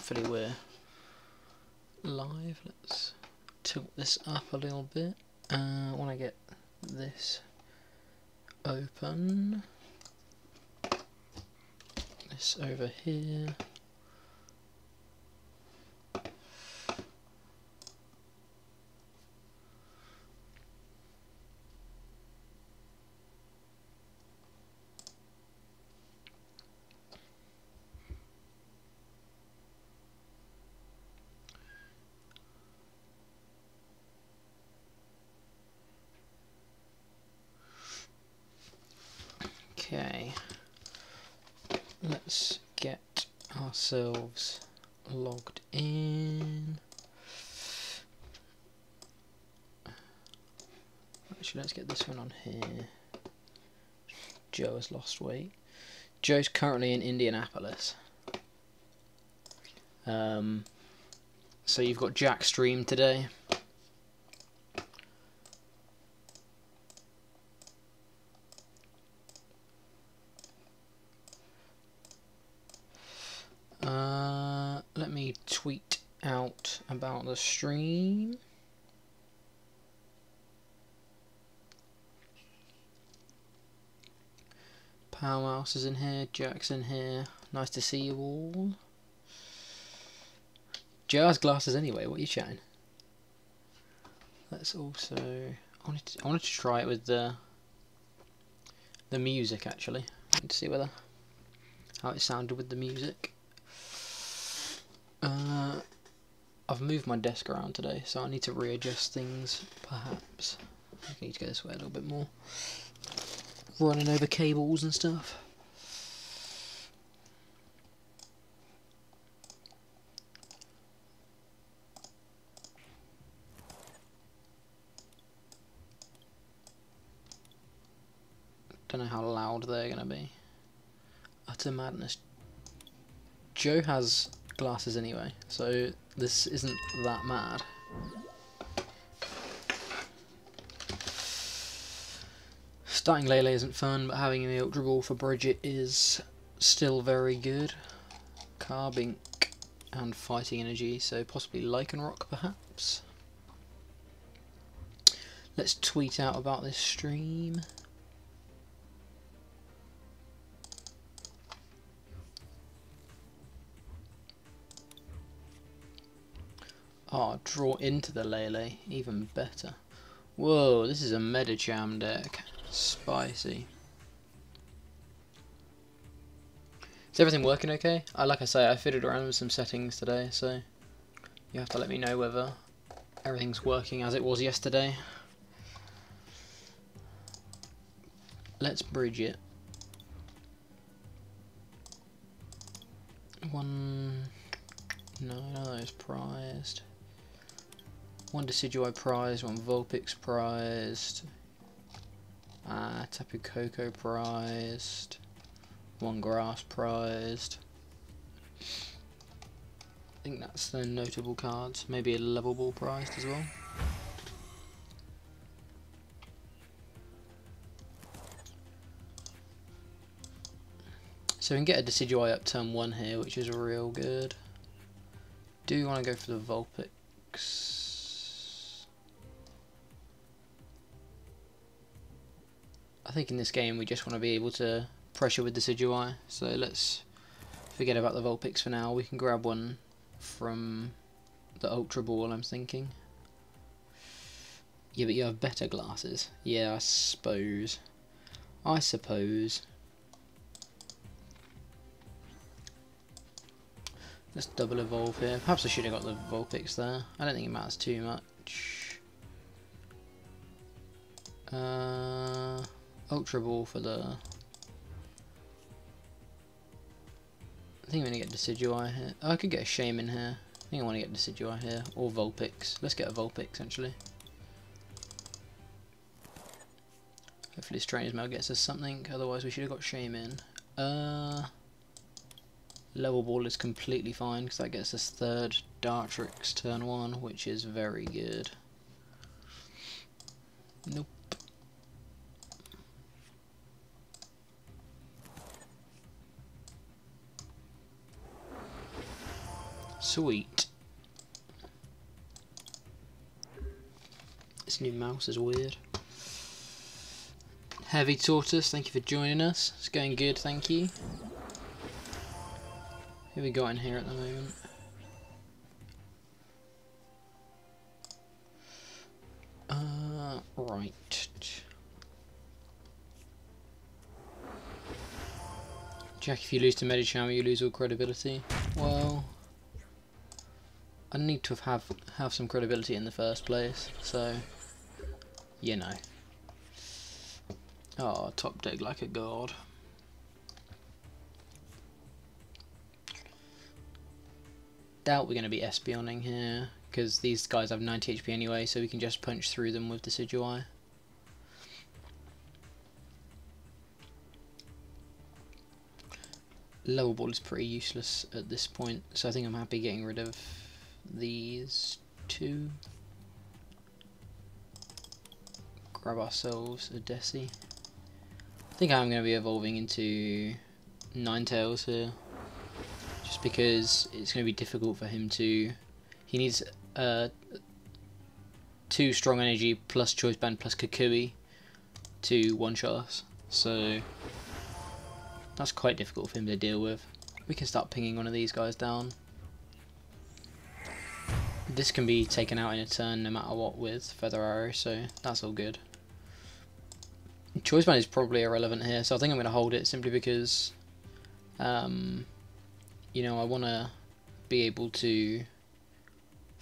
hopefully we're live. Let's tilt this up a little bit. I want to get this open. This over here. Okay, let's get ourselves logged in. Actually, let's get this one on here. Joe has lost weight. Joe's currently in Indianapolis. So you've got Jack stream today. Let me tweet out about the stream. Power Mouse is in here, Jack's in here. Nice to see you all. Joe has glasses anyway, what are you chatting? Let's also... I wanted to try it with the music actually. To see how it sounded with the music. I've moved my desk around today, so I need to readjust things, perhaps. I need to go this way a little bit more. Running over cables and stuff. Don't know how loud they're going to be. Utter madness. Joe has glasses anyway, so this isn't that mad. Starting Lele isn't fun, but having the Ultra Ball for Bridget is still very good. Carbink and Fighting Energy, so possibly Lycanroc perhaps. Let's tweet out about this stream. Oh, draw into the Lele, even better. Whoa, this is a Medicham deck. Spicy. Is everything working okay? Like I say, I fiddled around with some settings today, so you have to let me know whether everything's working as it was yesterday. Let's bridge it. None of those prized. One Decidueye prized, one Vulpix prized. Tapu Koko prized. One Grass prized. I think that's the notable cards. Maybe a Level Ball prized as well. So we can get a Decidueye up turn 1 here, which is real good. Do you want to go for the Vulpix? I think in this game we just want to be able to pressure with the Decidueye, so let's forget about the Vulpix for now. We can grab one from the Ultra Ball, I'm thinking. Yeah, but you have better glasses. Yeah, I suppose. Let's double evolve here. Perhaps I should have got the Vulpix there. I don't think it matters too much. Ultra Ball for the... I think I'm going to get Decidueye here. Oh, I could get a Shaman here. I think I want to get Decidueye here. Or Vulpix. Let's get a Vulpix actually. Hopefully Stranger's Mail gets us something. Otherwise we should have got Shaman. Level Ball is completely fine because that gets us third Dartrix turn 1, which is very good. Nope. Sweet. This new mouse is weird. Heavy Tortoise, thank you for joining us. It's going good, thank you. Who we got in here at the moment? Right. Jack, if you lose to Medicham, you lose all credibility. Well, I need to have some credibility in the first place, so you know. Oh, top deck like a god. Doubt we're going to be Espioning here, because these guys have 90 HP anyway, so we can just punch through them with Decidueye. Level Ball is pretty useless at this point, so I think I'm happy getting rid of these two. Grab ourselves a Deci. I think I'm going to be evolving into Ninetales here, just because it's going to be difficult for him to... He needs 2 strong energy plus Choice Band plus Kukui to one-shot us, so that's quite difficult for him to deal with. We can start pinging one of these guys down. This can be taken out in a turn no matter what with Feather Arrow, so that's all good. Choice Band is probably irrelevant here, so I think I'm going to hold it simply because, you know, I want to be able to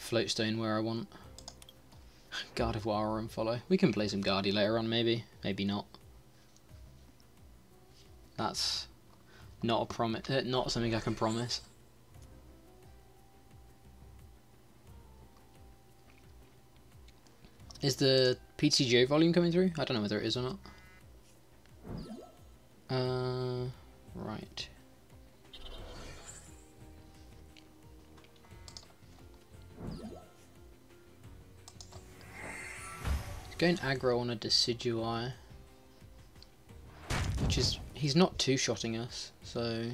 Floatstone where I want. Gardevoir and follow. We can play some Guardy later on, maybe. Maybe not. That's not a promise. Not something I can promise. Is the PTGO volume coming through? I don't know whether it is or not. Right. Going aggro on a Decidueye, which is, he's not two-shotting us, so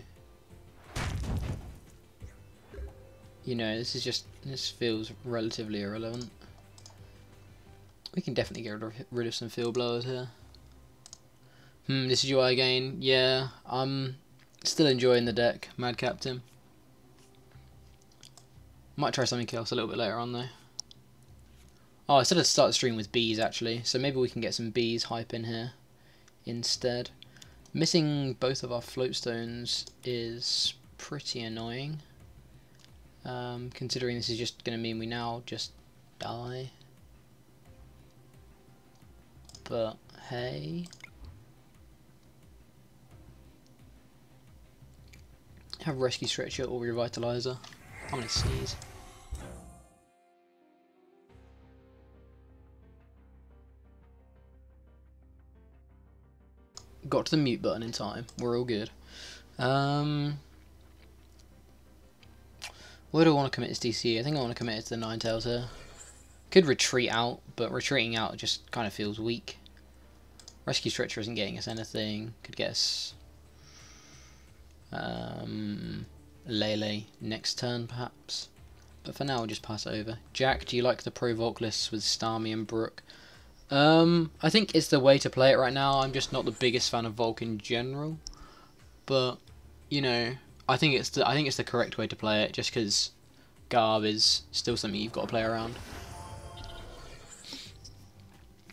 you know, this feels relatively irrelevant. We can definitely get rid of some field blowers here. Decidueye again. Yeah, I'm still enjoying the deck, Mad Captain. Might try something else a little bit later on though. Oh, I said I'd start the stream with bees actually, so maybe we can get some bees hype in here instead. Missing both of our floatstones is pretty annoying, considering this is just going to mean we now just die. But hey, have Rescue Stretcher or Revitalizer. I'm going to sneeze. Got to the mute button in time. We're all good. Where do I want to commit this DCE? I think I want to commit it to the Ninetales here. Could retreat out, but retreating out just kind of feels weak. Rescue Stretcher isn't getting us anything. Could get us Lele next turn perhaps. But for now I'll just pass it over. Jack, do you like the Provoke lists with Starmie and Brook? I think it's the way to play it right now. I'm just not the biggest fan of Volk in general, but you know, I think it's the correct way to play it. Just because Garb is still something you've got to play around.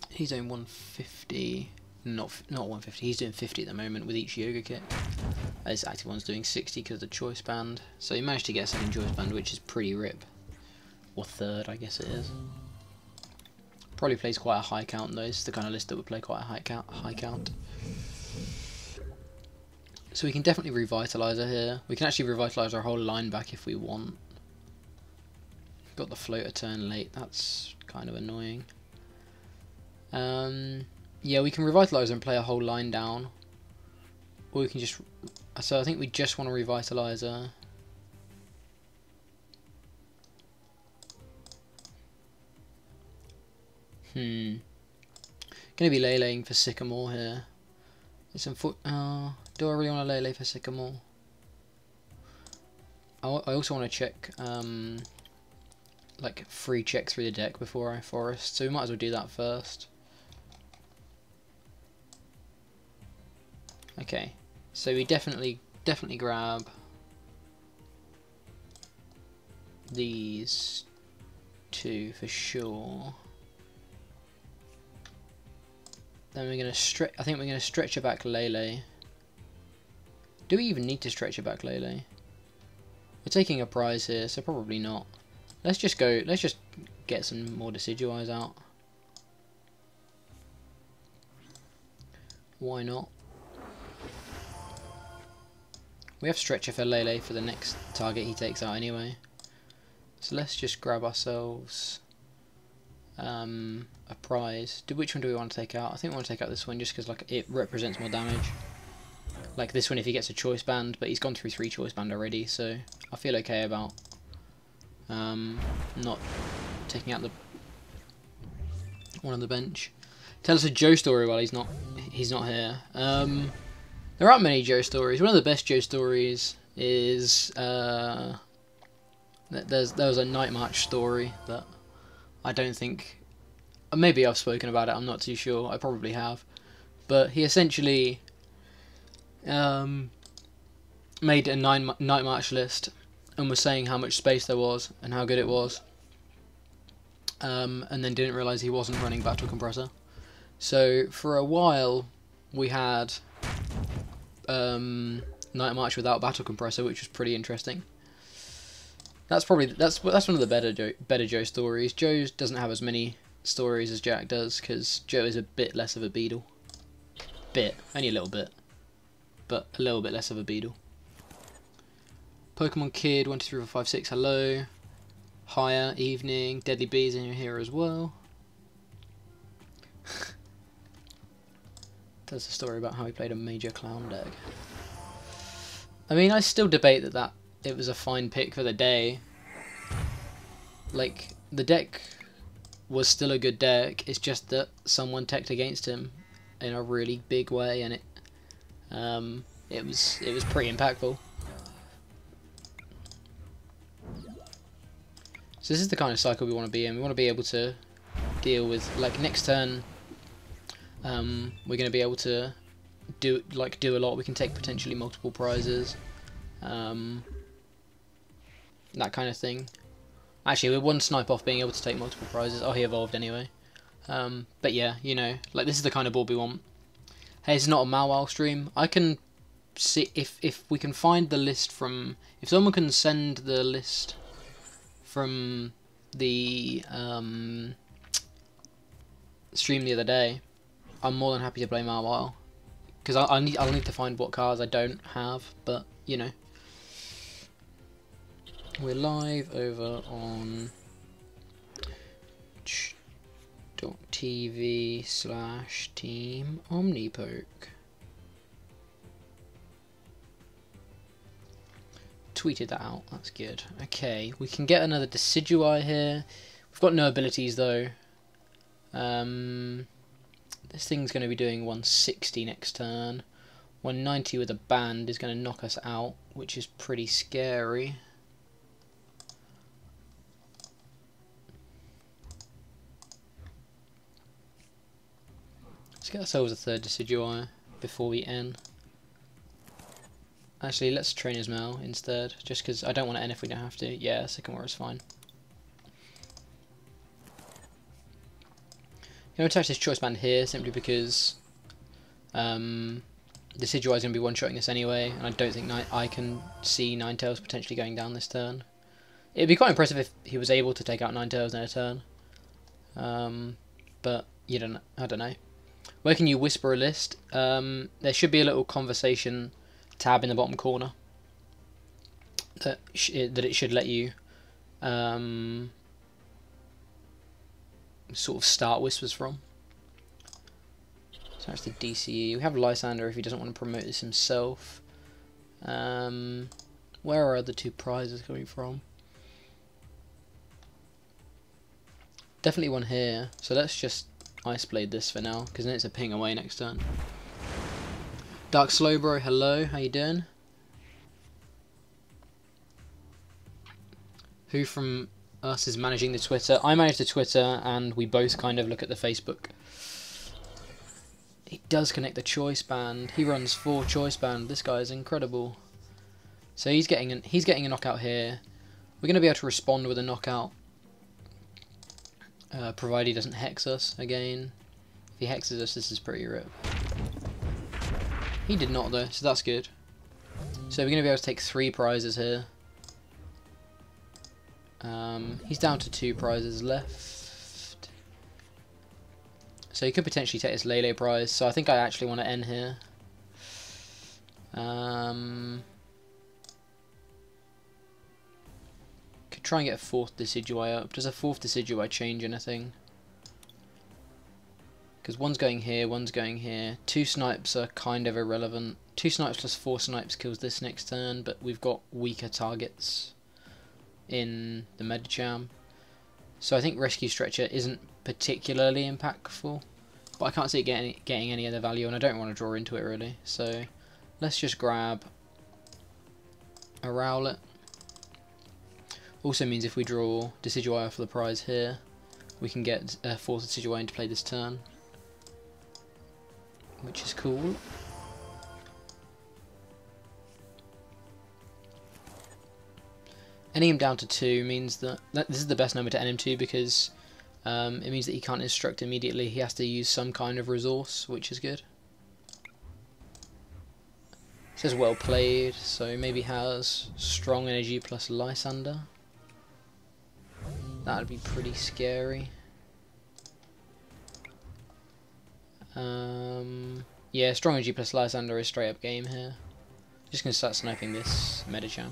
He's doing 150, not 150. He's doing 50 at the moment with each Yoga Kick. This active one's doing 60 because of the Choice Band. So he managed to get a second Choice Band, which is pretty rip, or third, I guess it is. Probably plays quite a high count though. It's the kind of list that would play quite a high count. So we can definitely revitalise her here. We can actually revitalise our whole line back if we want. Got the floater turn late. That's kind of annoying. Yeah, we can revitalise her and play a whole line down, or we can just. So I think we just want to revitalise her. Gonna be Leleing for Sycamore here. It's do I really want to Lele for Sycamore? I also want to check like free check through the deck before I forest, so we might as well do that first. Okay, so we definitely grab these two for sure. Then we're gonna stretch. I think we're gonna stretch it back Lele. Do we even need to stretch it back Lele? We're taking a prize here, so probably not. Let's just go. Let's just get some more Decidueyes out. Why not? We have Stretcher for Lele for the next target he takes out anyway. So let's just grab ourselves a prize. Which one do we want to take out? I think we want to take out this one just because like it represents more damage. Like this one if he gets a choice band, but he's gone through 3 choice band already, so I feel okay about not taking out the one on the bench. Tell us a Joe story while he's not here. There aren't many Joe stories. One of the best Joe stories is there was a Night March story that I don't think, maybe I've spoken about it, I'm not too sure, I probably have, but he essentially made a Night March list and was saying how much space there was and how good it was, and then didn't realise he wasn't running Battle Compressor. So for a while we had Night March without Battle Compressor, which was pretty interesting. That's one of the better Joe stories. Joe doesn't have as many stories as Jack does because Joe is a bit less of a beetle. Only a little bit, but a little bit less of a beetle. Pokemon Kid 1 2 3 4 5 6. Hello. Higher evening. Deadly Bees in here as well. Tells a story about how he played a major clown deck. I mean, I still debate that it was a fine pick for the day. Like, the deck was still a good deck, it's just that someone teched against him in a really big way, and it was pretty impactful. So this is the kind of cycle we want to be in. We want to be able to deal with, like, next turn we're going to be able to do a lot. We can take potentially multiple prizes, that kind of thing. Actually, we're one snipe off being able to take multiple prizes. Oh, he evolved anyway. But yeah, you know, like this is the kind of board we want. Hey, it's not a Mawile stream. I can see if we can find the list from, if someone can send the list from the stream the other day, I'm more than happy to play Mawile, because I'll need to find what cards I don't have, but you know. We're live over on twitch.tv/team Omnipoke. Tweeted that out, that's good. Okay, we can get another Decidueye here. We've got no abilities though. This thing's going to be doing 160 next turn. 190 with a band is going to knock us out, which is pretty scary. Let's get ourselves a third Decidueye before we end. Actually, let's Trainer's Mail instead, just because I don't want to end if we don't have to. Yeah, Sycamore is fine. I'm going to attach this choice band here simply because Decidueye is going to be one-shotting this anyway, and I don't think I can see Ninetales potentially going down this turn. It'd be quite impressive if he was able to take out Ninetales in a turn, but I don't know. Where can you whisper a list? There should be a little conversation tab in the bottom corner that it should let you sort of start whispers from. So that's the DCE. We have Lysander if he doesn't want to promote this himself. Where are the 2 prizes coming from? Definitely one here. So let's just Ice Blade this for now, because then it's a ping away next turn. Dark Slowbro, hello, how you doing? Who from us is managing the Twitter? I manage the Twitter, and we both kind of look at the Facebook. He does connect the choice band. He runs 4 choice band. This guy is incredible. So he's getting a knockout here. We're going to be able to respond with a knockout, provided he doesn't hex us again. If he hexes us, this is pretty rip. He did not though, so that's good. So we're going to be able to take 3 prizes here. He's down to 2 prizes left. So he could potentially take this Lele prize, so I think I actually want to end here. Could try and get a 4th Decidueye up. Does a 4th Decidueye change anything? Because one's going here, one's going here. 2 snipes are kind of irrelevant. 2 snipes plus 4 snipes kills this next turn, but we've got weaker targets in the Medicham. So I think Rescue Stretcher isn't particularly impactful, but I can't see it getting any other value, and I don't want to draw into it really. So let's just grab a Rowlet. Also means if we draw Decidueye for the prize here, we can get a 4th Decidueye into play this turn, which is cool. Ending him down to 2 means that this is the best number to end him to, because it means that he can't instruct immediately. He has to use some kind of resource, which is good. It says well played, so maybe has strong energy plus Lysander. That would be pretty scary. Yeah, strong energy plus Lysander is straight up game here. Just going to start sniping this Medicham.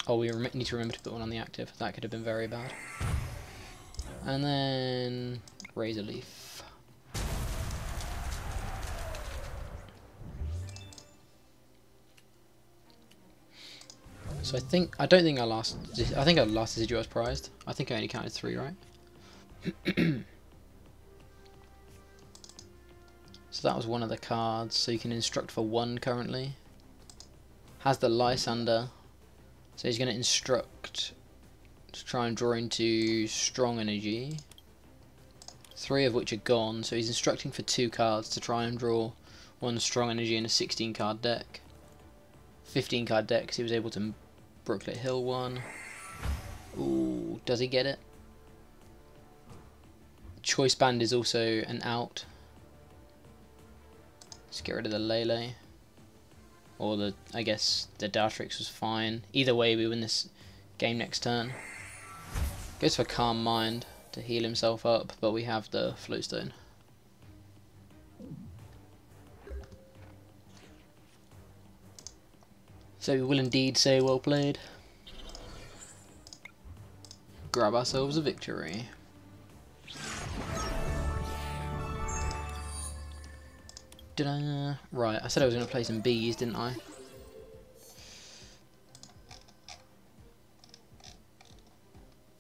Oh, we need to remember to put one on the active. That could have been very bad. And then Razor Leaf. So I don't think I think our last Decidueye was prized. I think I only counted 3, right? So that was one of the cards. So you can instruct for 1 currently. Has the Lysander. So he's going to instruct to try and draw into strong energy. 3 of which are gone. So he's instructing for 2 cards to try and draw 1 strong energy in a 16 card deck. 15 card deck because he was able to Brooklet Hill 1. Ooh, does he get it? Choice Band is also an out. Let's get rid of the Lele. Or I guess the Dartrix was fine. Either way, we win this game next turn. Goes for Calm Mind to heal himself up, but we have the Floatstone. So we will indeed say well played. Grab ourselves a victory. Did I? Right, I said I was going to play some bees, didn't I?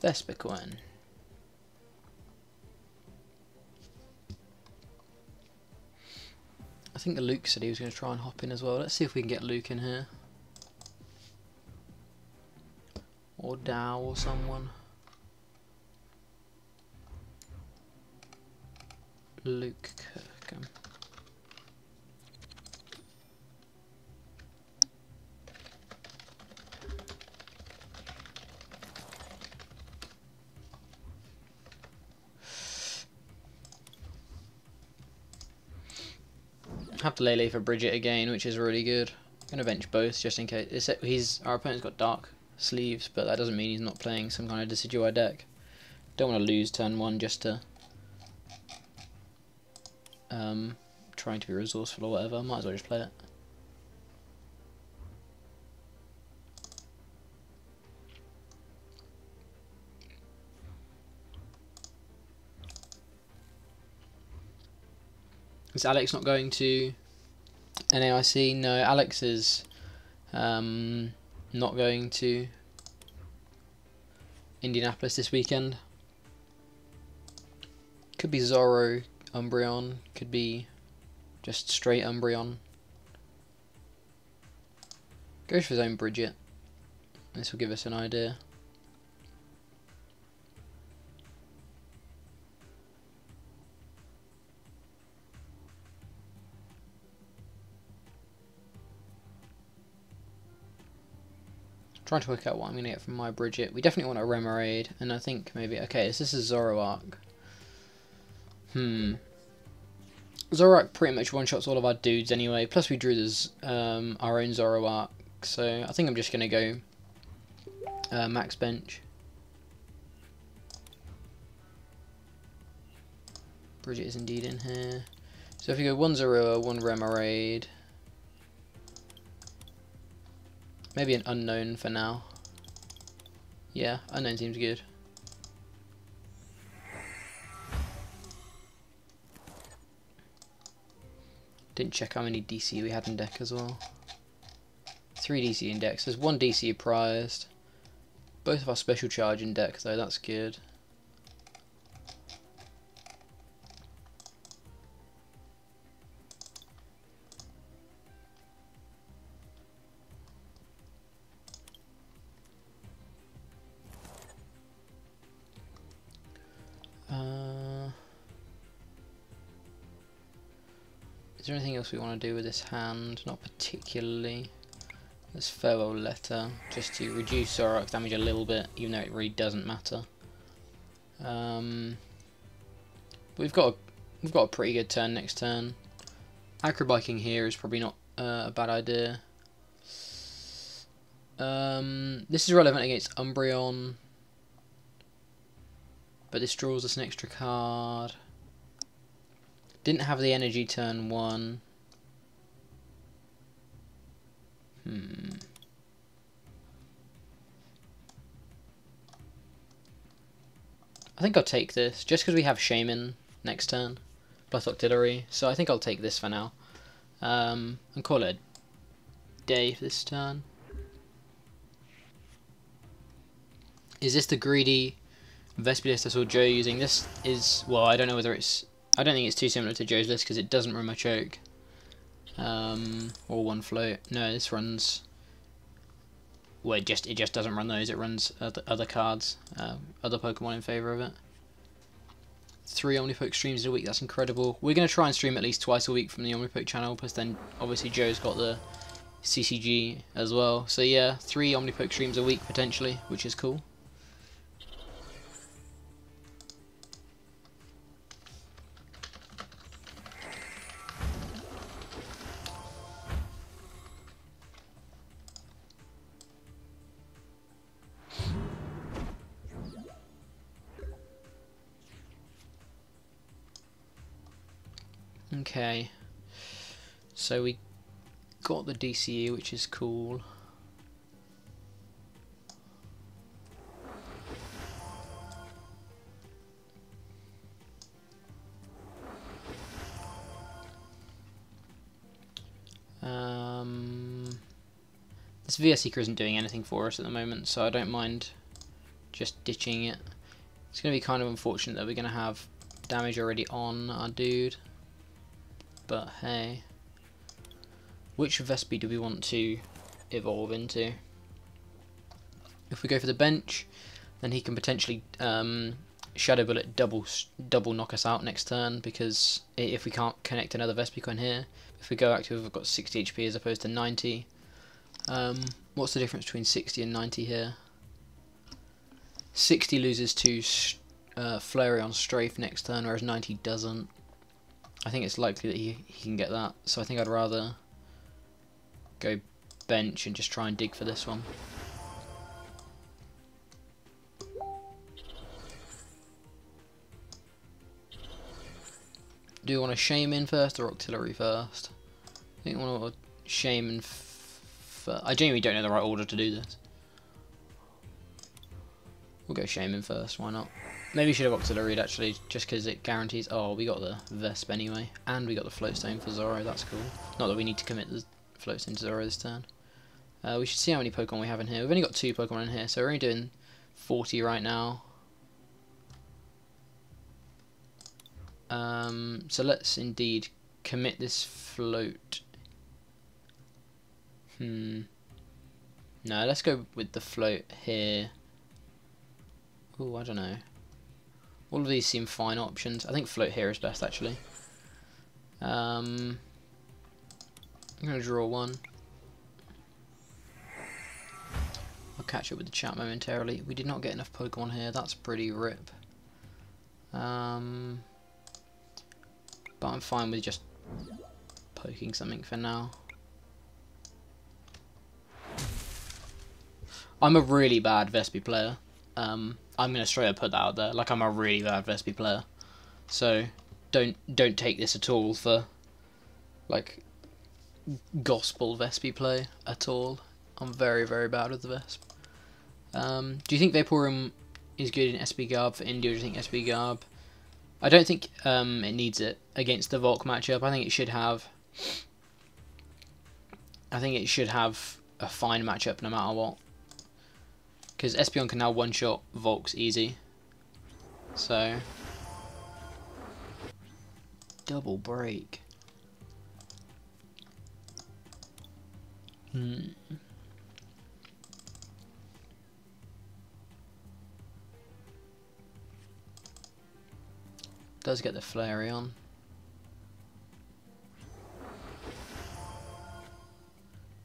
Vespiquen. I think the Luke said he was going to try and hop in as well. Let's see if we can get Luke in here. Or Dow or someone. Luke Kirkham. Have to Lele for Bridget again, which is really good. I'm going to bench both just in case. Our opponent's got Dark Sleeves, but that doesn't mean he's not playing some kind of Decidueye deck. Don't want to lose turn 1 just to trying to be resourceful or whatever. Might as well just play it. Is Alex not going to NAIC? No, Alex is not going to Indianapolis this weekend. Could be Zoro, Umbreon, could be just straight Umbreon. Goes for his own Bridget. This will give us an idea. Trying to work out what I'm going to get from my Bridget. We definitely want a Remoraid, and I think maybe... Okay, so this is Zoroark. Zoroark pretty much one-shots all of our dudes anyway, plus we drew this, our own Zoroark, so I think I'm just going to go max bench. Bridget is indeed in here. So if you go 1 Zorua, 1 Remoraid... Maybe an unknown for now. Yeah, unknown seems good. Didn't check how many DC we had in deck as well. 3 DC in deck. So there's 1 DC prized. Both of our special charge in deck though, that's good. Is there anything else we want to do with this hand? Not particularly. Let's farewell letter, just to reduce Zoroark damage a little bit, even though it really doesn't matter. We've got a pretty good turn next turn. Acrobiking here is probably not a bad idea. This is relevant against Umbreon, but this draws us an extra card. Didn't have the energy turn 1. I think I'll take this, just because we have Shaman next turn, plus Octillery, so I think I'll take this for now. And call it a day for this turn. Is this the greedy Vespi list I saw Joe using? This is, well, I don't know whether it's... I don't think it's too similar to Joe's list because it doesn't run much Oak. Or 1 float. No, this runs... Well, it just doesn't run those. It runs other cards, other Pokemon in favour of it. 3 Omnipoke streams a week. That's incredible. We're going to try and stream at least twice a week from the Omnipoke channel. Plus, then obviously Joe's got the CCG as well. So yeah, 3 Omnipoke streams a week potentially, which is cool. Okay, so we got the DCE, which is cool. This VS Seeker isn't doing anything for us at the moment, so I don't mind just ditching it. It's going to be kind of unfortunate that we're going to have damage already on our dude. But hey, which Vespi do we want to evolve into? If we go for the bench, then he can potentially Shadow Bullet double knock us out next turn, because if we can't connect another Vespiquen here, if we go active we've got 60 HP as opposed to 90. What's the difference between 60 and 90 here? 60 loses to Flareon Strafe next turn, whereas 90 doesn't. I think it's likely that he can get that, so I think I'd rather go bench and just try and dig for this one. Do you want to Shaman first or Octillery first? I think I want to Shaman first. I genuinely don't know the right order to do this. We'll go Shaman first, why not? Maybe we should have Octillery actually, just because it guarantees... Oh, we got the Vesp anyway, and we got the Floatstone for Zoro, that's cool. Not that we need to commit the Floatstone to Zoro this turn. We should see how many Pokemon we have in here. We've only got 2 Pokemon in here, so we're only doing 40 right now. So let's indeed commit this float. No, let's go with the float here. Oh, I don't know. All of these seem fine options. I think float here is best actually. I'm gonna draw one. I'll catch up with the chat momentarily. We did not get enough Pokemon here. That's pretty rip. But I'm fine with just poking something for now. I'm a really bad Vespi player. I'm gonna straight up put that out there. Like, I'm a really bad Vespi player. So don't take this at all for like gospel Vespi play at all. I'm very, very bad with the Vesp. Do you think Vaporeon is good in SB Garb for India, or do you think SB Garb? I don't think it needs it against the Volk matchup. I think it should have a fine matchup no matter what. Because Espeon can now one-shot Volks easy. So double break. Does get the Flareon.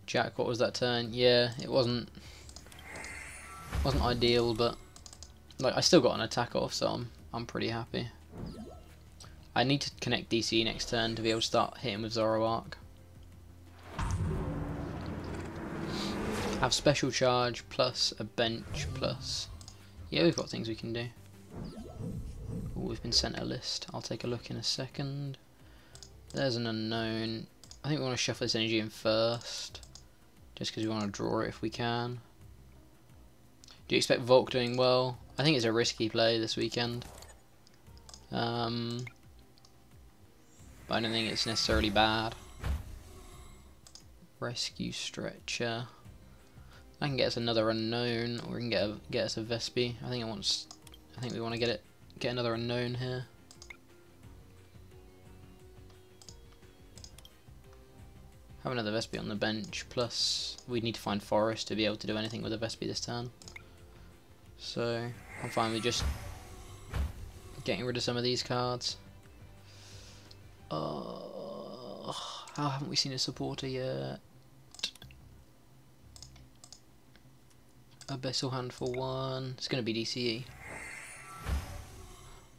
Jack, what was that turn? Yeah, it wasn't ideal, but like I still got an attack off, so I'm pretty happy. I need to connect DC next turn to be able to start hitting with Zoroark. Have special charge plus a bench plus. Yeah, we've got things we can do. Ooh, we've been sent a list. I'll take a look in a second. There's an unknown. I think we want to shuffle this energy in first, just because we want to draw it if we can. Do you expect Volk doing well? I think it's a risky play this weekend. But I don't think it's necessarily bad. Rescue Stretcher. I can get us another unknown, or we can get us a Vespi. I think we want to get another unknown here. Have another Vespi on the bench, plus we need to find Forest to be able to do anything with a Vespi this turn. So I'm fine with just getting rid of some of these cards. How haven't we seen a supporter yet? Abyssal Hand for one. It's going to be DCE.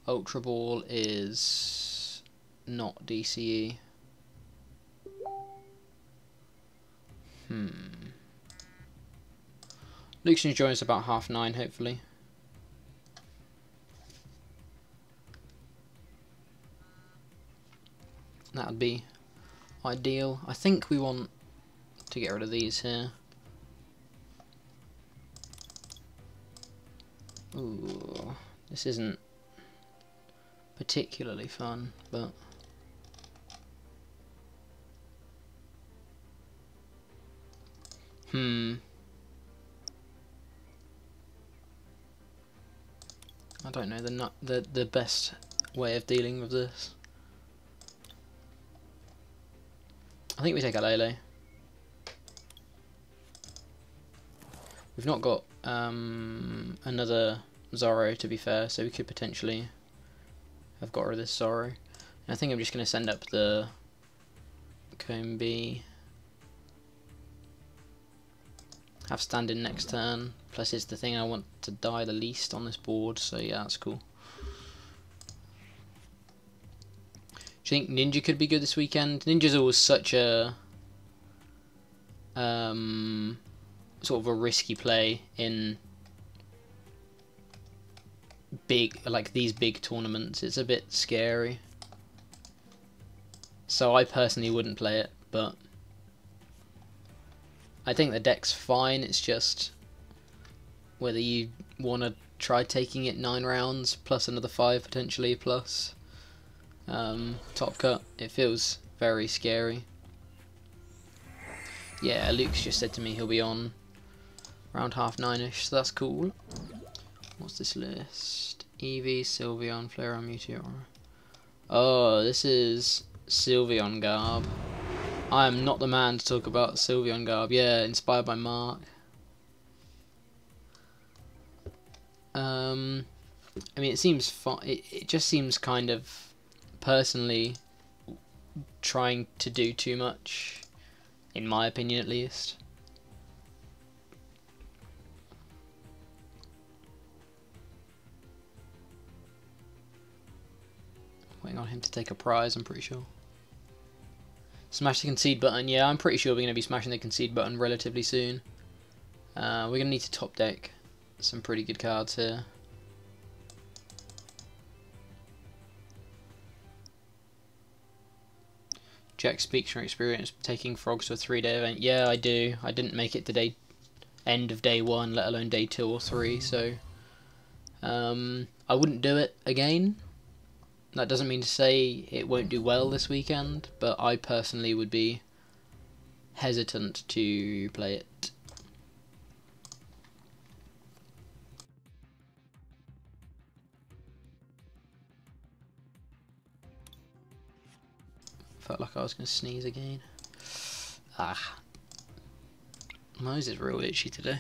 Ultra Ball is not DCE. Luke's going to join us about 9:30, hopefully. That would be ideal. I think we want to get rid of these here. Ooh, this isn't particularly fun, but I don't know the best way of dealing with this. I think we take a Lele. We've not got another Zoro, to be fair, so we could potentially have got rid of this Zoro. And I think I'm just going to send up the Combi. Have stand-in next turn, plus it's the thing I want to die the least on this board, so yeah, that's cool. Do you think Ninja could be good this weekend? Ninja's always such a sort of a risky play in these big tournaments. It's a bit scary. So I personally wouldn't play it, but I think the deck's fine. It's just whether you want to try taking it 9 rounds plus another 5 potentially plus top cut. It feels very scary. Yeah, Luke's just said to me he'll be on around 9:30ish, so that's cool. What's this list? Eevee, Sylveon, Flareon, Meteor. Oh, this is Sylveon Garb. I am not the man to talk about Sylveon Garb. Yeah, inspired by Mark. I mean, it seems it just seems kind of personally trying to do too much, in my opinion at least. Waiting on him to take a prize, I'm pretty sure. Smash the concede button. Yeah, I'm pretty sure we're going to be smashing the concede button relatively soon. We're going to need to top deck some pretty good cards here. Jack speaks from experience taking frogs to a 3-day event. Yeah, I do. I didn't make it to end of day 1, let alone day 2 or 3, so I wouldn't do it again. That doesn't mean to say it won't do well this weekend, but I personally would be hesitant to play it. Felt like I was going to sneeze again. Ah. My nose is real itchy today.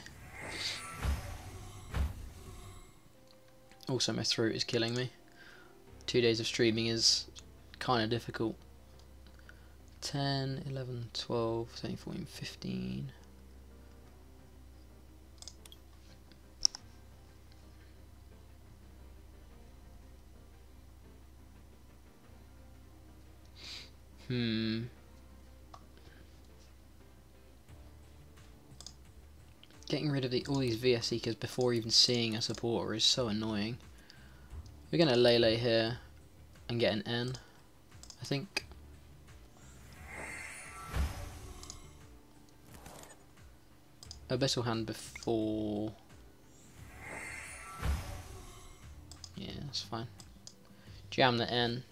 Also, my throat is killing me. 2 days of streaming is kind of difficult. 10, 11, 12, 13, 14, 15. Getting rid of all these VS Seekers before even seeing a supporter is so annoying. We're going to Lele here and get an N, I think. A better hand before... Yeah, that's fine. Jam the N.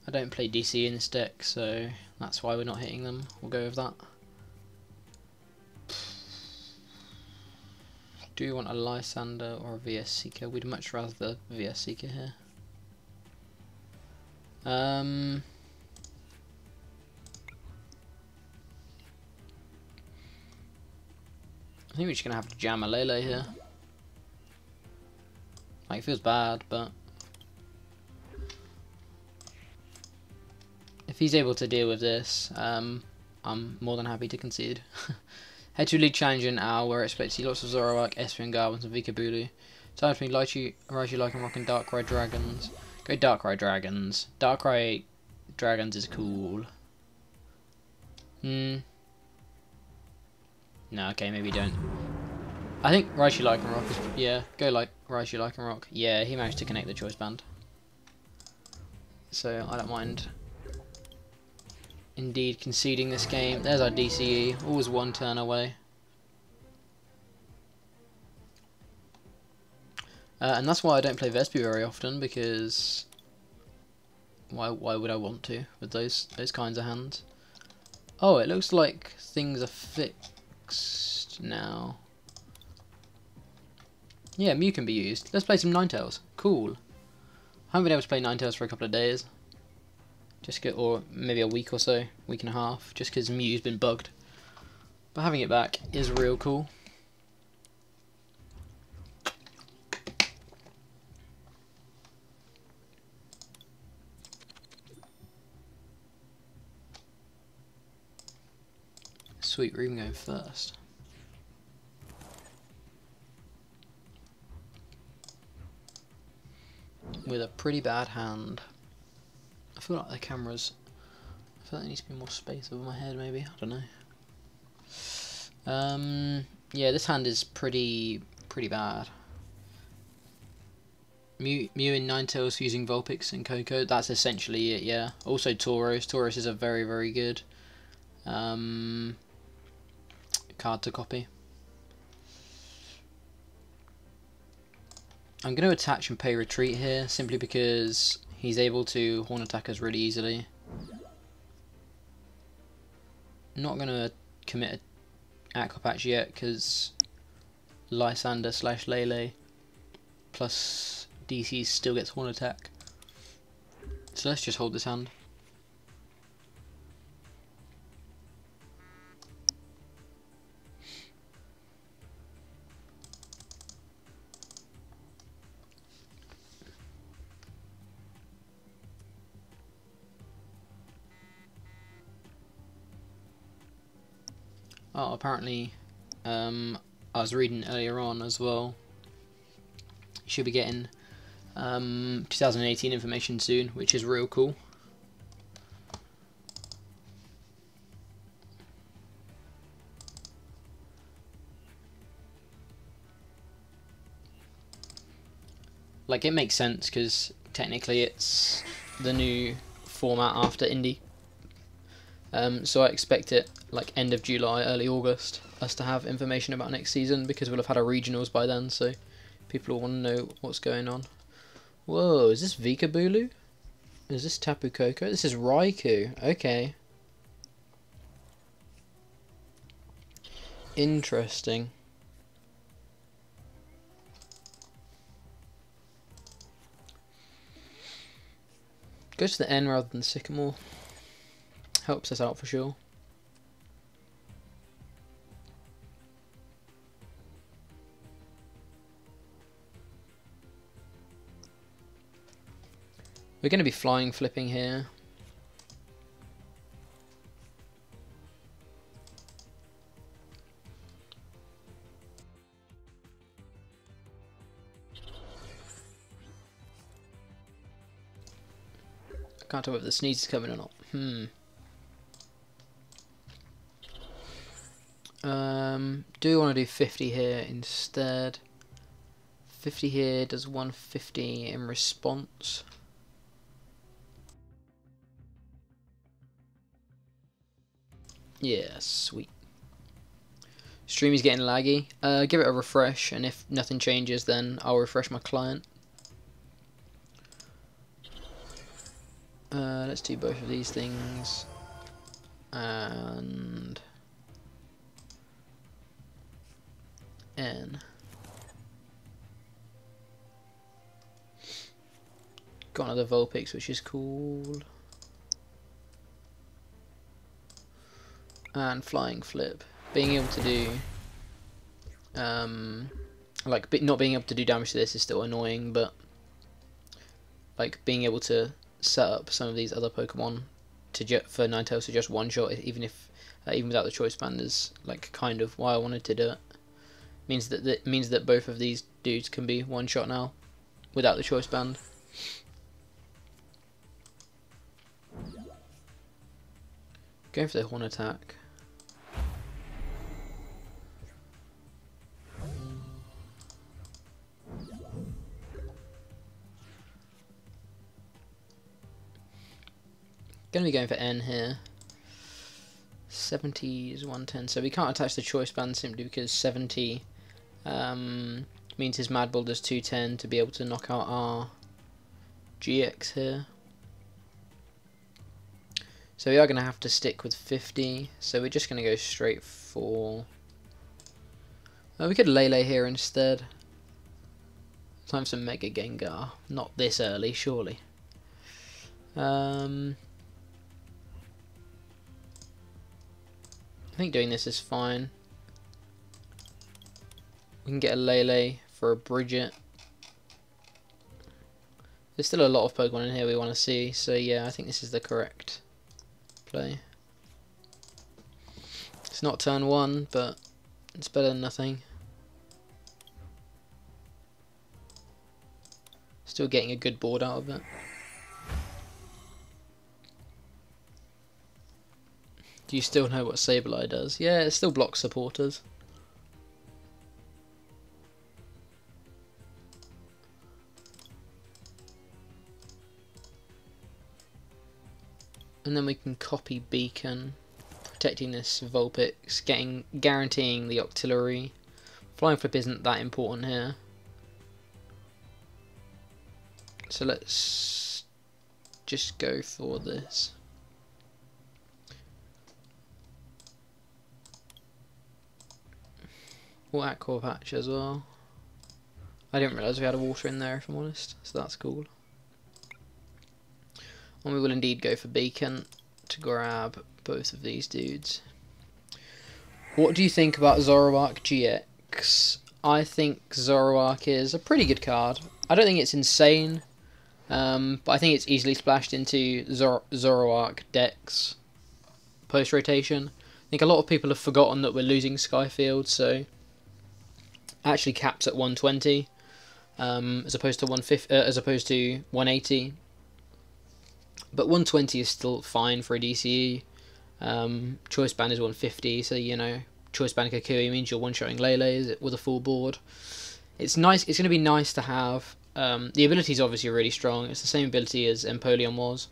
I don't play DC in this deck, so that's why we're not hitting them. We'll go with that. Do you want a Lysander or a VS Seeker? We'd much rather the VS Seeker here. I think we're just going to have to jam a Lele here. Like, it feels bad, but... if he's able to deal with this, I'm more than happy to concede. Head to League Challenge in hour where I expect to see lots of Zoroark, Espeon, Garwins and Vikabulu. Time for me Raichu, Lycanroc and Darkrai Dragons. Go Darkrai Dragons. Darkrai Dragons is cool. No, okay, maybe don't. I think Raichu Lycanroc is... yeah, go like Raichu Lycanroc. Yeah, he managed to connect the choice band. So, I don't mind... indeed conceding this game. There's our DCE, always one turn away. And that's why I don't play Vespi very often, because why would I want to with those kinds of hands? Oh, it looks like things are fixed now. Yeah, Mew can be used. Let's play some Ninetales. Cool. I haven't been able to play Ninetales for a couple of days. Or maybe a week or so, week and a half, just because Mew's been bugged. But having it back is real cool. Sweet Room going first. With a pretty bad hand. I feel like the cameras... I feel like there needs to be more space over my head, maybe. I don't know. Yeah, this hand is pretty bad. Mew in Ninetales using Vulpix and Coco. That's essentially it. Yeah. Also Tauros. Tauros is a very good card to copy. I'm going to attach and pay retreat here simply because he's able to horn attack us really easily. Not going to commit an Aqua Patch yet because Lysander / Lele plus DC still gets horn attack. So let's just hold this hand. Oh, apparently, I was reading earlier on as well. You should be getting 2018 information soon, which is real cool. Like, it makes sense because technically it's the new format after Indy. So I expect it like end of July, early August, us to have information about next season, because we'll have had our regionals by then, so people will want to know what's going on. Whoa, is this Vikabulu? Is this Tapu Koko? This is Raichu. Okay. Interesting. Go to the N rather than Sycamore. Helps us out for sure. We're going to be flying flipping here. I can't tell whether the sneeze is coming or not. Do we want to do 50 here instead? 50 here does 150 in response. Yeah, sweet. Stream is getting laggy. Give it a refresh, and if nothing changes, then I'll refresh my client. Let's do both of these things. And N. Got another Vulpix, which is cool. And flying flip. Being able to do not being able to do damage to this is still annoying, but like being able to set up some of these other Pokemon for Ninetales to just one shot, even without the choice band, is like kind of why I wanted to do it. Means that both of these dudes can be one shot now without the choice band. Going for the horn attack. Going to be going for N here. 70 is 110, so we can't attach the choice band simply because 70 means his Mad Bull does 210 to be able to knock out our GX here. So we are going to have to stick with 50, so we're just going to go straight for... we could Lele here instead. Time for some Mega Gengar. Not this early, surely. I think doing this is fine. We can get a Lele for a Bridget. There's still a lot of Pokemon in here we want to see, so yeah, I think this is the correct play. It's not turn 1, but it's better than nothing. Still getting a good board out of it. Do you still know what Sableye does? Yeah, it still blocks supporters. And then we can copy Beacon, protecting this Vulpix, guaranteeing the Octillery. Flying Flip isn't that important here. So let's just go for this. Or Aqua Patch as well. I didn't realise we had a water in there, if I'm honest, so that's cool. And we will indeed go for Beacon to grab both of these dudes. What do you think about Zoroark GX? I think Zoroark is a pretty good card. I don't think it's insane, but I think it's easily splashed into Zoroark decks post-rotation. think a lot of people have forgotten that we're losing Skyfield, so it actually caps at 120 as opposed to 150, as opposed to 180. But 120 is still fine for a DCE. Choice band is 150, so you know, choice band Kukui means you're one-shotting Lele with a full board. It's nice. It's going to be nice to have. The ability is obviously really strong. It's the same ability as Empoleon was.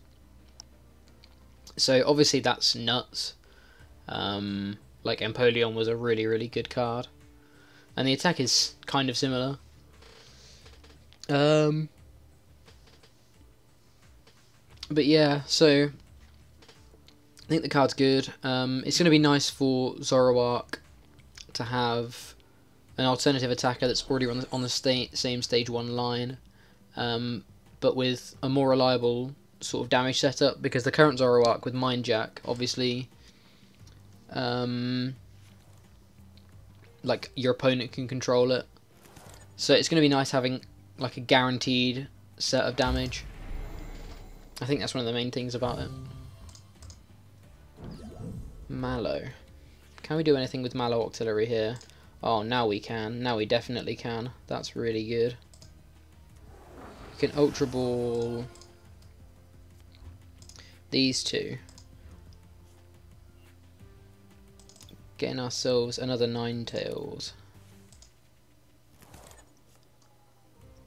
So obviously that's nuts. Like Empoleon was a really, really good card. And the attack is kind of similar. But yeah, so I think the card's good. It's going to be nice for Zoroark to have an alternative attacker that's already on the same stage 1 line, but with a more reliable sort of damage setup, because the current Zoroark with Mind Jack, obviously, like your opponent can control it. So it's going to be nice having like a guaranteed set of damage. I think that's one of the main things about it. Mallow. Can we do anything with Mallow Auxiliary here? Oh, now we can. Now we definitely can. That's really good. We can Ultra Ball these two. Getting ourselves another Ninetales.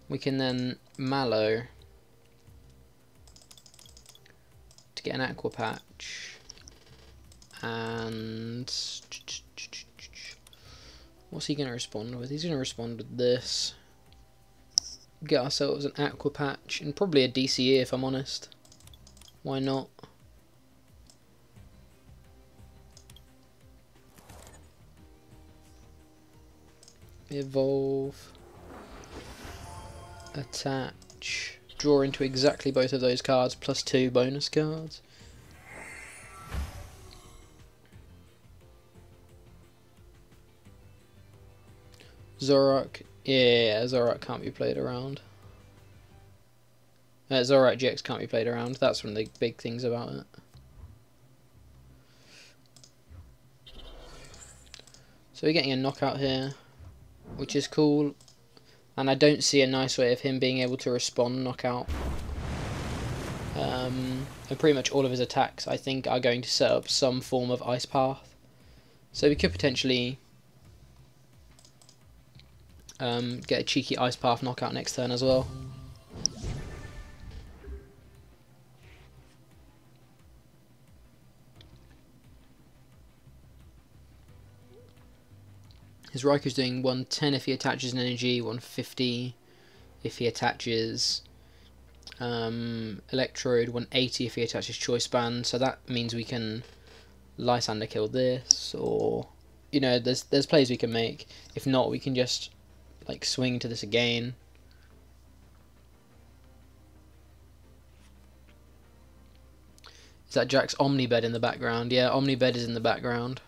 We can then Mallow to get an Aqua Patch. And what's he going to respond with? He's going to respond with this. Get ourselves an Aqua Patch and probably a DCE if I'm honest. Why not? Evolve. Attach. Draw into exactly both of those cards plus 2 bonus cards. Zoroark, yeah, Zoroark can't be played around. Zoroark GX can't be played around. That's one of the big things about it. So we're getting a knockout here, which is cool. And I don't see a nice way of him being able to respond knockout. And pretty much all of his attacks, I think, are going to set up some form of Ice Path. So we could potentially get a cheeky Ice Path knockout next turn as well. His Raiku's doing 110 if he attaches an energy, 150 if he attaches Electrode, 180 if he attaches Choice Band. So that means we can Lysander kill this, or you know, there's plays we can make. If not, we can just like swing to this again. Is that Jack's Omnibed in the background? Yeah, Omnibed is in the background.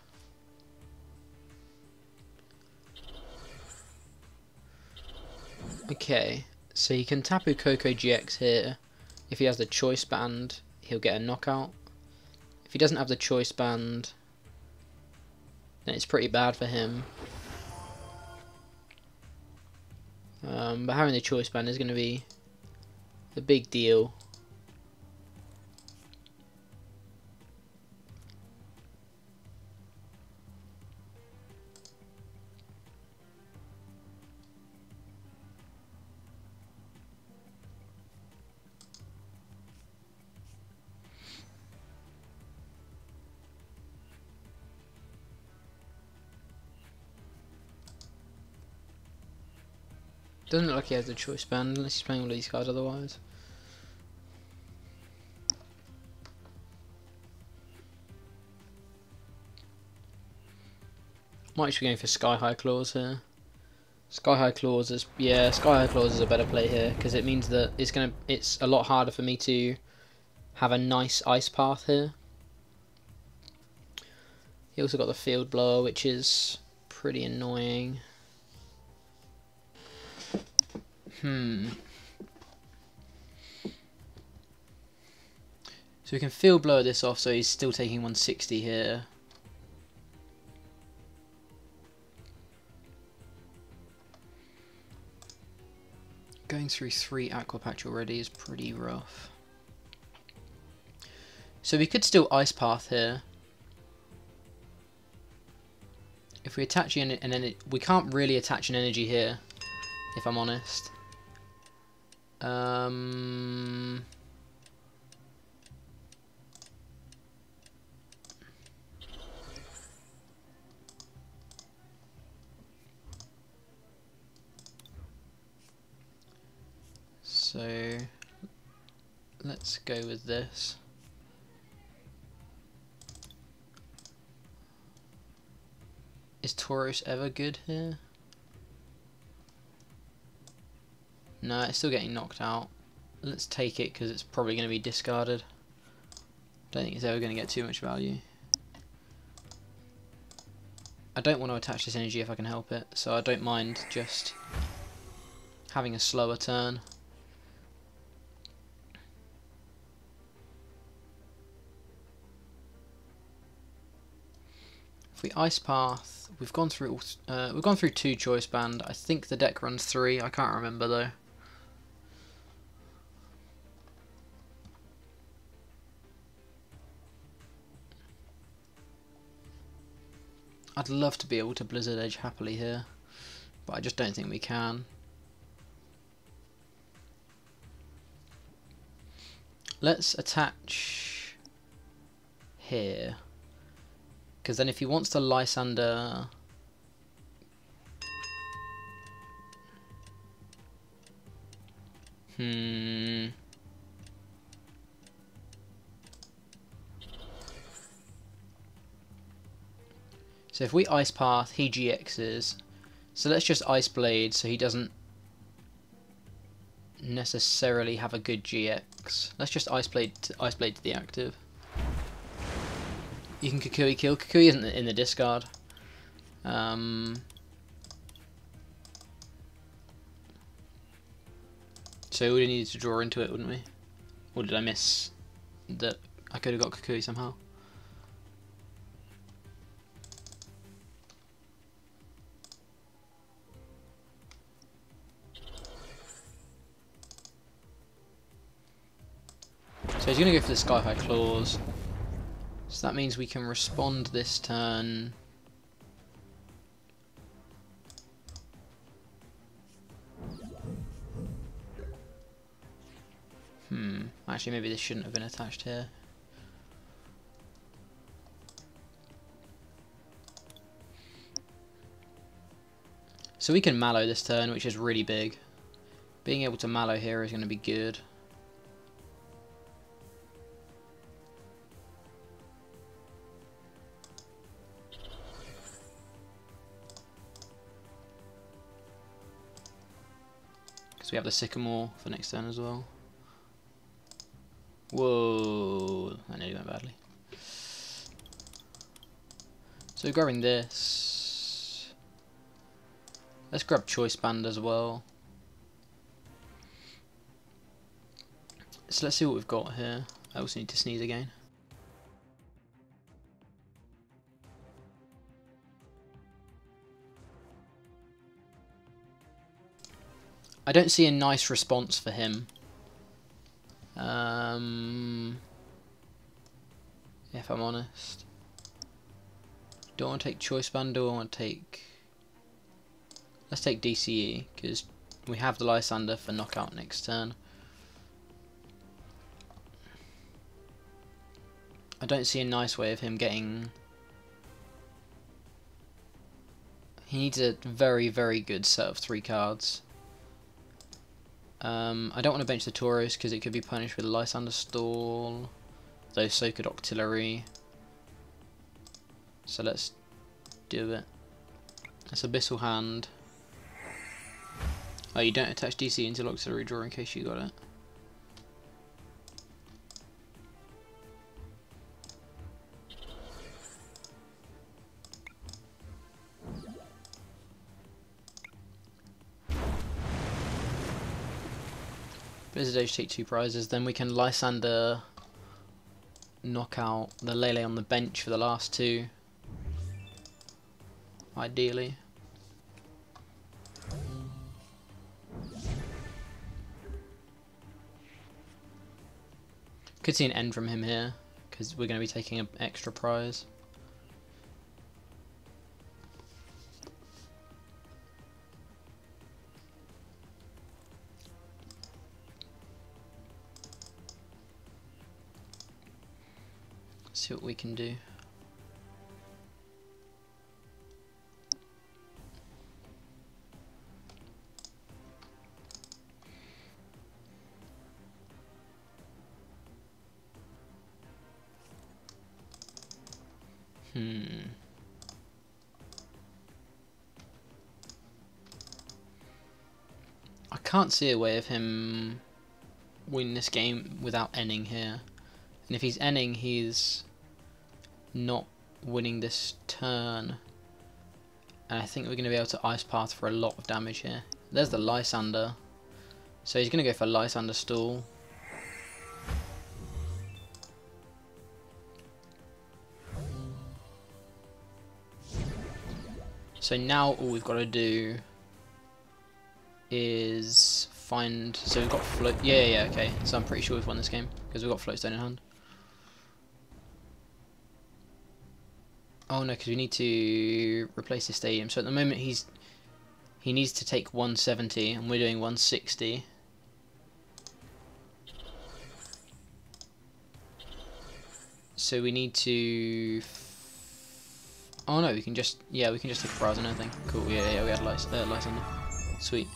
Okay, so he can Tapu Koko GX here. If he has the Choice Band, he'll get a knockout. If he doesn't have the Choice Band, then it's pretty bad for him. But having the Choice Band is going to be a big deal. Doesn't look like he has the Choice Band unless he's playing all of these cards otherwise. Might actually be going for Sky High Claws here. Sky High Claws is, yeah, Sky High Claws is a better play here because it means that it's a lot harder for me to have a nice Ice Path here. He also got the Field Blower, which is pretty annoying. So we can Field Blower this off, so he's still taking 160 here. through 3 Aqua Patch already is pretty rough. So we could still Ice Path here. If we attach an energy, we can't really attach an energy here, if I'm honest. So let's go with this. Is Tauros ever good here? No, it's still getting knocked out. Let's take it because it's probably going to be discarded. Don't think it's ever going to get too much value. I don't want to attach this energy if I can help it, so I don't mind just having a slower turn. If we Ice Path, we've gone through 2 Choice Band. I think the deck runs 3. I can't remember though. I'd love to be able to Blizzard Edge happily here, but I just don't think we can. Let's attach here, because then if he wants to Lysander, so if we Ice Path, he GXs. So let's just Ice Blade so he doesn't necessarily have a good GX. Let's just Ice Blade to the active. You can Kukui kill. Kukui isn't in the discard. So we would have needed to draw into it, wouldn't we? Or did I miss that? I could have got Kukui somehow. So he's going to go for the Sky High Claws. So that means we can respond this turn. Actually, maybe this shouldn't have been attached here. So we can Mallow this turn, which is really big. Being able to Mallow here is going to be good. We have the Sycamore for next turn as well. Whoa, that nearly went badly. So grabbing this. Let's grab Choice Band as well. So let's see what we've got here. I also need to sneeze again. I don't see a nice response for him. If I'm honest. Do I want to take Choice Band or do I want to take... Let's take DCE, because we have the Lysander for knockout next turn. I don't see a nice way of him getting... He needs a very, very good set of 3 cards. I don't want to bench the Tauros because it could be punished with a Lysander Stall, though so could Octillery. So let's do it. That's Abyssal Hand. Oh, you don't attach DC until Octillery draw in case you got it. Blizzard Edge take 2 prizes, then we can Lysander knock out the Lele on the bench for the last 2. Ideally. Could see an end from him here, because we're going to be taking an extra prize. See what we can do. I can't see a way of him winning this game without ending here. And if he's ending, he's not winning this turn. And I think we're going to be able to Ice Path for a lot of damage here. There's the Lysander. So he's going to go for Lysander Stall. So now all we've got to do is find... So we've got float... Yeah, okay. So I'm pretty sure we've won this game because we've got Floatstone in hand. Oh no, because we need to replace the stadium. So at the moment he needs to take 170 and we're doing 160. So we need to... Oh no, we can just... Yeah, we can just take a prize and everything. Cool, yeah, we had Lysander. Sweet.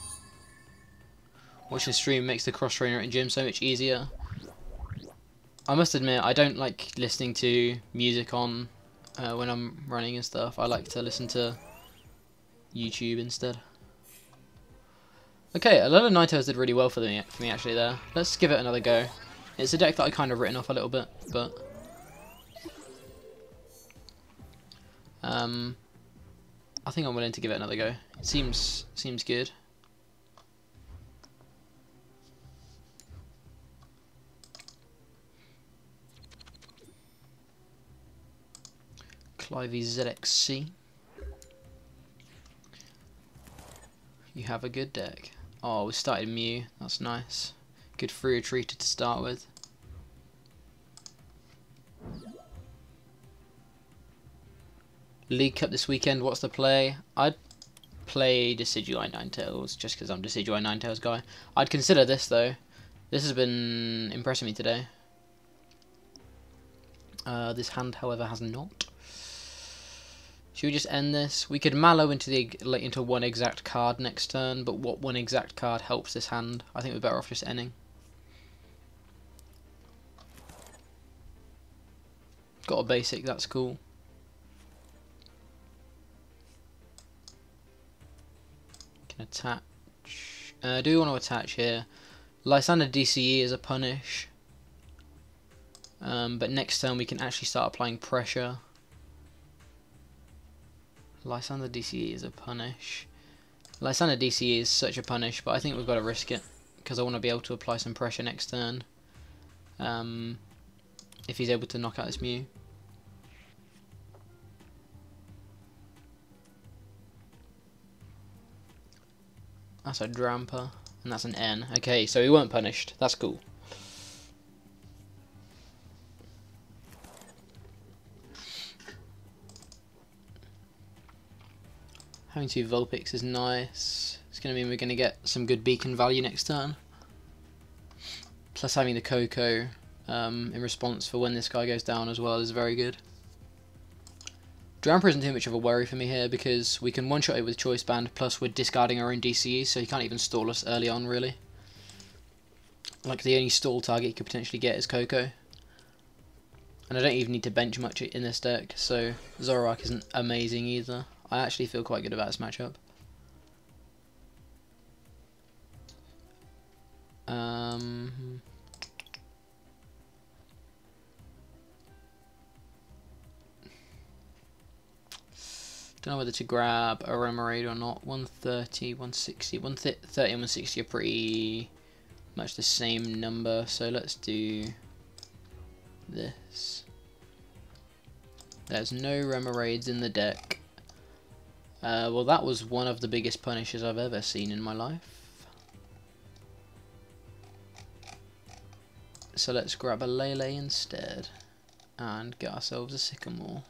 Watching the stream makes the cross trainer at gym so much easier. I must admit, I don't like listening to music on when I'm running and stuff. I like to listen to YouTube instead. Okay, a lot of Ninetales did really well for me actually there. Let's give it another go. It's a deck that I kind of written off a little bit, but I think I'm willing to give it another go. It seems good. Clivey ZXC. You have a good deck. Oh, we started Mew. That's nice. Good free retreater to start with. League Cup this weekend. What's the play? I'd play Decidueye Ninetales just because I'm Decidueye Ninetales guy. I'd consider this though. This has been impressing me today. This hand, however, has not. Should we just end this? We could Mallow into one exact card next turn, but what one exact card helps this hand? I think we're better off just ending. Got a basic, that's cool. Can attach. Do we want to attach here? Lysander DCE is a punish. But next turn we can actually start applying pressure. Lysander DCE is a punish. Lysander DCE is such a punish, but I think we've got to risk it because I want to be able to apply some pressure next turn. If he's able to knock out this Mew. That's a Dramper, and that's an N. Okay, so we weren't punished. That's cool. Having two Vulpix is nice. It's going to mean we're going to get some good beacon value next turn. Plus having the Coco in response for when this guy goes down as well is very good. Dramper isn't too much of a worry for me here because we can one-shot it with Choice Band, plus we're discarding our own DCE, so he can't even stall us early on really. Like the only stall target he could potentially get is Coco. And I don't even need to bench much in this deck, so Zoroark isn't amazing either. I actually feel quite good about this matchup. Don't know whether to grab a Remoraid or not. 130, 160, 130 and 160 are pretty much the same number, so let's do this. There's no Remoraids in the deck. Well, that was one of the biggest punishes I've ever seen in my life. So let's grab a Lele instead and get ourselves a Sycamore.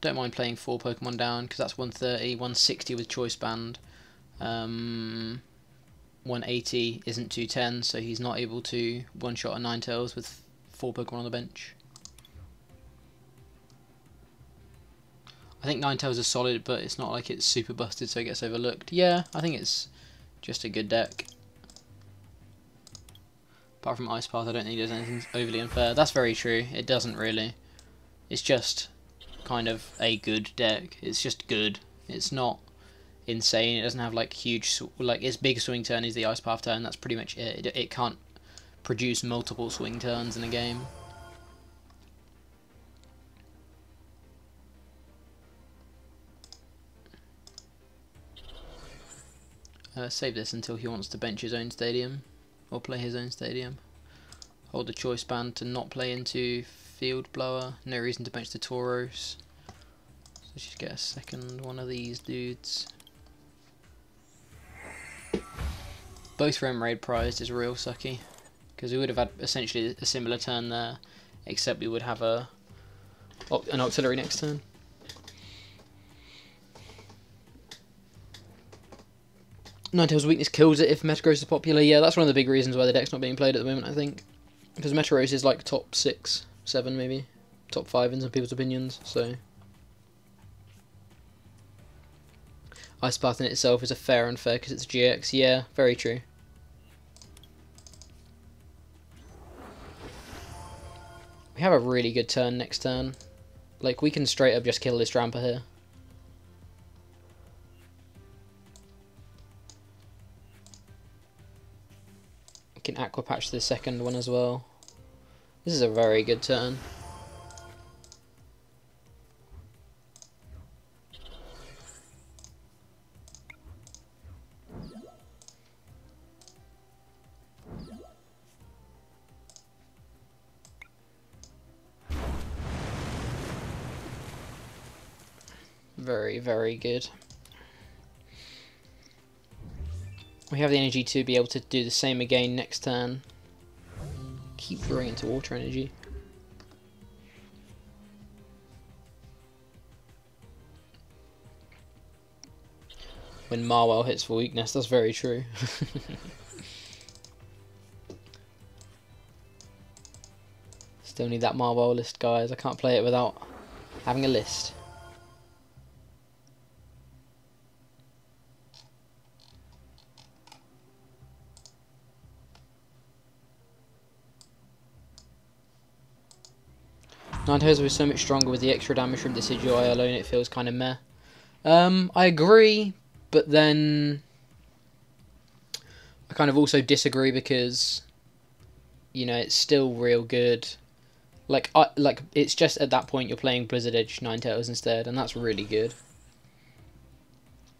Don't mind playing 4 Pokemon down because that's 130, 160 with Choice Band. 180 isn't 210, so he's not able to one-shot a Ninetales with 4 Pokemon on the bench. I think Ninetales is solid, but it's not like it's super busted so it gets overlooked. Yeah, I think it's just a good deck. Apart from Ice Path, I don't think there's anything overly unfair. That's very true, it doesn't really. It's just kind of a good deck. It's just good. It's not insane. It doesn't have like huge, like its big swing turn is the Ice Path turn. That's pretty much it. It can't produce multiple swing turns in a game. Save this until he wants to bench his own stadium or play his own stadium. Hold the Choice Band to not play into Field Blower. No reason to bench the Tauros. So let's just get a second one of these dudes. Both Rem Raid prized is real sucky because we would have had essentially a similar turn there, except we would have an auxiliary next turn. Ninetales' weakness kills it if Metagross is popular. Yeah, that's one of the big reasons why the deck's not being played at the moment, I think. Because Metagross is like top 6, 7 maybe. Top 5 in some people's opinions, so... Ice Path in itself is a fair and fair because it's GX. Yeah, very true. We have a really good turn next turn. Like, we can straight up just kill this Drampa here. We can Aqua Patch the second one as well. This is a very good turn. Very, very good. We have the energy to be able to do the same again next turn. Keep drawing into water energy. When Marwell hits for weakness, that's very true. Still need that Marwell list, guys. I can't play it without having a list. Ninetales was so much stronger with the extra damage from Decidueye alone, it feels kind of meh. I agree, but then I kind of also disagree because, you know, it's still real good. Like it's just at that point you're playing Blizzard Edge Ninetales instead, and that's really good.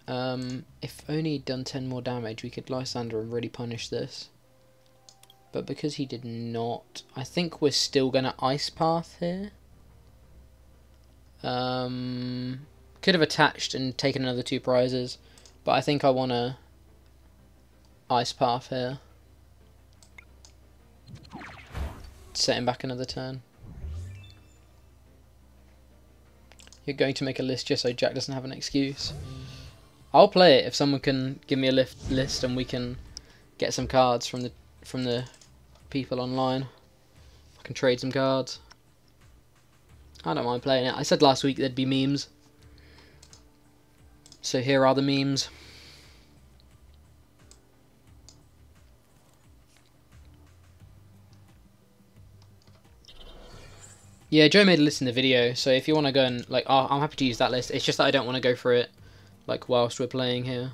If only he'd done 10 more damage, we could Lysander and really punish this. But because he did not, I think we're still going to Ice Path here. Could have attached and taken another 2 prizes, but I think I want to Ice Path here. Set him back another turn. You're going to make a list just so Jack doesn't have an excuse. I'll play it if someone can give me a list and we can get some cards from the people online. I can trade some cards. I don't mind playing it. I said last week there'd be memes. So here are the memes. Yeah, Joe made a list in the video, so if you want to go and, like, oh, I'm happy to use that list. It's just that I don't want to go for it, like, whilst we're playing here.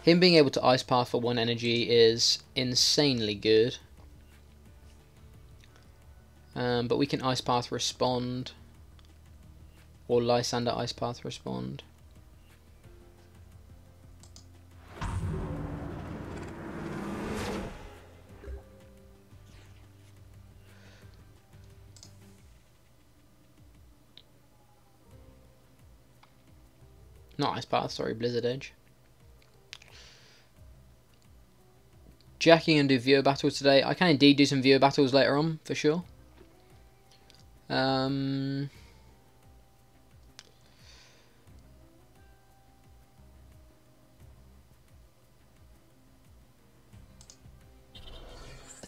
Him being able to Ice Path for 1 energy is insanely good. But we can Ice Path respond. Or Lysander Ice Path respond. Not Ice Path, sorry, Blizzard Edge. Jackie and do viewer battles today. I can indeed do some viewer battles later on, for sure. I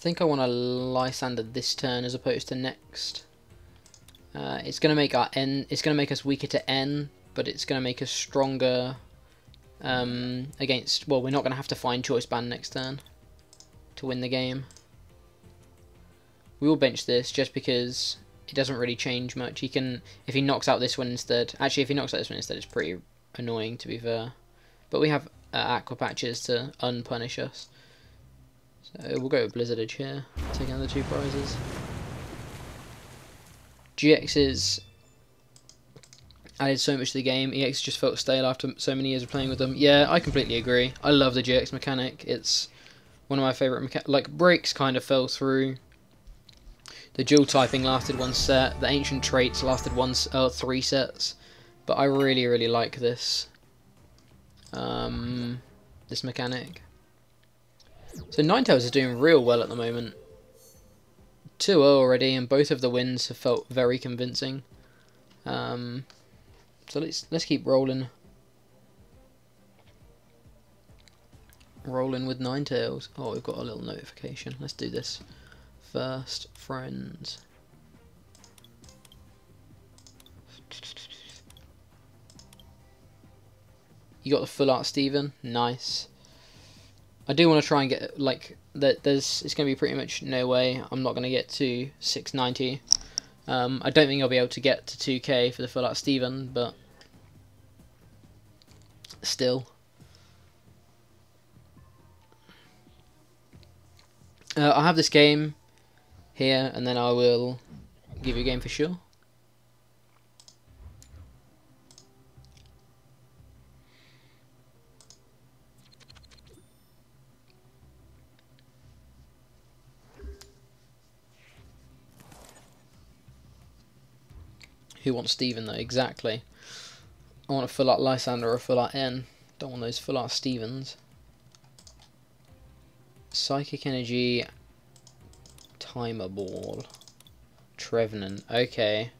think I want to Lysander this turn as opposed to next. It's going to make our N. It's going to make us weaker to N, but it's going to make us stronger against. Well, we're not going to have to find Choice Band next turn to win the game. We will bench this just because it doesn't really change much. He can, if he knocks out this one instead. Actually, if he knocks out this one instead, it's pretty annoying to be fair. But we have Aqua Patches to unpunish us. So we'll go with Blizzard Edge here, taking out the 2 prizes. GX's added so much to the game. EX just felt stale after so many years of playing with them. Yeah, I completely agree. I love the GX mechanic. It's one of my favourite mechanics. Like, Breaks kind of fell through. The dual typing lasted 1 set. The ancient traits lasted 3 sets. But I really, really like this. This mechanic. So Ninetales is doing real well at the moment. 2-0 already, and both of the wins have felt very convincing. So let's keep rolling. Rolling with Ninetales. Oh, we've got a little notification. Let's do this. First friends. You got the full art Steven. Nice. I do want to try and get, like, that. It's going to be pretty much no way I'm not going to get to 690. I don't think I'll be able to get to 2k for the full art Steven, but still. I'll have this game here, and then I will give you a game for sure. Who wants Steven though? Exactly. I want a full art Lysander or a full art N. Don't want those full art Stevens. Psychic Energy. Timer Ball. Trevenant. Okay.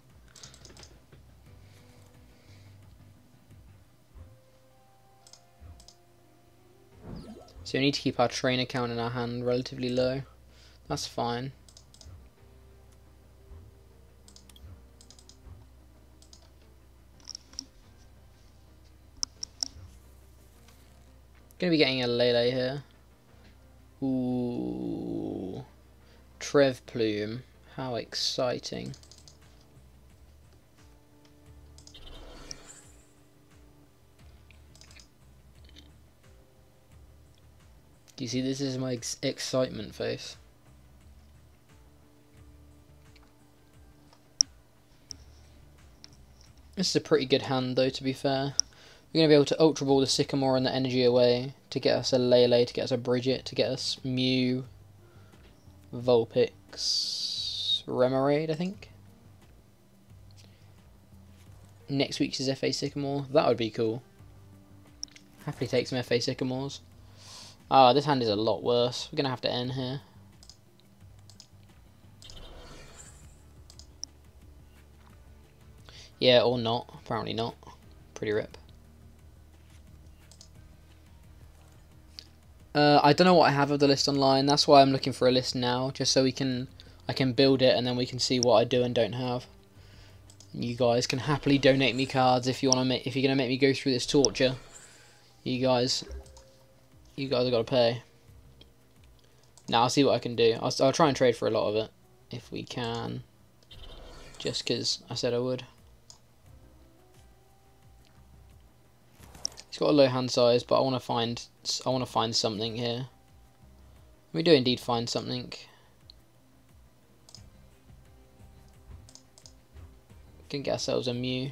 So we need to keep our trainer count in our hand relatively low. That's fine. Gonna be getting a Lele here. Ooh. Trev Plume. How exciting. Do you see, this is my excitement face. This is a pretty good hand though, to be fair. We're going to be able to Ultra Ball the Sycamore and the energy away to get us a Lele, to get us a Bridget, to get us Mew, Vulpix, Remoraid, I think. Next week's is FA Sycamore. That would be cool. Happily take some FA Sycamores. Ah, this hand is a lot worse. We're going to have to end here. Yeah, or not. Apparently not. Pretty rip. I don't know what I have of the list online. That's why I'm looking for a list now, just so I can build it, and then we can see what I do and don't have. And you guys can happily donate me cards if you want to. If you're gonna make me go through this torture, you guys have got to pay. Now I'll see what I can do. I'll try and trade for a lot of it if we can, just because I said I would. He's got a low hand size, but I want to find something here. We do indeed find something. Can get ourselves a Mew.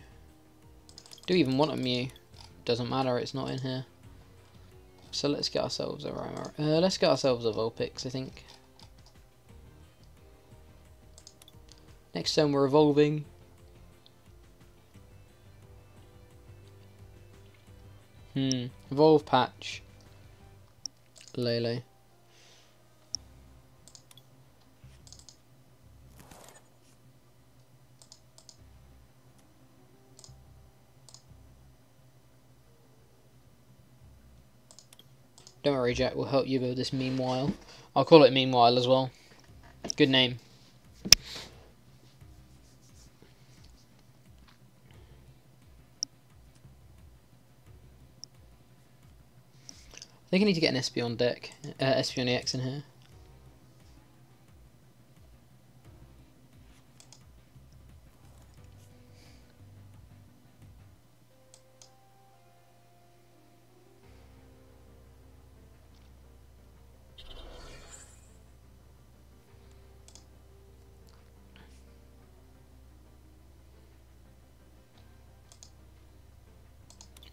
Do we even want a Mew? Doesn't matter, it's not in here. So let's get ourselves a Vulpix, I think. Next turn we're evolving. Evolve patch. Lele. Don't worry, Jack, we'll help you build this meanwhile. I'll call it meanwhile as well. Good name. I think I need to get an Espeon deck, Espeon EX in here.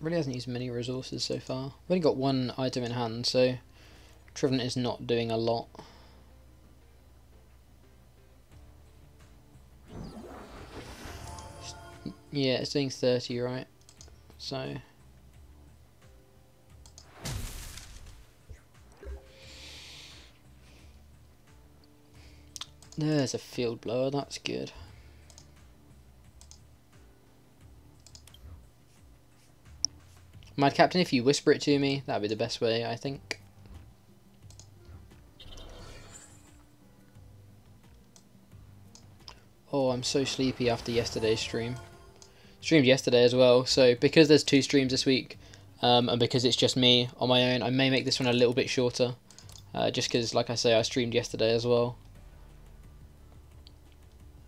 Really hasn't used many resources so far. We've only got one item in hand, so Trevenant is not doing a lot. Yeah, it's doing 30, right? So there's a field blower, that's good. Mad Captain, if you whisper it to me, that'd be the best way, I think. Oh, I'm so sleepy after yesterday's stream. Streamed yesterday as well, so because there's 2 streams this week, and because it's just me on my own, I may make this one a little bit shorter. Just because, like I say, I streamed yesterday as well.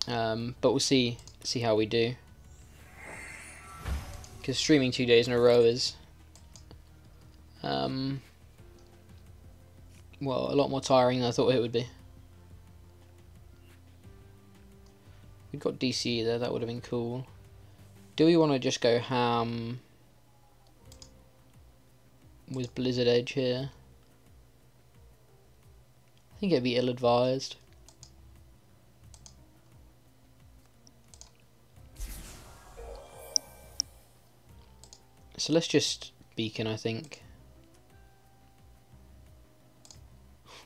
But we'll see how we do. Because streaming 2 days in a row is, well, a lot more tiring than I thought it would be. We've got DC there, that would have been cool. Do we want to just go ham with Blizzard Edge here? I think it'd be ill-advised. So let's just beacon, I think.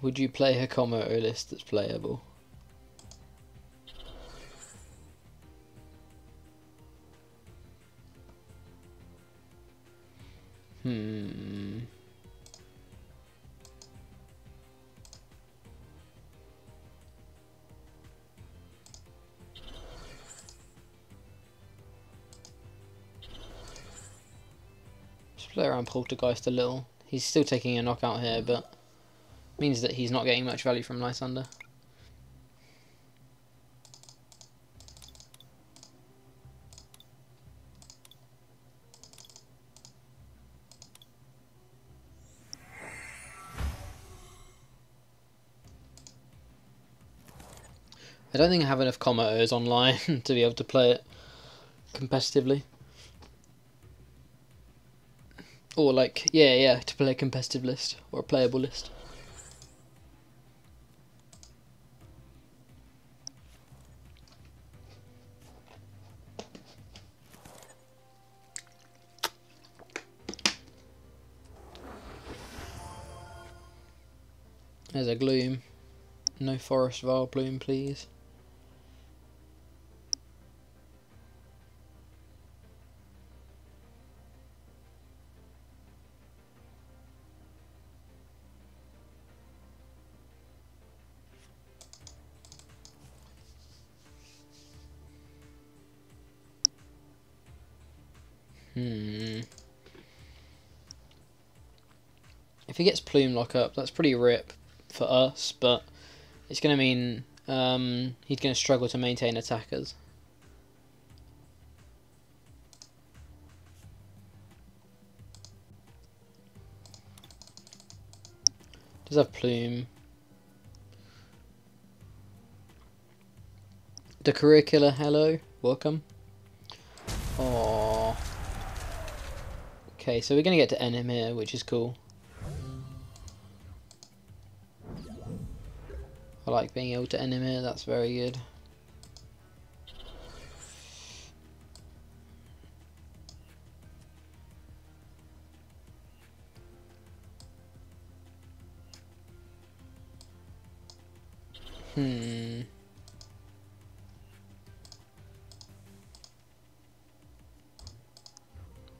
Would you play a Komodo list that's playable? Just play around Poltergeist a little. He's still taking a knockout here, but means that he's not getting much value from Lysander. I don't think I have enough Komodos online to be able to play it competitively. Or like, yeah, to play a competitive list or a playable list. There's a Gloom. No Forest Vileplume, please. If he gets Plume Lock up, that's pretty rip for us, but it's going to mean he's going to struggle to maintain attackers. Does have Plume. The Career Killer, hello, welcome. Oh. Okay, so we're going to get to end him here, which is cool. I like being able to end him here, that's very good.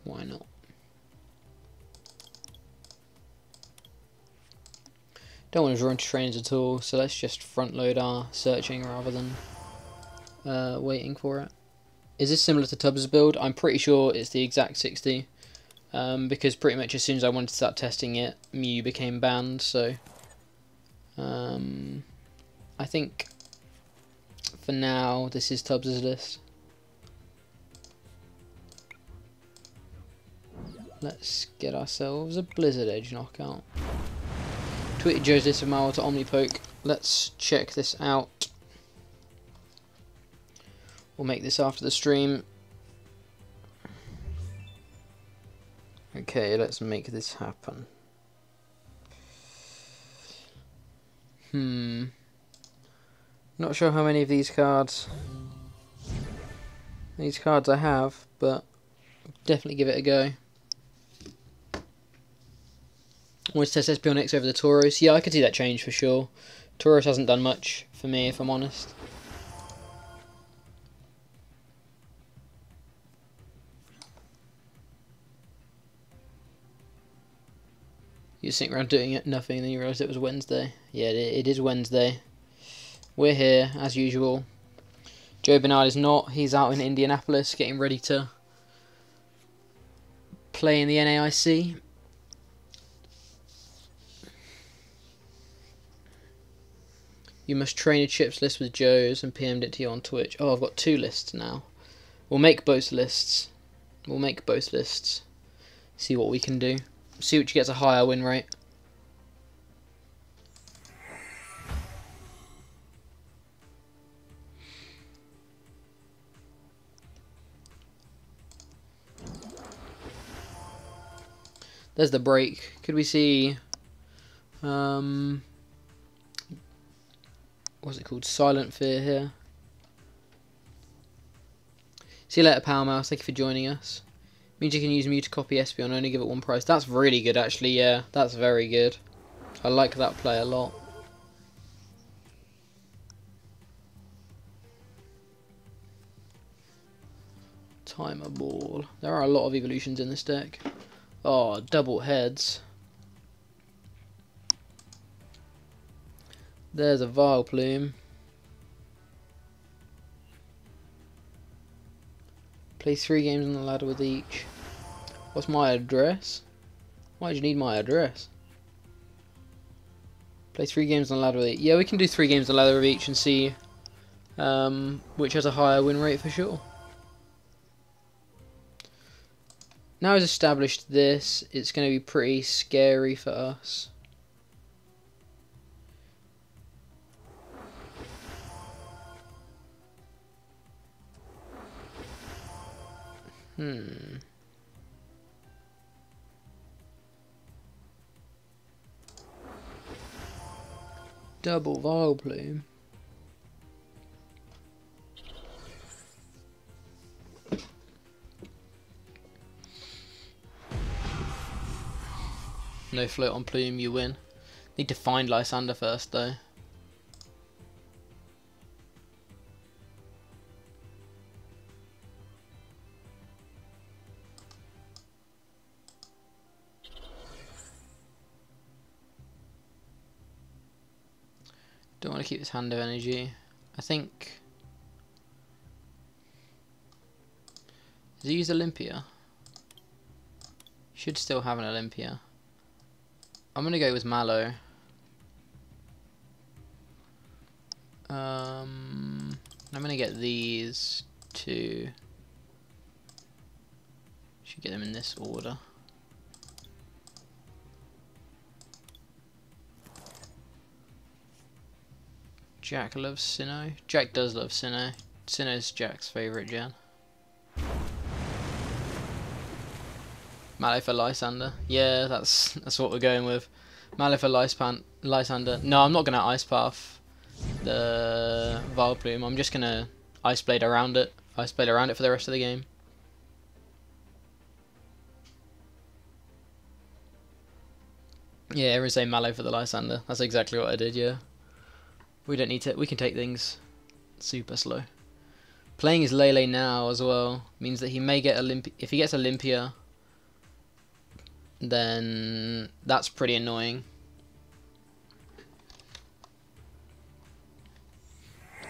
Why not? Don't want to draw into trains at all, so let's just front load our searching rather than waiting for it. Is this similar to Tubbs' build? I'm pretty sure it's the exact 60, because pretty much as soon as I wanted to start testing it, Mew became banned, so I think for now this is Tubbs' list. Let's get ourselves a Blizzard Edge knockout. Tweeted Joseph Mile to Omnipoke. Let's check this out. We'll make this after the stream. Okay, let's make this happen. Not sure how many of these cards I have, but definitely give it a go. Want to test Espeon X over the Tauros? Yeah, I could see that change for sure. Tauros hasn't done much for me, if I'm honest. You sitting around doing it, nothing, and then you realise it was Wednesday. Yeah, it is Wednesday. We're here, as usual. Joe Bernard is not. He's out in Indianapolis, getting ready to play in the NAIC. You must train a chips list with Joe's and PM'd it to you on Twitch. Oh, I've got 2 lists now. We'll make both lists. See what we can do. See which gets a higher win rate. There's the break. Could we see... what's it called? Silent Fear here. See you later, Power Mouse. Thank you for joining us. Means you can use Mew to copy Espeon and only give it 1 price. That's really good, actually. Yeah, that's very good. I like that play a lot. Timer Ball. There are a lot of evolutions in this deck. Oh, double heads. There's a Vileplume. Play 3 games on the ladder with each. What's my address? Why do you need my address? Play 3 games on the ladder with each. Yeah, we can do 3 games on the ladder with each and see which has a higher win rate for sure. Now he's established this, it's going to be pretty scary for us. Double Vileplume. No float on Plume, you win. Need to find Lysander first though. Don't want to keep this Hand of Energy. I think... Does he use Olympia? Should still have an Olympia. I'm going to go with Mallow. I'm going to get these 2. Should get them in this order. Jack loves Sinnoh. Jack does love Sinnoh. Sinnoh's Jack's favourite gen. Mallow for Lysander. Yeah, that's what we're going with. Mallow for Lysander. No, I'm not going to Ice Path the Vileplume. I'm just going to Ice Blade around it. Ice Blade around it for the rest of the game. Yeah, there is a Mallow for the Lysander. That's exactly what I did, yeah. We don't need to. We can take things super slow. Playing his Lele now as well means that he may get Olympia. If he gets Olympia, then that's pretty annoying.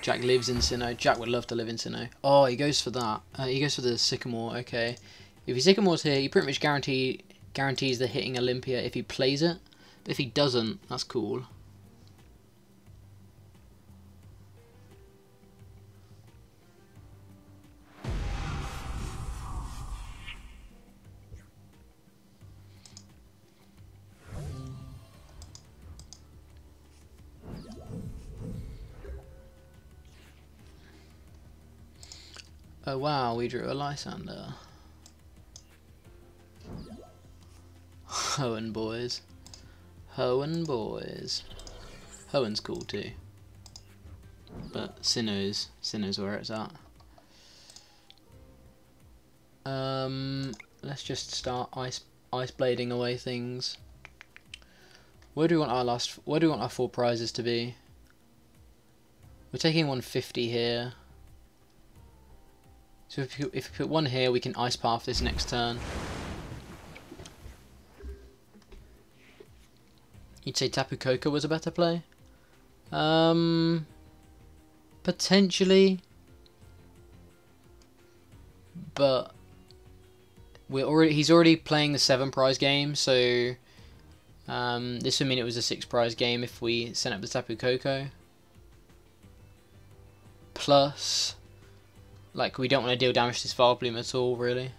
Jack lives in Sinnoh. Jack would love to live in Sinnoh. Oh, he goes for that. He goes for the Sycamore. Okay. If he Sycamores here, he pretty much guarantees the hitting Olympia if he plays it. But if he doesn't, that's cool. Oh wow, we drew a Lysander. Hoenn boys. Hoenn boys. Hoenn's cool too. But Sinnoh's where it's at. Let's just start ice blading away things. Where do we want our 4 prizes to be? We're taking 150 here. So if we put 1 here, we can Ice Path this next turn. You'd say Tapu Koko was a better play? Potentially. But he's already playing the 7 prize game, so this would mean it was a 6 prize game if we sent up the Tapu Koko. Plus, like, we don't want to deal damage to this Vileplume at all, really.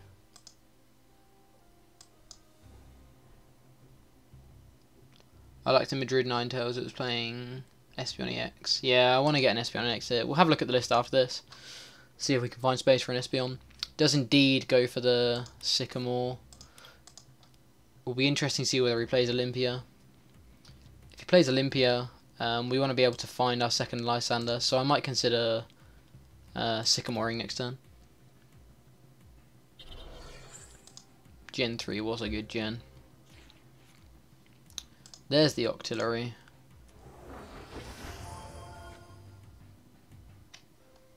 I like the Madrid Ninetales. It was playing Espeon EX. Yeah, I want to get an Espeon EX here. We'll have a look at the list after this. See if we can find space for an Espeon. Does indeed go for the Sycamore. Will be interesting to see whether he plays Olympia. If he plays Olympia, we want to be able to find our second Lysander, so I might consider Sycamoring next turn. Gen 3 was a good gen. There's the Octillery.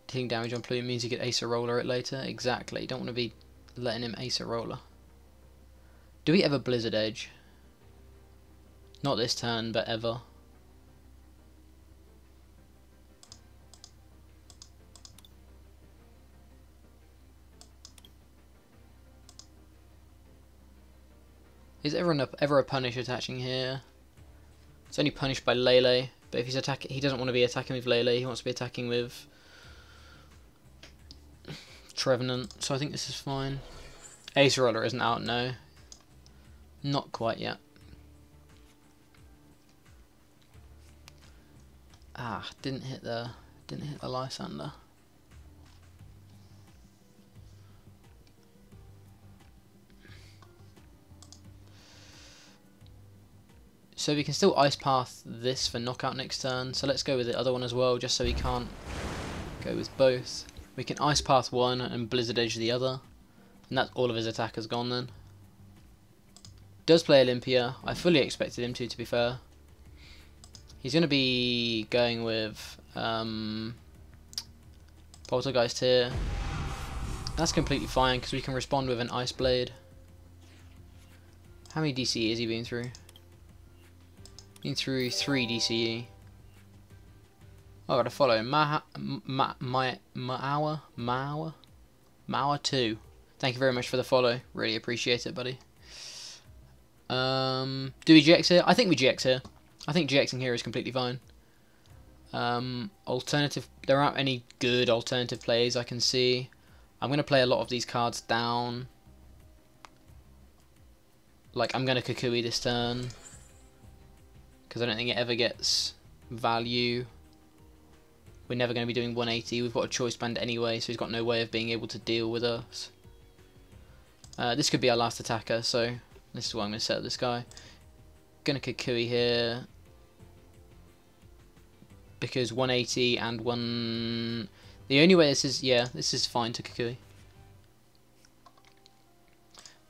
Taking damage on Plume means you get Acerola it later. Exactly. Don't want to be letting him Acerola. Do we ever Blizzard Edge? Not this turn, but ever. Is ever a punish attaching here? It's only punished by Lele, but if he's attacking, he doesn't want to be attacking with Lele. He wants to be attacking with Trevenant. So I think this is fine. Acerola isn't out, no. Not quite yet. Ah, didn't hit the Lysander. So we can still Ice Path this for knockout next turn. So let's go with the other one as well, just so we can't go with both. We can Ice Path one and Blizzard Edge the other. And that's all of his attackers gone then. Does play Olympia. I fully expected him to be fair. He's going to be going with Poltergeist here. That's completely fine because we can respond with an Ice Blade. How many DCE has he been through? Been through 3 DCE. Oh, I gotta follow Mauer 2. Thank you very much for the follow. Really appreciate it, buddy. Do we GX here? I think we GX here. I think GXing here is completely fine. Alternative. There aren't any good alternative plays I can see. I'm gonna play a lot of these cards down. Like, I'm gonna Kukui this turn because I don't think it ever gets value. We're never going to be doing 180. We've got a choice band anyway, so he's got no way of being able to deal with us. This could be our last attacker, so this is what I'm going to set up this guy. Going to Kukui here because 180 and 1. The only way this is, yeah, this is fine to Kukui.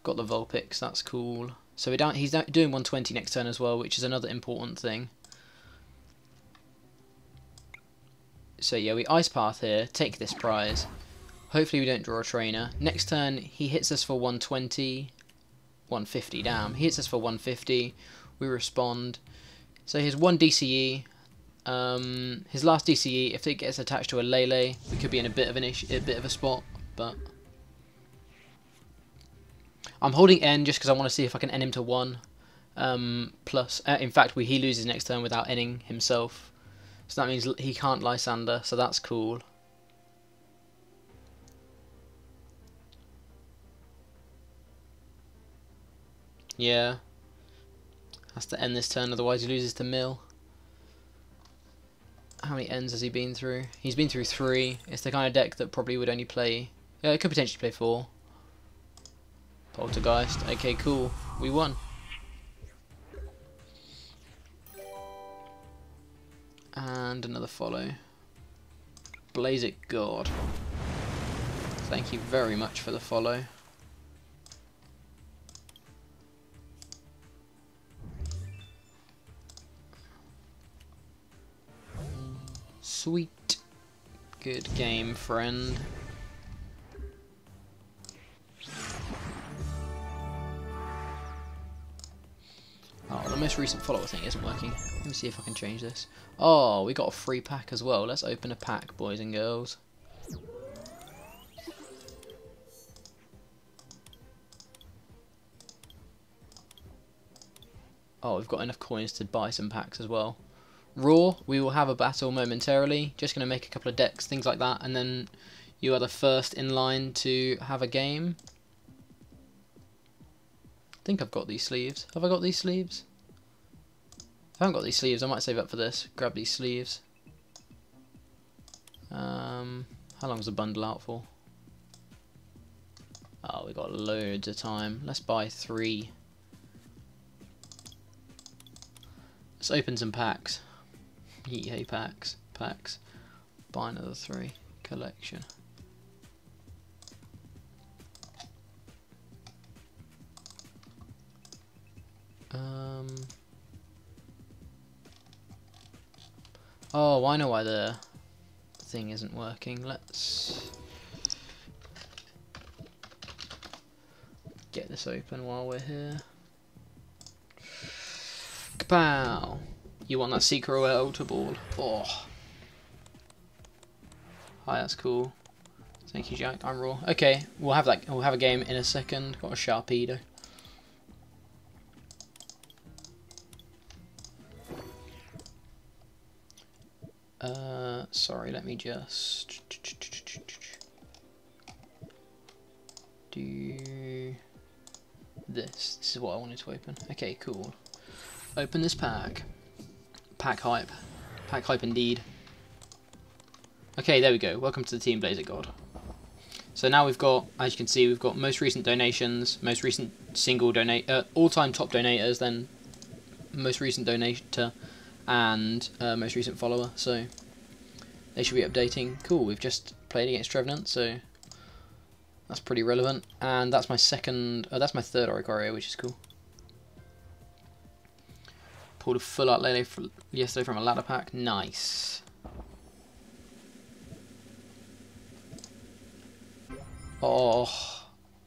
Got the Vulpix, that's cool. So he's doing 120 next turn as well, which is another important thing. So yeah, we Ice Path here, take this prize. Hopefully we don't draw a trainer. Next turn, he hits us for 120, 150, damn. He hits us for 150, we respond. So here's 1 DCE. His last DCE, if it gets attached to a Lele, we could be in a bit of a spot, but I'm holding N just because I want to see if I can N him to 1. Plus, in fact, he loses next turn without Nning himself. So that means he can't Lysander, so that's cool. Yeah. Has to end this turn, otherwise he loses to Mill. How many ends has he been through? He's been through 3. It's the kind of deck that probably would only play... Yeah, it could potentially play 4. Poltergeist. Okay, cool. We won. And another follow. Blaze it God. Thank you very much for the follow. Sweet. Good game, friend. Oh, the most recent follower thing isn't working. Let me see if I can change this. Oh, we got a free pack as well. Let's open a pack, boys and girls. Oh, we've got enough coins to buy some packs as well. Raw, we will have a battle momentarily. Just going to make a couple of decks, things like that, and then you are the first in line to have a game. I think I've got these sleeves. Have I got these sleeves? If I haven't got these sleeves, I might save up for this. Grab these sleeves. How long's the bundle out for? Oh, we got loads of time. Let's buy 3. Let's open some packs. Hey, packs. Buy another 3. Collection. Oh, I know why the thing isn't working. Let's get this open while we're here. Kapow! You want that Secret Rare Ultra Ball? Oh. Hi, that's cool. Thank you, Jack. I'm raw. Okay, we'll have that. We'll have a game in a second. Got a Sharpedo. Sorry, let me just do this. This is what I wanted to open. Okay, cool. Open this pack. Pack hype. Pack hype indeed. Okay, there we go. Welcome to the team, Blaze it God. So now we've got, as you can see, we've got most recent donations, most recent single donate, all-time top donators, then most recent donator, and most recent follower. So they should be updating. Cool. We've just played against Trevenant, so that's pretty relevant. And that's my second. That's my third Oricorio, which is cool. Pulled a full art Lele yesterday from a ladder pack. Nice. Oh,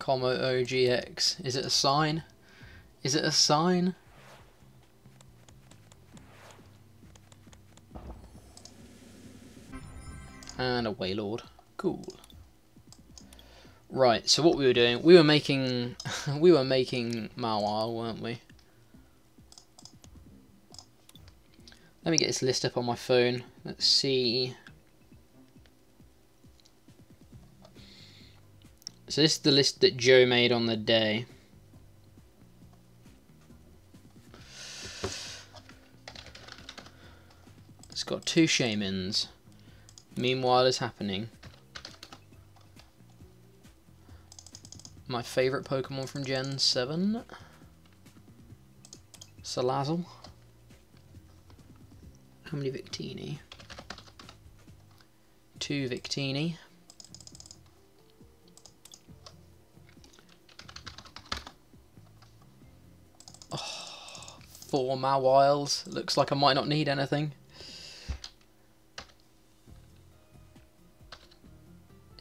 Komodo GX. Is it a sign? Is it a sign? And a Wailord. Cool. Right, so what we were doing, we were making Mawile, weren't we? Let me get this list up on my phone. Let's see. So this is the list that Joe made on the day. It's got 2 Shaymins. Meanwhile is happening. My favourite Pokemon from Gen 7. Salazzle. How many Victini? 2 Victini. Oh, 4 Mawiles. Looks like I might not need anything.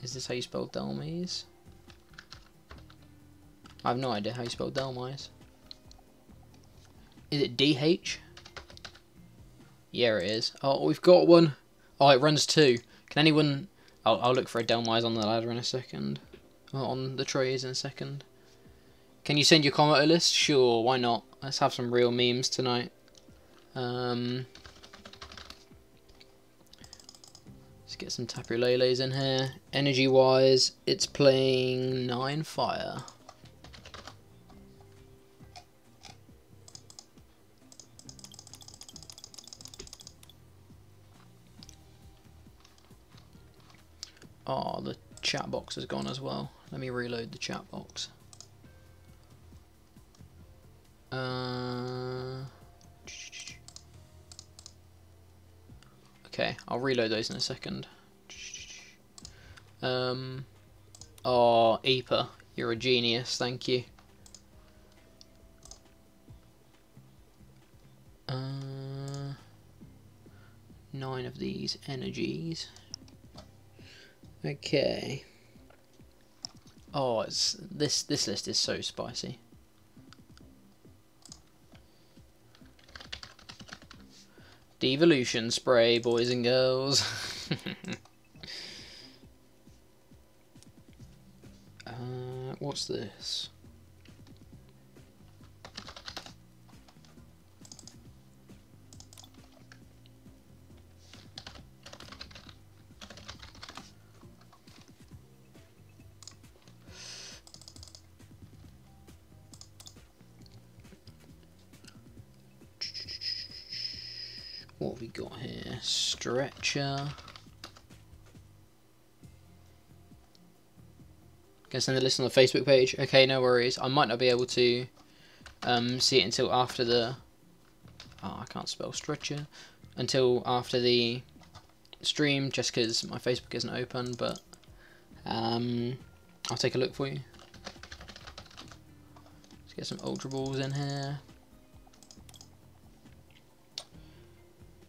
Is this how you spell Delmise? I have no idea how you spell Delmise. Is it DH? Yeah, it is. Oh, we've got one. Oh, it runs 2. Can anyone... I'll look for a Delmise on the ladder in a second. On the trays in a second. Can you send your commenter list? Sure, why not? Let's have some real memes tonight. Let's get some Tapu Leles in here. Energy wise, it's playing 9 fire. Oh, the chat box has gone as well. Let me reload the chat box. Okay, I'll reload those in a second. Oh, Eepa, you're a genius, thank you. 9 of these energies. Okay. Oh, this list is so spicy. Devolution spray, boys and girls. What's this? What have we got here? Stretcher. Gonna send the list on the Facebook page. Okay, no worries. I might not be able to see it until after the... Oh, I can't spell stretcher. Until after the stream, just because my Facebook isn't open, but I'll take a look for you. Let's get some Ultra Balls in here.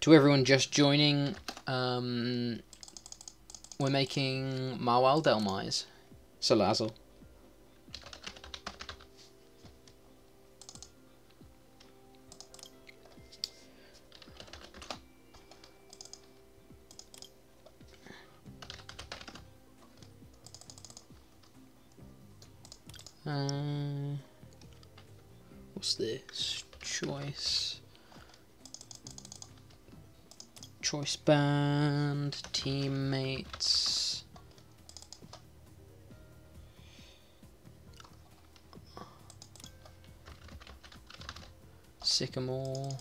To everyone just joining, we're making Mawile Delmise. Salazzle. What's this? Choice band, teammates. Sycamore.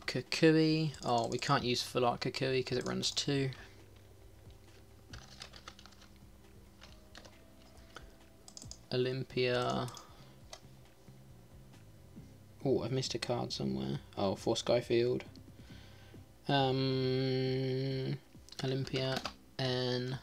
Kukui. Oh, we can't use full art Kukui because it runs 2. Olympia. Oh, I've missed a card somewhere. Oh, for Skyfield. Olympia and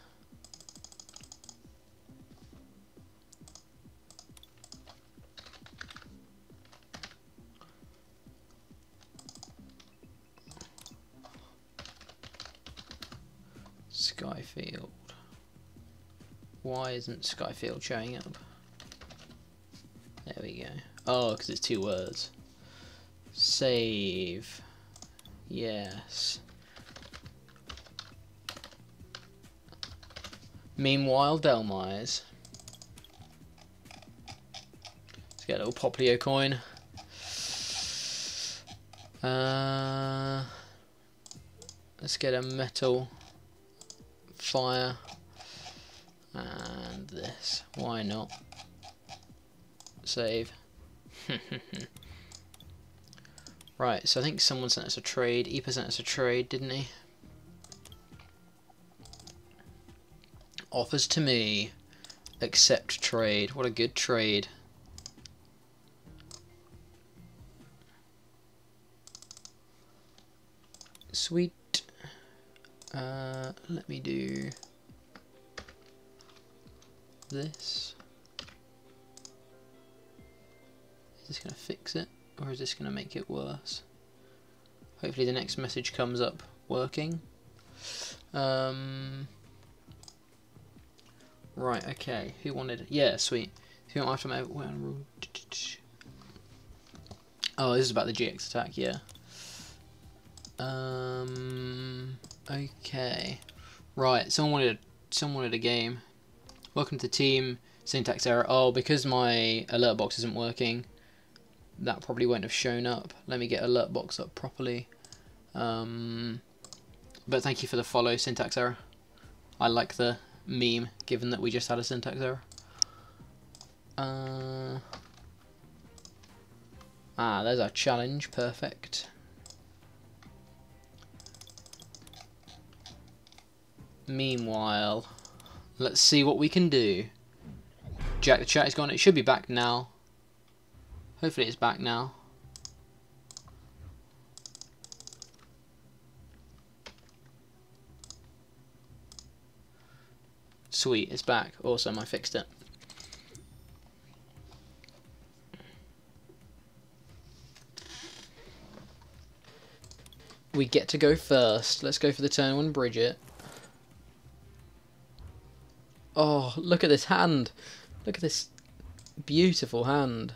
Skyfield. Why isn't Skyfield showing up? There we go. Oh, because it's 2 words. Save. Yes. Meanwhile, Delmise. Let's get a little Poplio coin. Let's get a metal fire. And this. Why not? Save. Right, so I think someone sent us a trade. Eepa sent us a trade, didn't he? Offers to me. Accept trade. What a good trade. Sweet. Let me do this. Is this going to fix it, or is this going to make it worse? Hopefully the next message comes up working. Right, okay. Who wanted it? Yeah, sweet. Who after my oh, this is about the GX attack, yeah. Okay. Right, someone wanted a game. Welcome to team. Syntax error. Oh, because my alert box isn't working, that probably won't have shown up. Let me get alert box up properly. But thank you for the follow, syntax error. I like the meme, given that we just had a syntax error. There's our challenge. Perfect. Meanwhile, let's see what we can do. Jack the chat is gone. It should be back now. Hopefully it's back now. Sweet, it's back. Awesome, I fixed it. We get to go first. Let's go for the turn one, Bridget. Oh, look at this hand. Look at this beautiful hand.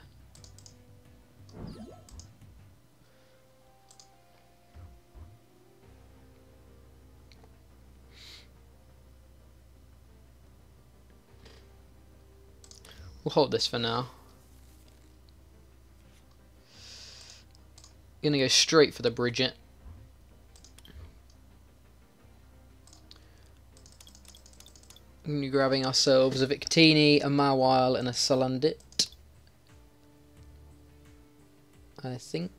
We'll hold this for now. Gonna go straight for the Bridget. We're gonna be grabbing ourselves a Victini, a Mawile, and a Salandit. I think.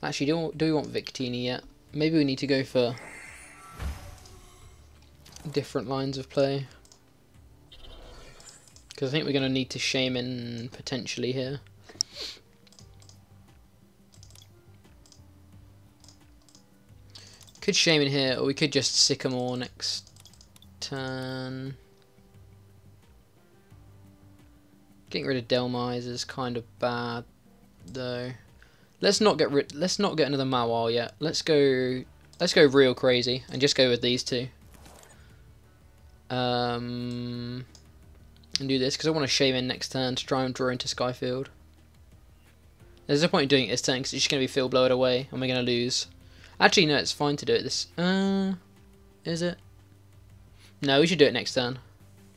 Actually, do we want Victini yet? Maybe we need to go for different lines of play. Because I think we're going to need to Shaman potentially here. Could Shaman here, or we could just Sycamore next turn. Getting rid of Delmise is kind of bad, though. Let's not get another Mawile yet. Let's go real crazy and just go with these two. And do this because I want to Shaman next turn to try and draw into Skyfield. There's no point in doing it this turn because it's just going to be field blowed away and we're going to lose. Actually, no, it's fine to do it this. Is it? No, we should do it next turn,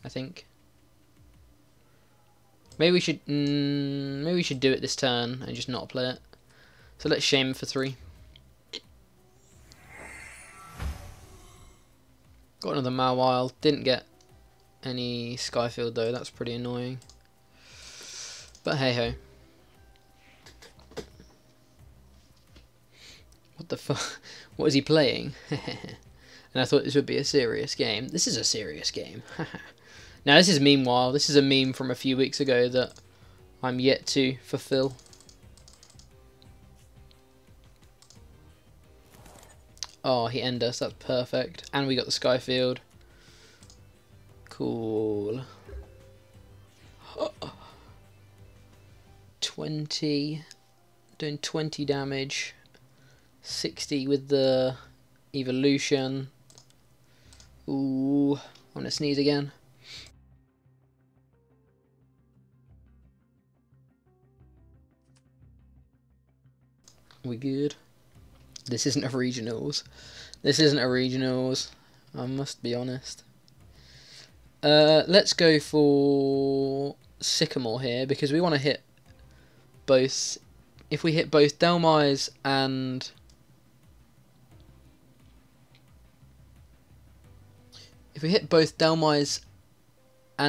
I think. Maybe we should do it this turn and just not play it. So let's Shaman for 3. Got another Mawile. Didn't get any Skyfield though. That's pretty annoying. But hey ho. What the fuck? What is he playing? And I thought this would be a serious game. This is a serious game. Now this is meanwhile. This is a meme from a few weeks ago that I'm yet to fulfill. Oh, he ended us. That's perfect. And we got the Skyfield. Cool. 20. Doing 20 damage. 60 with the evolution. Ooh. I'm gonna sneeze again. We good? This isn't a regionals. This isn't a regionals. I must be honest. Let's go for Sycamore here because we want to hit both. If we hit both Delmise and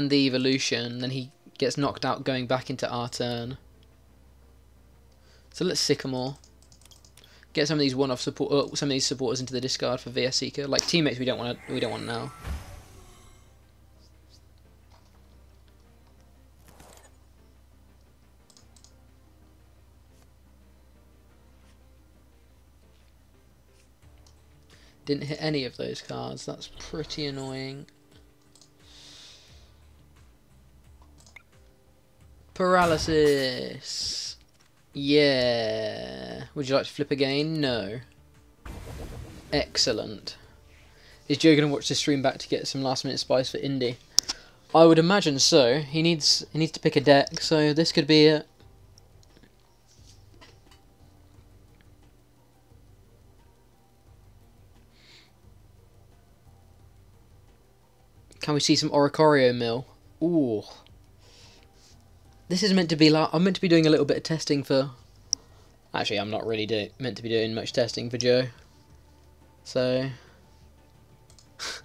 the evolution, then he gets knocked out going back into our turn. So let's Sycamore. Get some of these one-off support, some of these supporters into the discard for VS Seeker. Like teammates, we don't want now. Didn't hit any of those cards. That's pretty annoying. Paralysis. Yeah. Would you like to flip again? No. Excellent. Is Joe going to watch the stream back to get some last minute spice for Indy? I would imagine so. He needs to pick a deck, so this could be it. Can we see some Oricorio Mill? Ooh. This is meant to be like, I'm meant to be doing a little bit of testing for... Actually, I'm not really meant to be doing much testing for Joe. So...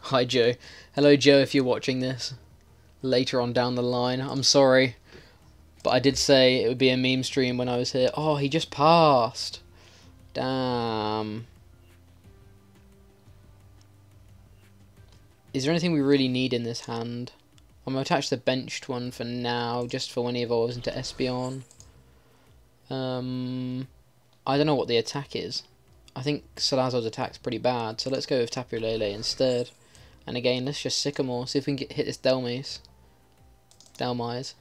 Hi Joe. Hello Joe if you're watching this. Later on down the line. I'm sorry. But I did say it would be a meme stream when I was here. Oh, he just passed. Damn. Is there anything we really need in this hand? I'm going to attach the benched one for now, just for when he evolves into Espeon. I don't know what the attack is. I think Salazzle's attack's pretty bad, so let's go with Tapu Lele instead. And again, let's just Sycamore, see if we can hit this Delmise. Delmise.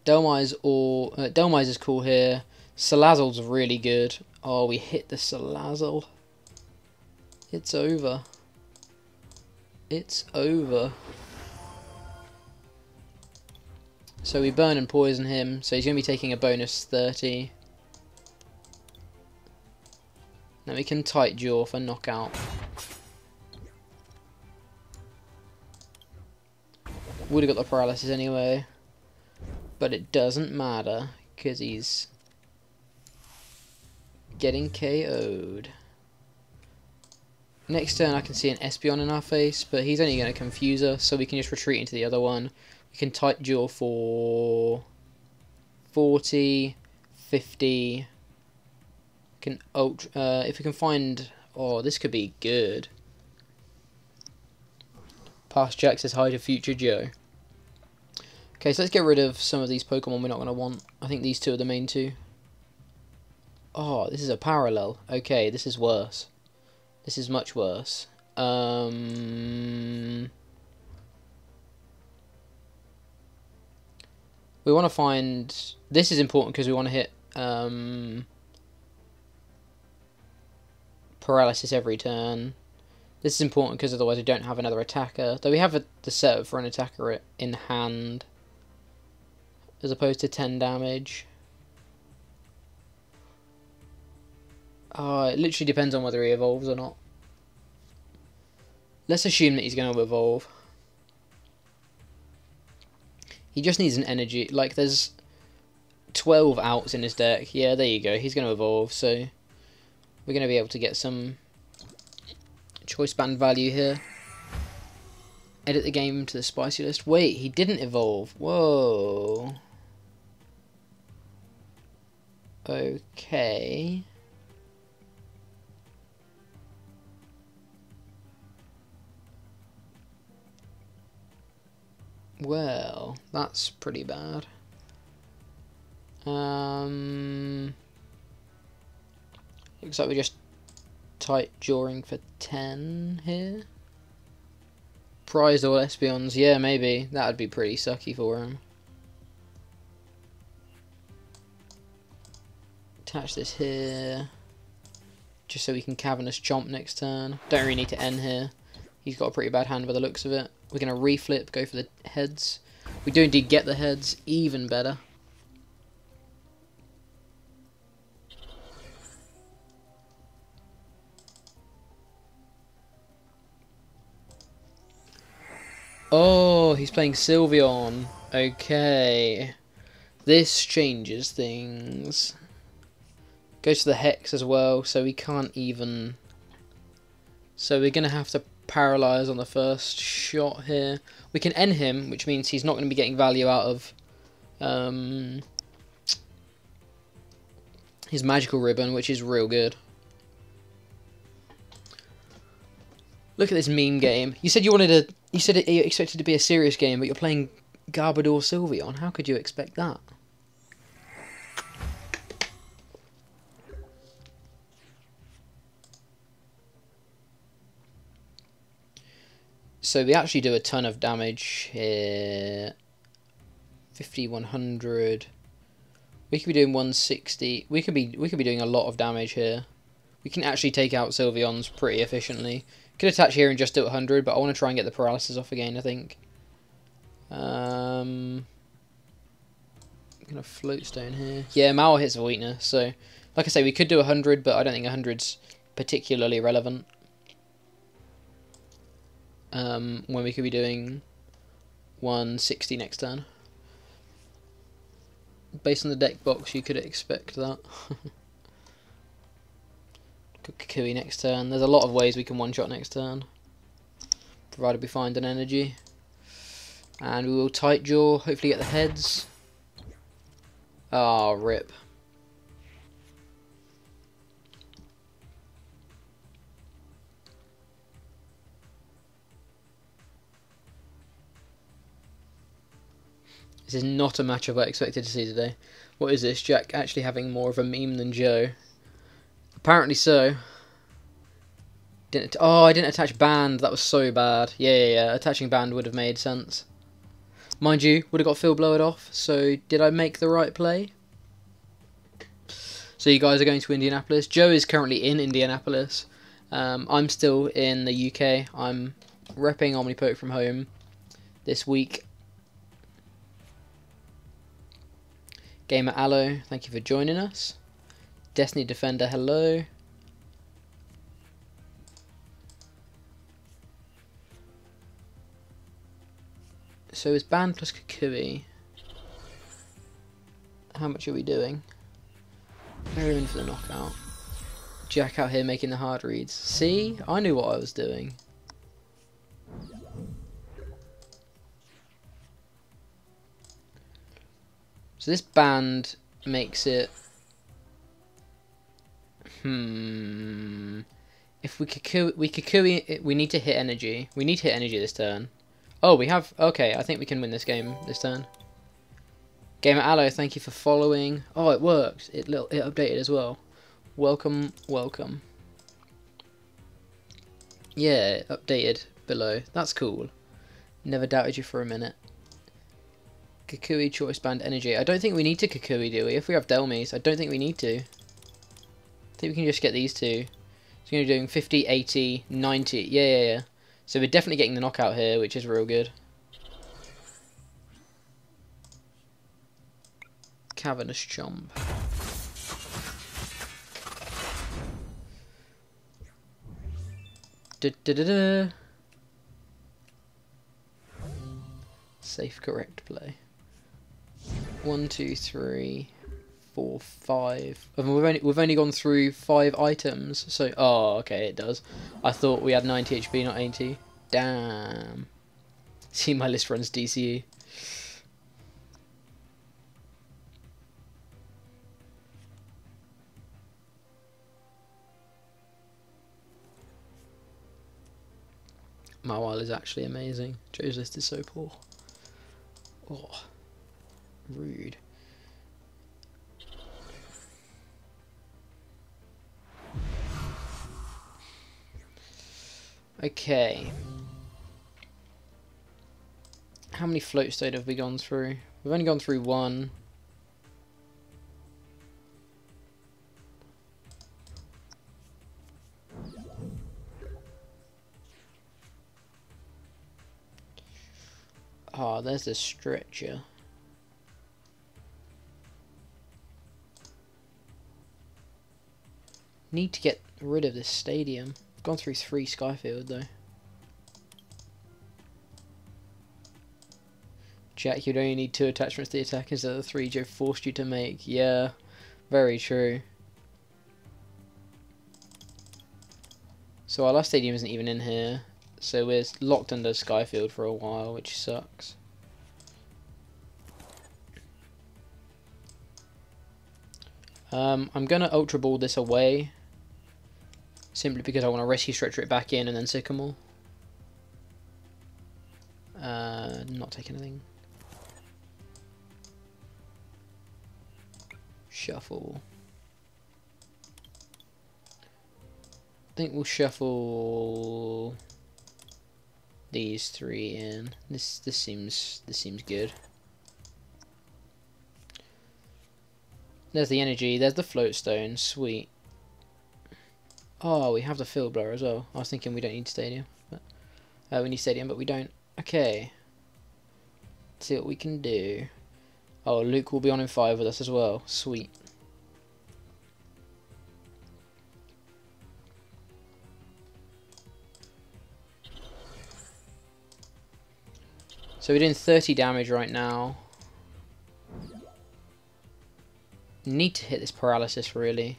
Delmise is cool here. Salazzle's really good. Oh, we hit the Salazzle. It's over. It's over. So we burn and poison him, so he's going to be taking a bonus 30. Then we can tight jaw for knockout. Would have got the paralysis anyway. But it doesn't matter, because he's getting KO'd. Next turn I can see an Espeon in our face, but he's only going to confuse us, so we can just retreat into the other one. We can tight jaw for 40, 50. Can if we can find... Oh, this could be good. Past Jack says hi to future Joe. Okay, so let's get rid of some of these Pokemon we're not going to want. I think these two are the main two. Oh, this is a parallel. Okay, this is worse. This is much worse. We want to find... This is important because we want to hit paralysis every turn. This is important because otherwise we don't have another attacker. Though we have the setup for an attacker in hand. As opposed to 10 damage. It literally depends on whether he evolves or not. Let's assume that he's going to evolve. He just needs an energy. Like, there's 12 outs in his deck. Yeah, there you go. He's going to evolve, so we're going to be able to get some choice band value here. Edit the game to the spicy list. Wait, he didn't evolve. Whoa. Okay. Well, that's pretty bad. Looks like we're just tight jawing for 10 here. Prized all Espeons, yeah, maybe. That would be pretty sucky for him. Attach this here. Just so we can Cavernous Chomp next turn. Don't really need to end here. He's got a pretty bad hand by the looks of it. We're going to reflip, go for the heads. We do indeed get the heads, even better. Oh, he's playing Sylveon. Okay. This changes things. Goes to the Hex as well, so we can't even... So we're going to have to paralyze on the first shot here. We can end him, which means he's not going to be getting value out of his magical ribbon, which is real good. Look at this meme game. You said you expected it to be a serious game, but you're playing Garbodor Sylveon. How could you expect that? So we actually do a ton of damage here. 50, 100. We could be doing 160. We could be doing a lot of damage here. We can actually take out Sylveons pretty efficiently. Could attach here and just do 100, but I want to try and get the paralysis off again, I think. I'm gonna float stone here. Yeah, Mauer hits a weakness, so like I say, we could do 100, but I don't think 100's particularly relevant. When we could be doing 160 next turn. Based on the deck box, you could expect that. Could Kukui next turn. There's a lot of ways we can one-shot next turn, provided we find an energy. And we will tight jaw, hopefully get the heads. Ah, rip. This is not a matchup I expected to see today. What is this? Jack actually having more of a meme than Joe? Apparently so. Oh, I didn't attach band. That was so bad. Yeah. Attaching band would have made sense. Mind you, would have got Phil blowered off. So did I make the right play? So you guys are going to Indianapolis. Joe is currently in Indianapolis. I'm still in the UK. I'm repping Omnipoke from home this week. Gamer Aloe, thank you for joining us. Destiny Defender, hello. So is Band plus Kukui. How much are we doing? We're in for the knockout. Jack out here making the hard reads. See? I knew what I was doing. So this band makes it... If we Kukui, we need to hit energy. We need to hit energy this turn. Oh, we have... Okay, I think we can win this game this turn. Gamer Aloe, thank you for following. Oh, it worked. It updated as well. Welcome, welcome. Yeah, it updated below. That's cool. Never doubted you for a minute. Kukui, choice band, energy. I don't think we need to Kukui, do we? If we have Delmise, I don't think we need to. I think we can just get these two. So you're doing 50, 80, 90. Yeah. So we're definitely getting the knockout here, which is real good. Cavernous Chomp. Safe, correct play. 1, 2, 3, 4, 5. We've only gone through 5 items. So okay, it does. I thought we had 90 HP, not 80. Damn. See, my list runs DCE. Mawile is actually amazing. Joe's list is so poor. Oh, rude. Okay. How many float state have we gone through? We've only gone through 1. Oh, there's the stretcher. Need to get rid of this stadium. I've gone through 3 Skyfield though. Jack, you'd only need 2 attachments to the attack instead of the 3 Joe forced you to make. Yeah, very true. So our last stadium isn't even in here. So we're locked under Skyfield for a while, which sucks. I'm going to Ultra Ball this away. Simply because I want to Rescue Stretcher it back in and then Sycamore. Not take anything. Shuffle. I think we'll shuffle... these three in. This seems good. There's the energy. There's the float stone. Sweet. Oh, we have the field blower as well. I was thinking we don't need stadium, but we need stadium, but we don't. Okay. Let's see what we can do. Oh, Luke will be on in 5 with us as well. Sweet. So we're doing 30 damage right now. Need to hit this paralysis really.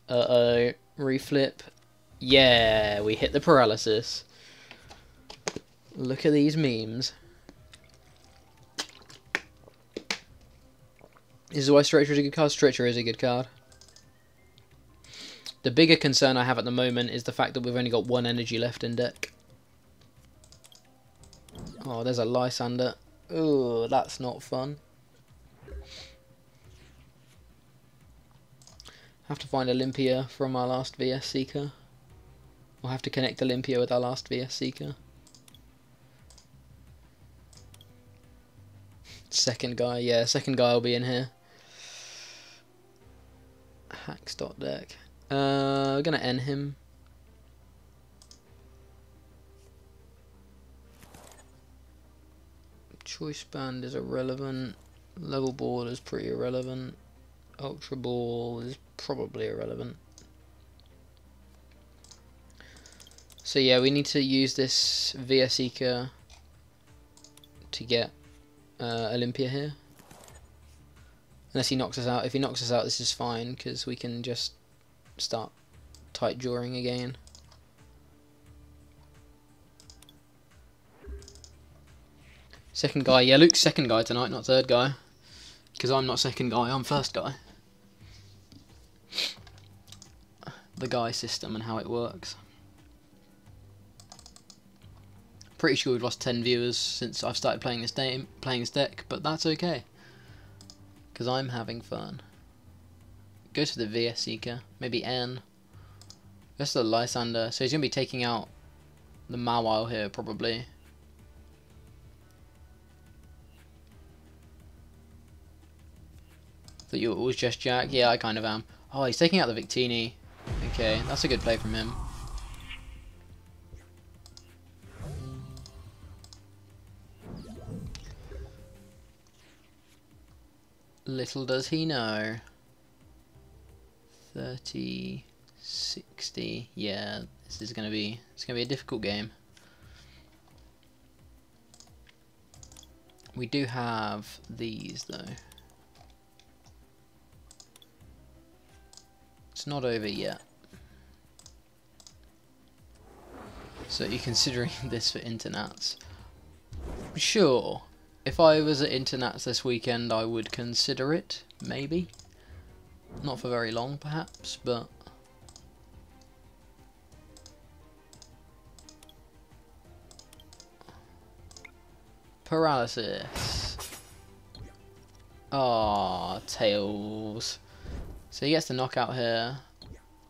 Uh-oh. Reflip. Yeah, we hit the paralysis. Look at these memes. This is why Stretcher is a good card. Stretcher is a good card. The bigger concern I have at the moment is the fact that we've only got 1 energy left in deck. Oh, there's a Lysander. Oh, that's not fun. Have to find Olympia from our last VS Seeker. We'll have to connect Olympia with our last VS Seeker. Second guy, yeah, second guy will be in here. Hacks dot deck. We're gonna end him. Choice band is irrelevant. Level ball is pretty irrelevant. Ultra ball is probably irrelevant. So yeah, we need to use this VS Seeker to get Olympia here. Unless he knocks us out. If he knocks us out, this is fine, because we can just start tight drawing again. Second guy. Yeah, Luke's second guy tonight, not third guy. Because I'm not second guy, I'm first guy. The guy system and how it works. Pretty sure we've lost 10 viewers since I've started playing this deck, but that's okay. Because I'm having fun. Go to the VS Seeker, maybe N. Goes to the Lysander, so he's going to be taking out the Mawile here, probably. Thought you were always just Jack? Yeah, I kind of am. Oh, he's taking out the Victini. Okay, that's a good play from him. Little does he know. 30, 60. Yeah, this is gonna be a difficult game. We do have these though. It's not over yet. So you're considering this for Internats? Sure. If I was at Internats this weekend, I would consider it, maybe. Not for very long, perhaps, but... Paralysis. Ah, Tails. So he gets the knockout here.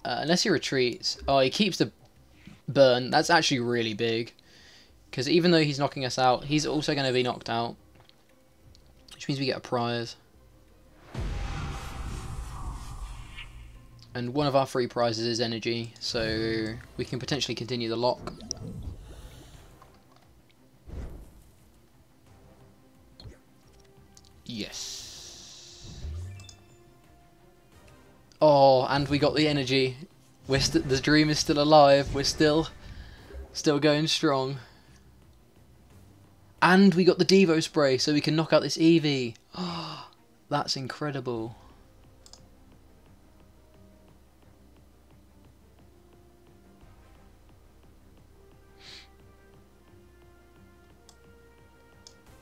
Unless he retreats. Oh, he keeps the burn. That's actually really big. Because even though he's knocking us out, he's also going to be knocked out. Which means we get a prize. And one of our free prizes is energy, so we can potentially continue the lock. Yes. Oh, and we got the energy. The dream is still alive. We're still going strong. And we got the Devo spray, so we can knock out this Eevee. Oh, that's incredible.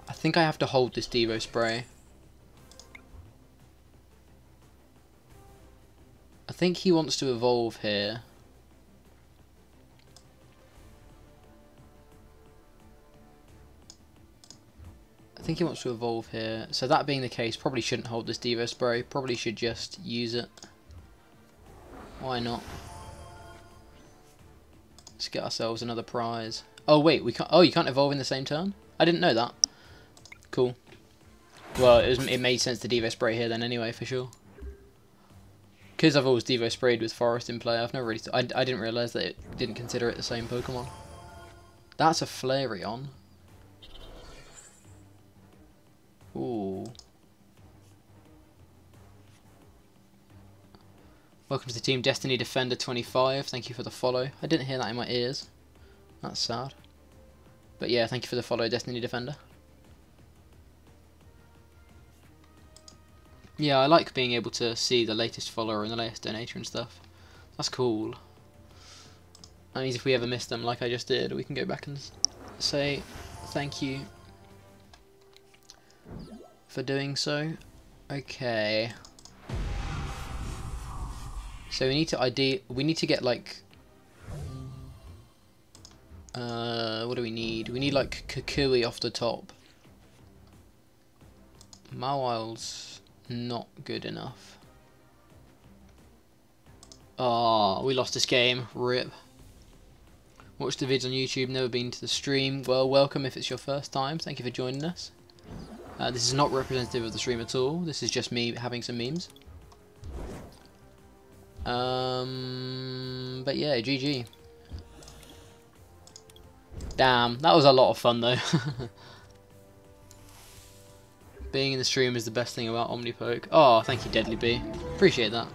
I think I have to hold this Devo spray. I think he wants to evolve here. I think he wants to evolve here. So that being the case, probably shouldn't hold this Devo spray. Probably should just use it. Why not? Let's get ourselves another prize. Oh wait, we can't. Oh, you can't evolve in the same turn? I didn't know that. Cool. Well, it made sense to Devo Spray here then anyway, for sure. Because I've always Devo Sprayed with Forest in play, I've never really... I didn't realise that it didn't consider it the same Pokemon. That's a Flareon. Ooh. Welcome to the team, Destiny Defender 25. Thank you for the follow. I didn't hear that in my ears. That's sad. But yeah, thank you for the follow, Destiny Defender. Yeah, I like being able to see the latest follower and the latest donator and stuff. That's cool. That means if we ever miss them like I just did, we can go back and say thank you for doing so. Okay. So we need to get like what do we need? We need like Kukui off the top. Mawile's not good enough. Ah, we lost this game. RIP. Watch the vids on YouTube, never been to the stream. Well, welcome if it's your first time. Thank you for joining us. This is not representative of the stream at all. This is just me having some memes. But yeah, GG. Damn, that was a lot of fun though. Being in the stream is the best thing about Omnipoke. Oh, thank you, Deadly B. Appreciate that.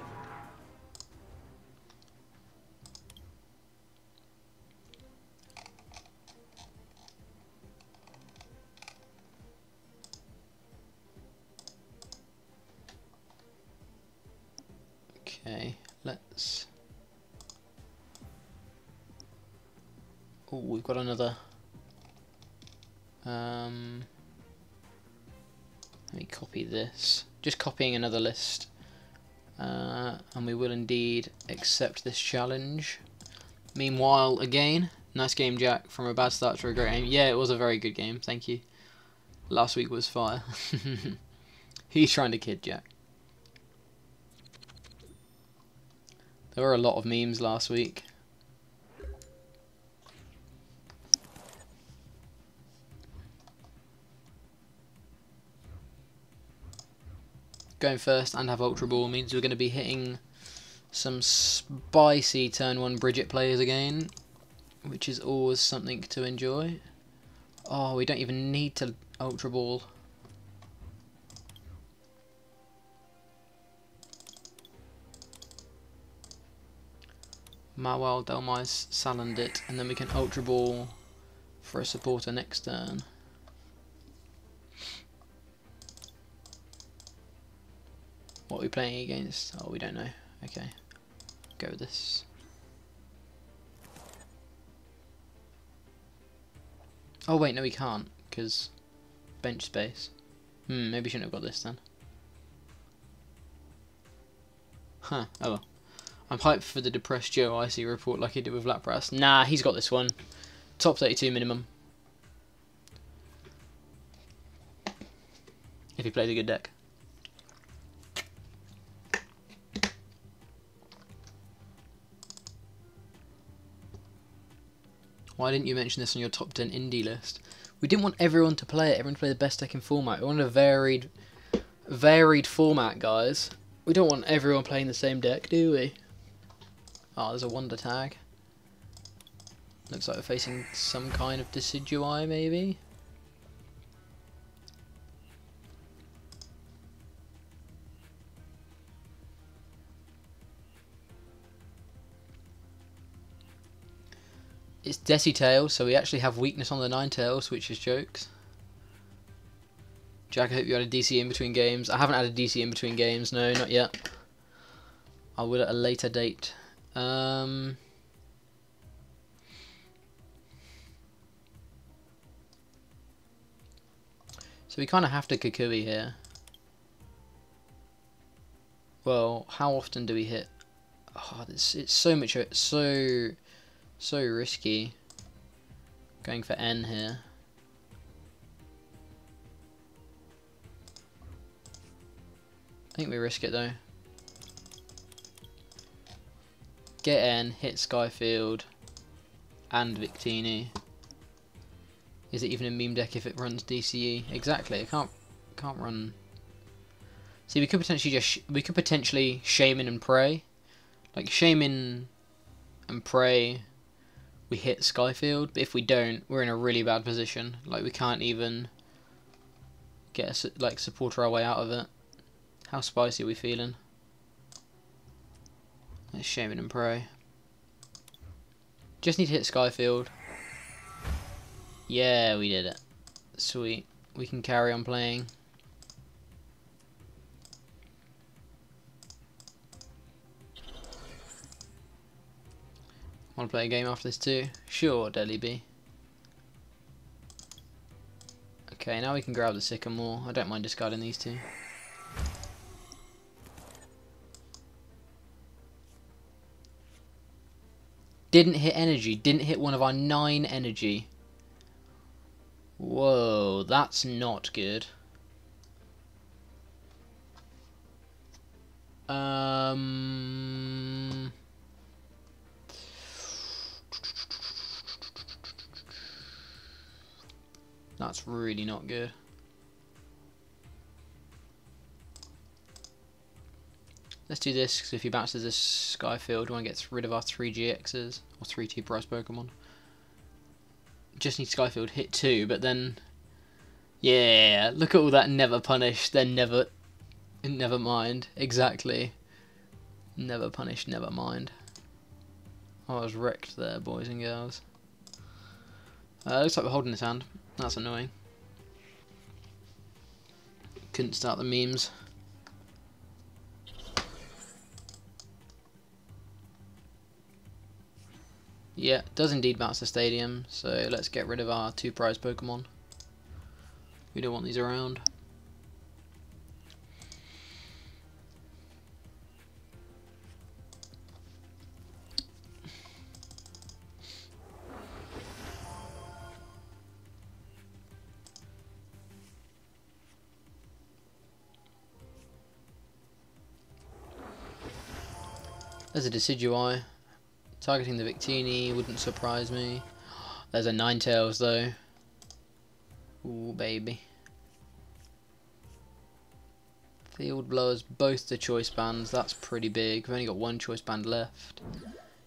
Okay, let's... Oh, we've got another... Let me copy this. Just copying another list. And we will indeed accept this challenge. Meanwhile, again, nice game, Jack. From a bad start to a great game. Yeah, it was a very good game, thank you. Last week was fire. He's trying to kid Jack. There were a lot of memes last week. Going first and have Ultra Ball means we're going to be hitting some spicy turn 1 Bridget players again, which is always something to enjoy. Oh, we don't even need to Ultra Ball. Mawile, Delmise, Salandit, and then we can Ultra Ball for a supporter next turn. What are we playing against? Oh, we don't know. Okay. Go with this. Oh wait, no we can't, because bench space. Maybe we shouldn't have got this then. Huh, oh well. I'm hyped for the Depressed Joe Icy report like he did with Lapras. Nah, he's got this one. Top 32 minimum. If he played a good deck. Why didn't you mention this on your top 10 indie list? We didn't want everyone to play it. Everyone to play the best deck in format. We wanted a varied format, guys. We don't want everyone playing the same deck, do we? Oh, there's a Wonder Tag. Looks like we're facing some kind of Decidueye, maybe? It's Decitails, so we actually have weakness on the Ninetales, which is jokes. Jack, I hope you had a DC in between games. I haven't had a DC in between games, no, not yet. I will at a later date. So we kind of have to Kukui here. Well, how often do we hit? Oh, it's so much, so risky. Going for N here. I think we risk it though. Get N, hit Skyfield. and Victini. Is it even a meme deck if it runs DCE? Exactly. It can't run. See, we could potentially Shaman and Prey. Like Shaman and Prey, we hit Skyfield, but if we don't, we're in a really bad position. Like we can't even support our way out of it. How spicy are we feeling? Let's Shaman and Prey. Just need to hit Skyfield. Yeah, we did it. Sweet. We can carry on playing. Want to play a game after this too? Sure, Delmise. Okay, now we can grab the Sycamore. I don't mind discarding these two. Didn't hit energy. Didn't hit one of our 9 energy. Whoa, that's not good. That's really not good. Let's do this, because if he bounces this Skyfield, one gets rid of our 3 GXs, or 3 T-Price Pokemon. Just need Skyfield hit 2, but then... Yeah, look at all that never punish, then never mind. Exactly. Never punish, never mind. I was wrecked there, boys and girls. Looks like we're holding his hand. That's annoying. Couldn't start the memes. Yeah, does indeed bounce the stadium, so let's get rid of our 2 prize Pokemon. We don't want these around. There's a Decidueye. Targeting the Victini wouldn't surprise me. There's a Ninetales though. Ooh, baby. Field Blowers, both the choice bands. That's pretty big. We've only got 1 choice band left.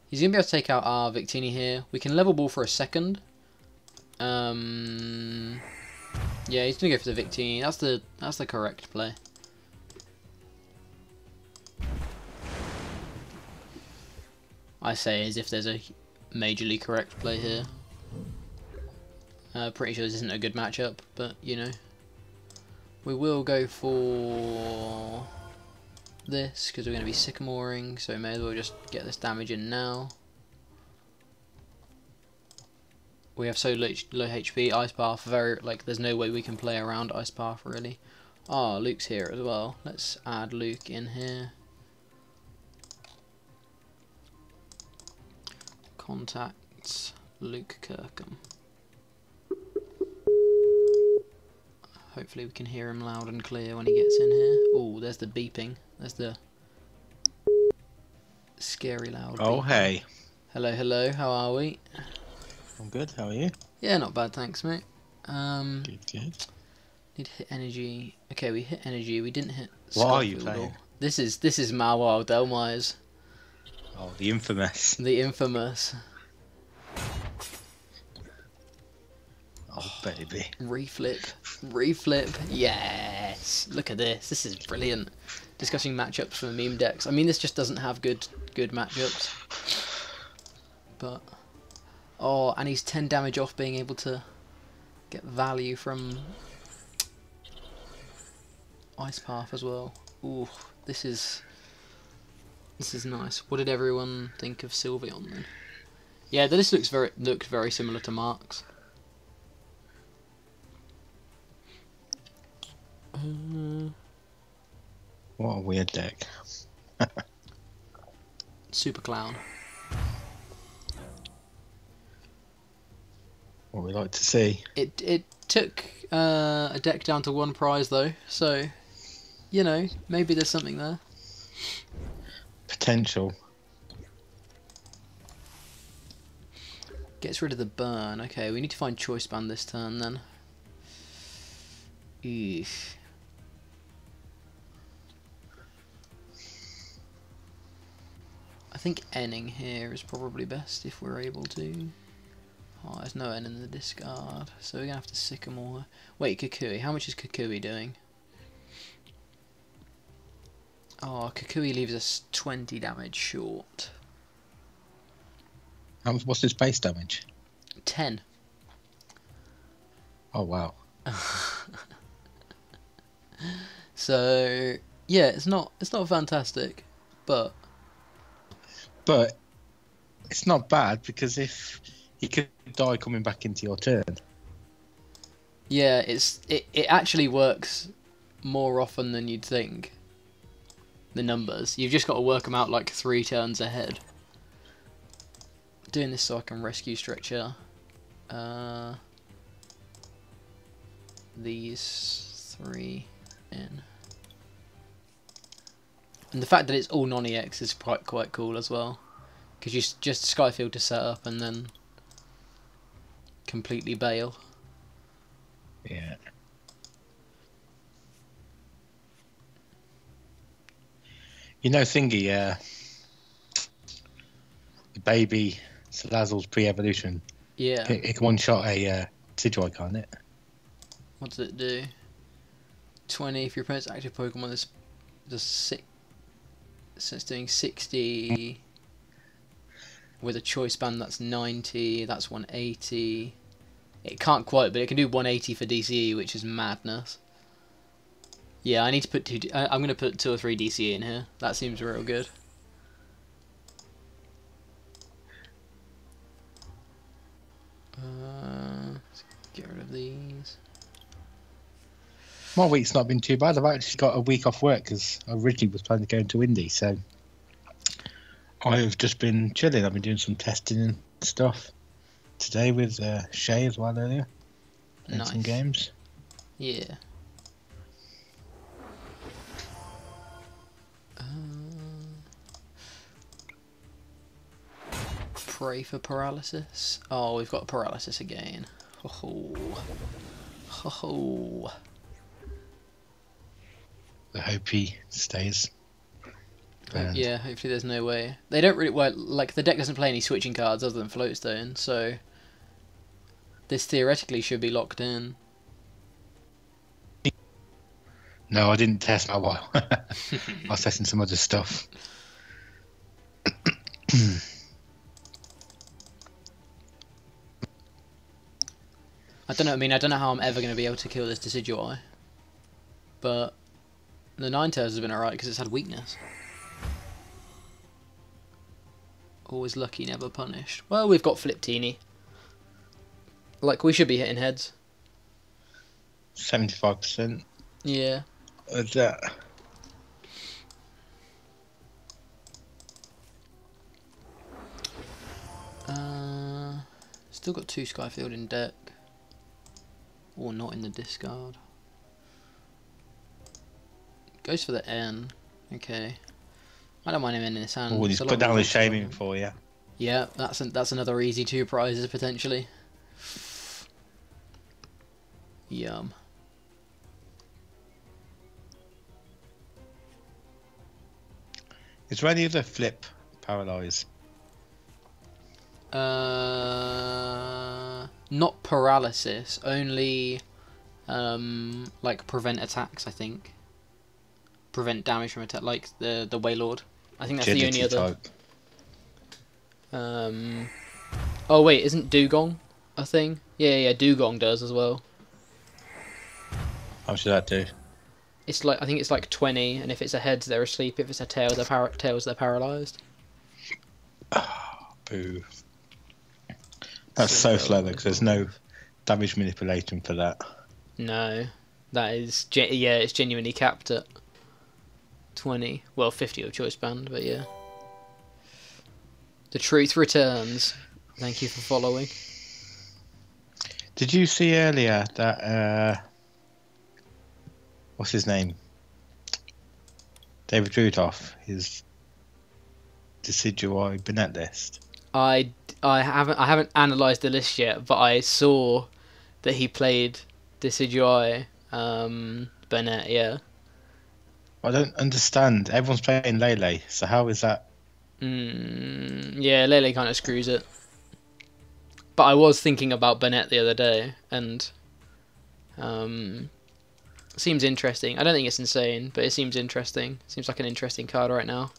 He's going to be able to take out our Victini here. We can level ball for a second. Yeah, he's going to go for the Victini. That's the correct play. I say as if there's a majorly correct play here. Pretty sure this isn't a good matchup, but you know. We will go for this because we're going to be Sycamoring, so we may as well just get this damage in now. We have so low HP. Ice Path, there's no way we can play around Ice Path really. Oh, Luke's here as well. Let's add Luke in here. Contacts Luke Kirkham. Hopefully we can hear him loud and clear when he gets in here. Oh, there's the beeping. There's the scary loud Oh, beeping. hey. Hello, hello. How are we? I'm good. How are you? Yeah, not bad, thanks, mate. Good. Need to hit energy. Okay, we hit energy. We didn't hit. What are you Skyfield playing? This is Mawile Delmise. Oh, the infamous. The infamous. Oh, baby. Reflip, yes! Look at this, this is brilliant. Discussing matchups for meme decks. I mean, this just doesn't have good matchups. But, oh, and he's 10 damage off being able to get value from Ice Path as well. Ooh, this is nice. What did everyone think of Sylveon then? Yeah, this looks very similar to Mark's. What a weird deck. Super Clown. What we like to see. It took a deck down to 1 prize though, so you know, maybe there's something there. Potential. Gets rid of the burn. Okay, we need to find choice band this turn then. Eesh. I think N-ing here is probably best if we're able to. Oh, there's no N in the discard, so we're gonna have to Sycamore. Wait, Kukui. How much is Kukui doing? Oh, Kukui leaves us 20 damage short. What's his base damage? 10. Oh wow. So yeah, it's not fantastic, but it's not bad because if he could die coming back into your turn. yeah, it actually works more often than you'd think. The numbers, you've just got to work them out like 3 turns ahead. Doing this so I can rescue Stretcher. These 3 in. And the fact that it's all non-EX is quite cool as well, because you just Skyfield to set up and then completely bail. Yeah. You know, thingy, the baby Salazzle's pre-evolution. Yeah. It can one-shot a Decidueye, can't it? What does it do? 20 if your opponent's active Pokemon does 6. So it's doing 60 with a choice band. That's 90. That's 180. It can't quite, but it can do 180 for DCE, which is madness. Yeah, I need to put 2. I'm gonna put 2 or 3 DCE in here. That seems real good. Let's get rid of these. My week's not been too bad. I've actually got a week off work because I originally was planning to go into Indy, so I've just been chilling. I've been doing some testing and stuff today with Shay as well earlier. Playing some games. Yeah. Pray for paralysis. Oh, we've got paralysis again. Ho ho. Ho ho. I hope he stays. Yeah, hopefully there's no way. They don't really, well, like, the deck doesn't play any switching cards other than Floatstone, so this theoretically should be locked in. No, I didn't test my while. I was testing some other stuff. I don't know, I don't know how I'm ever going to be able to kill this Decidueye, but the Ninetales has been alright because it's had weakness. Always lucky, never punished. Well, we've got Fliptini. Like, we should be hitting heads. 75%. Yeah. Of that. Still got 2 Skyfield in deck. Or not in the discard. Goes for the N. Okay. I don't mind him in his hand. Oh, he's put down the shaming for you. Yeah, that's another easy 2 prizes potentially. Yum. Is there any other flip paralyze? Not paralysis, only like prevent attacks, I think. Prevent damage from attack, like the Wailord. I think that's Agility the only other. type. Oh wait, isn't Dugong a thing? Yeah, Dugong does as well. How should that do? It's like, I think it's like 20, and if it's a heads, they're asleep. If it's a tail, they're paralyzed. Oh, boo. That's so slow though, because there's no damage manipulation for that. No, that is it's genuinely capped at 20. Well, 50 of choice band, but yeah. The truth returns. Thank you for following. Did you see earlier that what's his name? David Rudolph, his Decidueye Bennett list. I haven't analysed the list yet, but I saw that he played Decidueye, Bennett, yeah. I don't understand. Everyone's playing Lele, so how is that? Yeah, Lele kind of screws it. But I was thinking about Bennett the other day, and seems interesting. I don't think it's insane, but it seems interesting. Seems like an interesting card right now.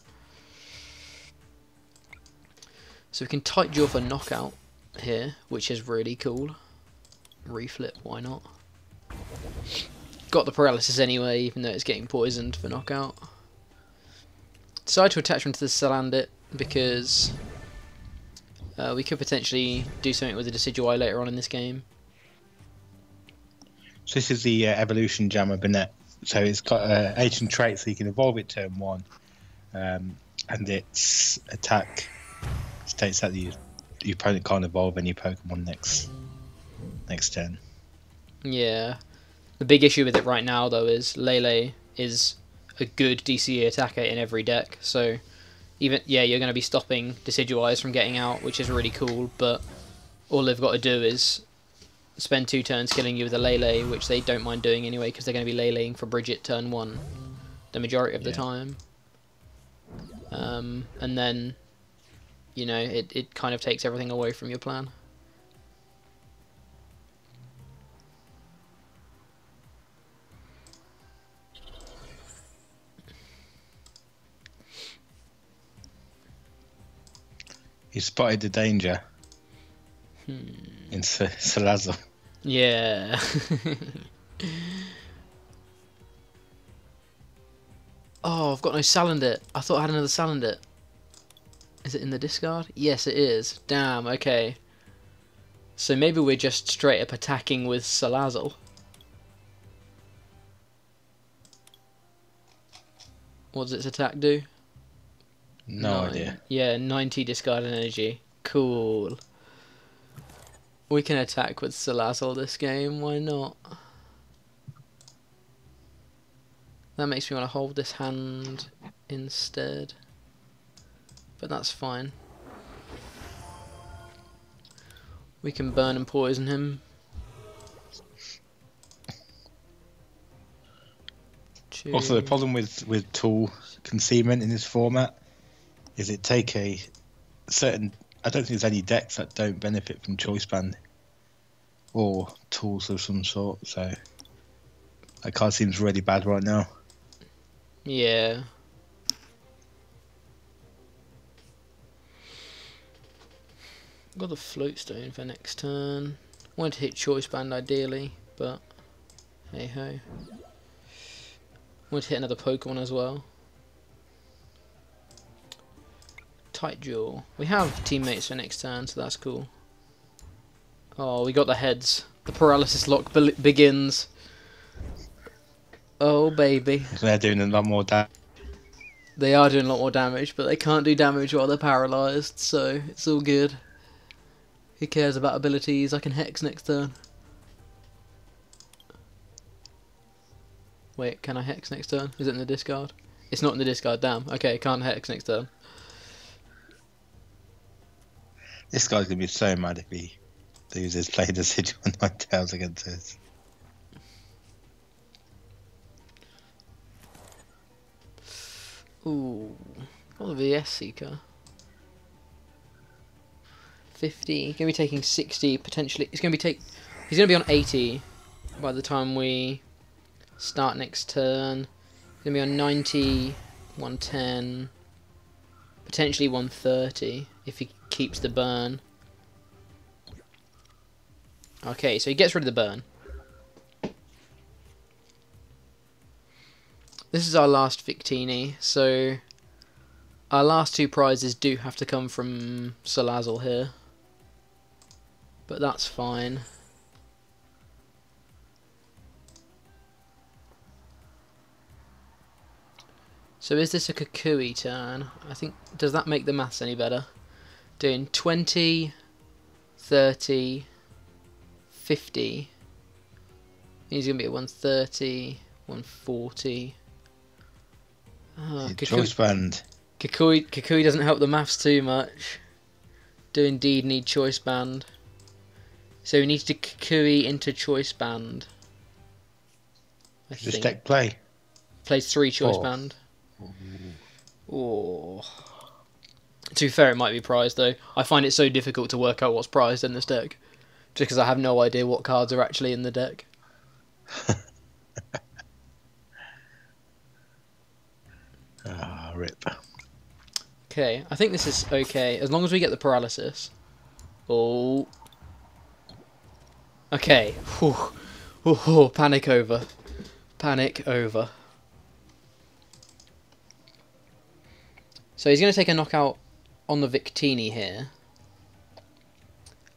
So we can Tight Jaw for knockout here, which is really cool. Reflip, why not? Got the paralysis anyway, even though it's getting poisoned for knockout. Decide to attach one to the Salandit because we could potentially do something with the Decidueye later on in this game. So this is the evolution jammer Bennett. So it's got ancient traits, so you can evolve it turn 1, and its attack states that your opponent can't evolve any Pokemon next turn. Yeah. The big issue with it right now, though, is Lele is a good DCE attacker in every deck. So, you're going to be stopping Decidueyes from getting out, which is really cool. But all they've got to do is spend 2 turns killing you with a Lele, which they don't mind doing anyway, because they're going to be Leleing for Bridget turn 1 the majority of the time. And then, it kind of takes everything away from your plan. You spotted the danger in Salazzle. Yeah. Oh, I've got no Salandit. I thought I had another Salandit. Is it in the discard? Yes, it is. Damn, okay. So maybe we're just straight up attacking with Salazzle. What does its attack do? No idea. Yeah, 90 discarded energy. Cool. We can attack with Salazzle this game, why not? That makes me want to hold this hand instead. But that's fine. We can burn and poison him. Also, the problem with tool concealment in this format is it take a certain... I don't think there's any decks that don't benefit from choice band or tools of some sort, so that card seems really bad right now. Yeah. Got the float stone for next turn. Wanted to hit choice band ideally, but hey ho. Wanted to hit another Pokemon as well. Tight Jaw. We have teammates for next turn, so that's cool. Oh, we got the heads. The paralysis lock begins. Oh baby. They're doing a lot more damage. They are doing a lot more damage, but they can't do damage while they're paralysed, so it's all good. Who cares about abilities? I can Hex next turn. Wait, can I Hex next turn? Is it in the discard? It's not in the discard, damn. Okay, can't Hex next turn. This guy's going to be so mad if he loses play Decidueye on Ninetales against us. Ooh, got the VS Seeker. 50. He's going to be taking 60, potentially. He's going to be on 80 by the time we start next turn. He's going to be on 90, 110, potentially 130 if he keeps the burn. Okay, so he gets rid of the burn. This is our last Victini, so our last 2 prizes do have to come from Salazzle here. But that's fine. So is this a Kukui turn? I think, does that make the maths any better? Doing 20, 30, 50. He's going to be at 130, 140. Choice band. Kukui doesn't help the maths too much. do indeed need Choice Band. So we need to Kukui into Choice Band. I Does this think. deck play? Plays 3 Choice 4. Band. Oh. To be fair, it might be prized though. I find it so difficult to work out what's prized in this deck. Just because I have no idea what cards are actually in the deck. Ah, rip. Okay, I think this is okay, as long as we get the paralysis. Oh. Okay. Whew. Whew. Panic over. Panic over. So he's going to take a knockout on the Victini here.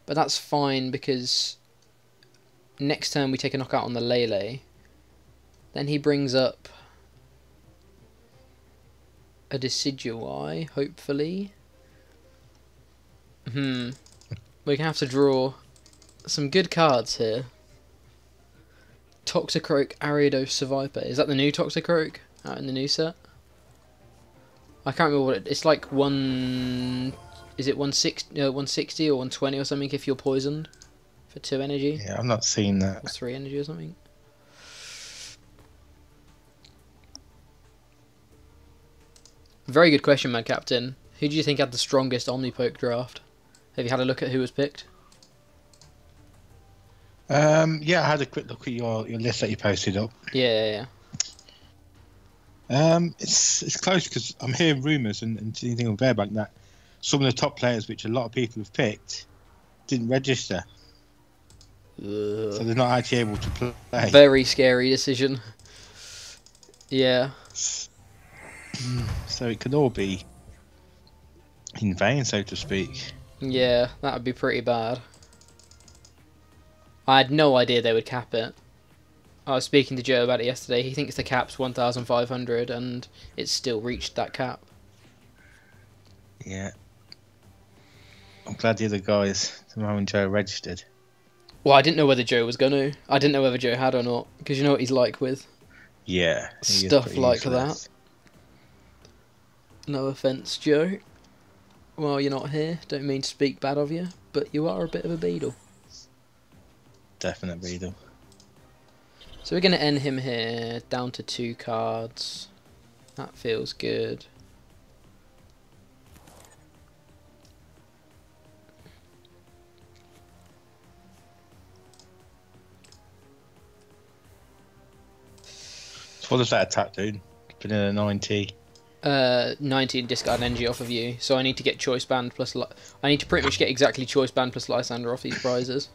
But that's fine because next turn we take a knockout on the Lele. Then he brings up a Decidueye, hopefully. We're going to have to draw some good cards here. Toxicroak, Ariados, Seviper. Is that the new Toxicroak out in the new set? I can't remember what it's like. Is it 160 or 120 or something if you're poisoned for 2 energy? Yeah, I'm not seeing that. Or 3 energy or something. Very good question, Mad Captain. Who do you think had the strongest Omnipoke draft? Have you had a look at who was picked? Yeah, I had a quick look at your list that you posted up. Yeah. It's close because I'm hearing rumours and anything on Verbank that some of the top players, which a lot of people have picked, didn't register. So they're not actually able to play. Very scary decision. Yeah. So it could all be in vain, so to speak. Yeah, that would be pretty bad. I had no idea they would cap it. I was speaking to Joe about it yesterday. He thinks the cap's 1,500 and it's still reached that cap. Yeah. I'm glad the other guys, Tomorrow and Joe, registered. Well, I didn't know whether Joe was going to. I didn't know whether Joe had or not. Because you know what he's like with Yeah. stuff like that. No offence, Joe. Well, you're not here. Don't mean to speak bad of you. But you are a bit of a beetle. Definite beetle. So we're going to end him here. Down to 2 cards. That feels good. So what does that attack do? Put in a 90. 90 and discard energy off of you. So I need to get Choice Band plus... I need to pretty much get exactly Choice Band plus Lysander off these prizes.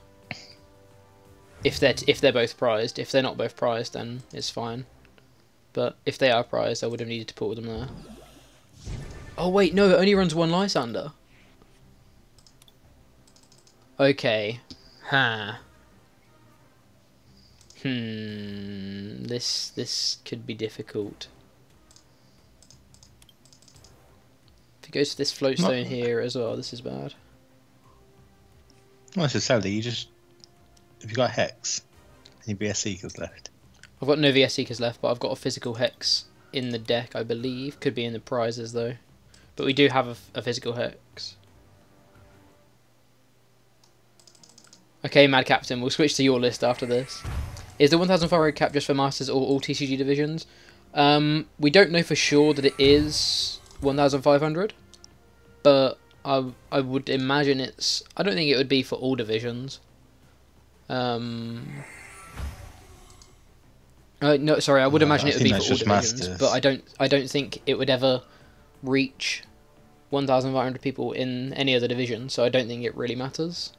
If they're both prized. If they're not both prized, then it's fine. But if they are prized, I would have needed to put them there. Oh wait, no, it only runs 1 Lysander. Okay. This could be difficult. If he goes for this floatstone here as well, this is bad. Not necessarily, you just... If you got Hex, and your VS Seekers left. I've got no VS Seekers left, but I've got a physical Hex in the deck, I believe. Could be in the prizes, though. But we do have a physical Hex. Okay, Mad Captain, we'll switch to your list after this. Is the 1,500 cap just for Masters or all TCG divisions? We don't know for sure that it is 1,500. But I would imagine it's... I don't think it would be for all divisions. No, sorry, I would imagine it would be for all divisions, Masters. But I don't think it would ever reach 1,500 people in any other division, so I don't think it really matters.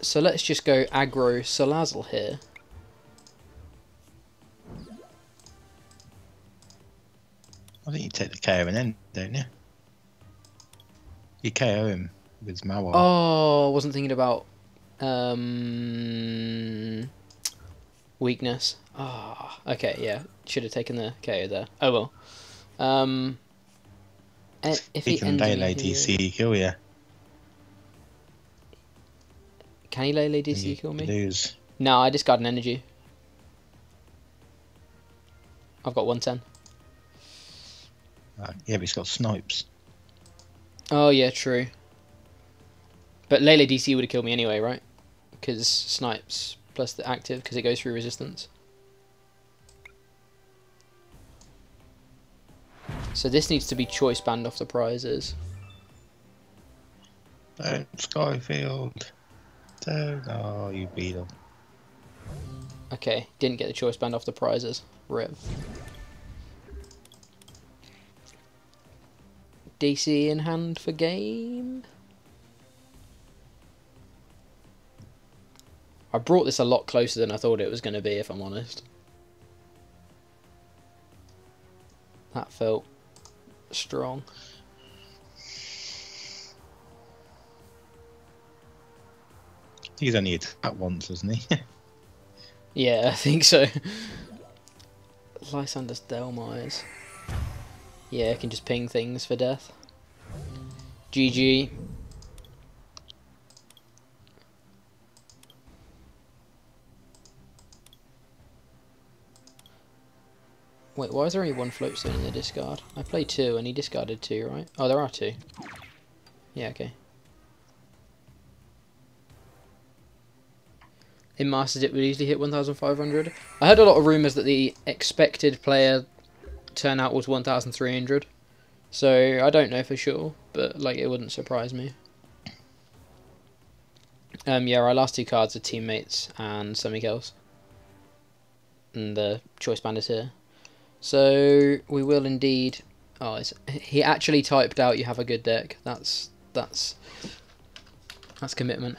So let's just go aggro Salazzle here. I think you take the KO and then, don't you? You KO him with Mawar. Oh, I wasn't thinking about weakness. Ah, okay, yeah. Should have taken the KO there. Oh well. If he can Lele DC kill you. Can he Lele DC kill me? Lose. No, I discard an energy. I've got 110. Yeah, but he's got snipes. Oh yeah, true. But Lele DC would have killed me anyway, right? Because snipes plus the active, because it goes through resistance. So this needs to be choice banned off the prizes. Don't Skyfield. Don't. Oh, you beat him. Okay, didn't get the choice banned off the prizes. Rip. DC in hand for game. I brought this a lot closer than I thought it was going to be, if I'm honest. That felt strong. He's only attacked once, hasn't he? Yeah, I think so. Lysander's Delmise. Yeah, I can just ping things for death. GG. Wait, why is there only one floatstone in the discard? I played 2 and he discarded 2, right? Oh, there are 2. Yeah, okay. In Masters it would easily hit 1,500. I heard a lot of rumours that the expected player turnout was 1,300. So, I don't know for sure, but like it wouldn't surprise me. Yeah, our last 2 cards are teammates and something else. And the choice band is here. So, we will indeed... Oh, he actually typed out you have a good deck. That's commitment.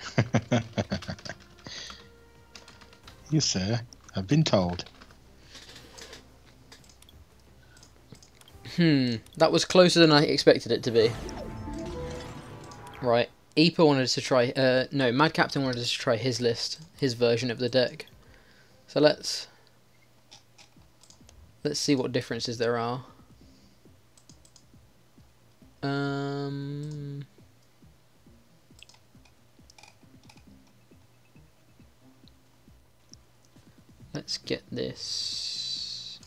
Yes, sir. I've been told. That was closer than I expected it to be. Right. Epa wanted to try... no, Mad Captain wanted to try his list. His version of the deck. So let's see what differences there are. Let's get this.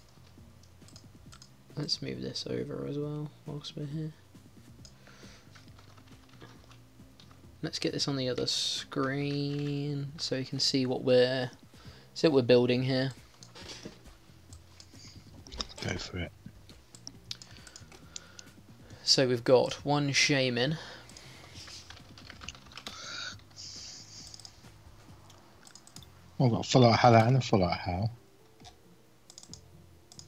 Let's move this over as well whilst we're here. Let's get this on the other screen so you can see what we're building here. Go for it. So we've got 1 Shaman. Well, I've got a full art Hell and a full art Hell.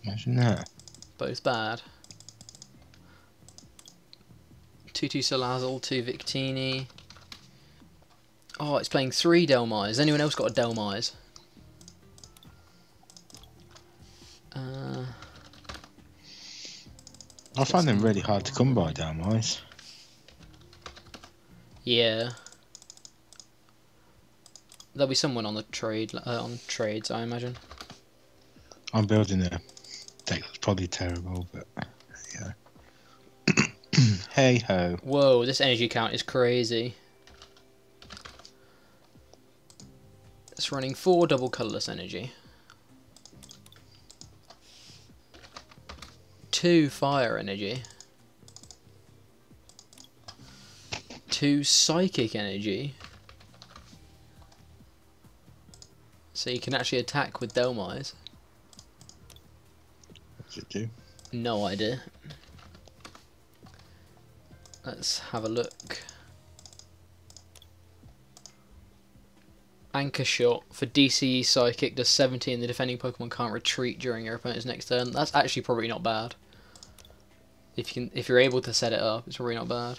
Imagine that. Both bad. 2 Salazzle, 2 Victini. Oh, it's playing 3 Delmise. Anyone else got a Delmise? I find them really hard to come by, Delmise. Yeah. There'll be someone on the trade, on trades, I imagine. I'm building a deck that's probably terrible, but yeah. Hey ho. Whoa, this energy count is crazy. It's running 4 double colourless energy. 2 fire energy. 2 psychic energy. So you can actually attack with Delmise. What does it do? No idea. Let's have a look. Anchor Shot for DCE Psychic does 70 and the defending Pokemon can't retreat during your opponent's next turn. That's actually probably not bad. If you're able to set it up, it's probably not bad.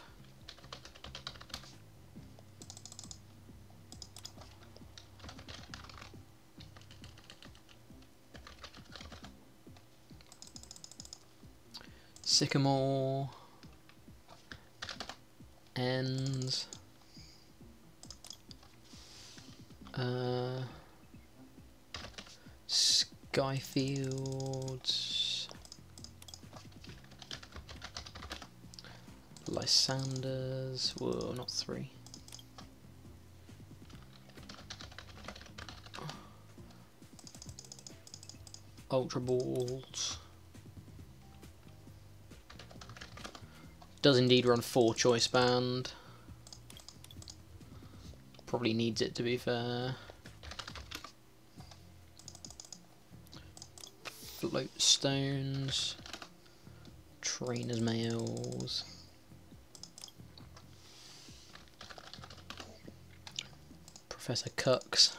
Sycamore. Ends. Skyfields. Lysanders. Whoa, not 3. Ultra Balls. Does indeed run 4 choice band. Probably needs it, to be fair. Float Stones. Trainer's Mails. Professor Cucks.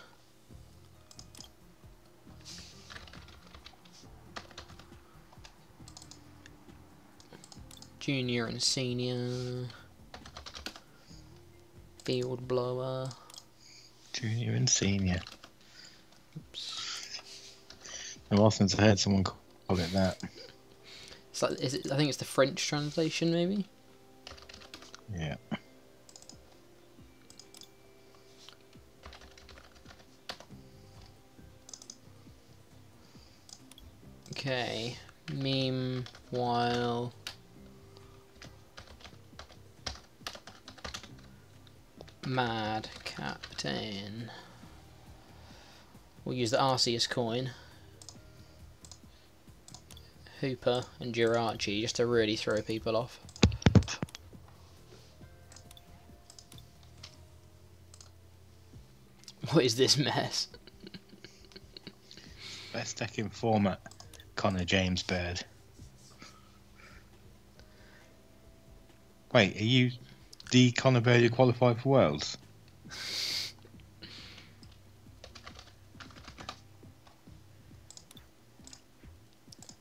Junior and Senior. Field Blower. Junior and Senior. Oops. No, well, since I heard someone call it that. It's like, I think it's the French translation, maybe? Yeah. Okay. Meanwhile, Mad Captain. We'll use the Arceus coin. Hooper and Jirachi just to really throw people off. What is this mess? Best deck in format. Connor James Bird. Wait, are you the Connor Bird who qualified for Worlds?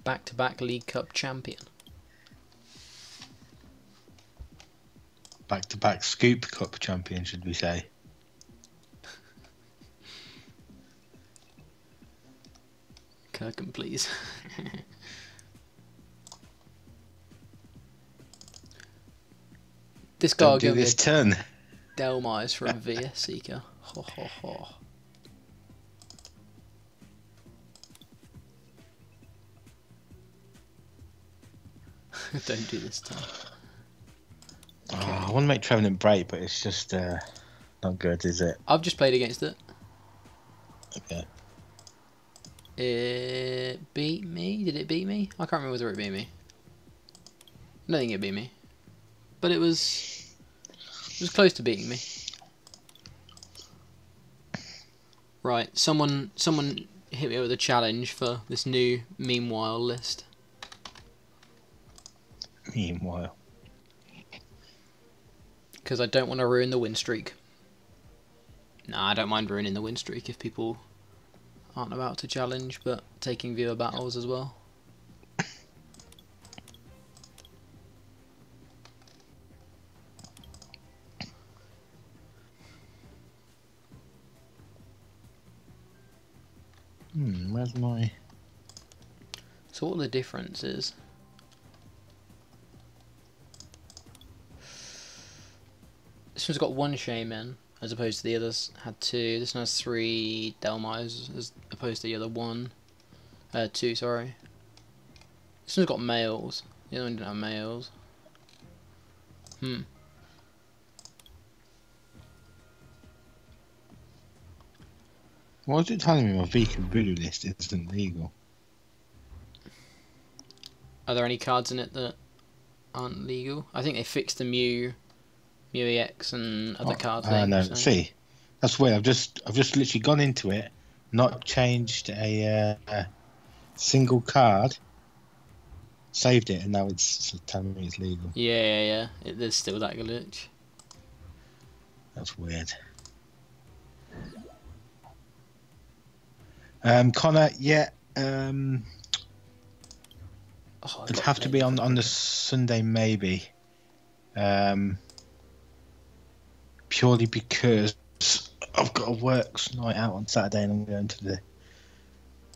Back-to-back League Cup champion. Back-to-back Scoop Cup champion, should we say? Kirkham, please. This guy will do give me this turn. Delmise from VS Seeker. Ho ho ho. Don't do this time. Okay. Oh, I want to make Trevenant break, but it's just not good, is it? I've just played against it. Okay. It beat me? Did it beat me? I can't remember whether it beat me. I don't think it beat me. But it was close to beating me. Right, someone hit me with a challenge for this new Meanwhile list. Meanwhile. Because I don't want to ruin the win streak. Nah, I don't mind ruining the win streak if people aren't about to challenge, but taking viewer battles as well. Where's my... So what are the differences? This one's got 1 Shaman, as opposed to the others had 2. This one has 3 Delmise, as opposed to the other 2, sorry. This one's got males. The other one didn't have males. Why is it telling me my Vika Voodoo list isn't legal? Are there any cards in it that aren't legal? I think they fixed the Mew EX and other cards. No, so. see, that's weird. I've just literally gone into it, not changed a single card, saved it, and now it's telling me it's legal. Yeah. There's still that glitch. That's weird. Connor, yeah. It'd have to be on the Sunday, maybe. Purely because I've got a works night out on Saturday, and I'm going to the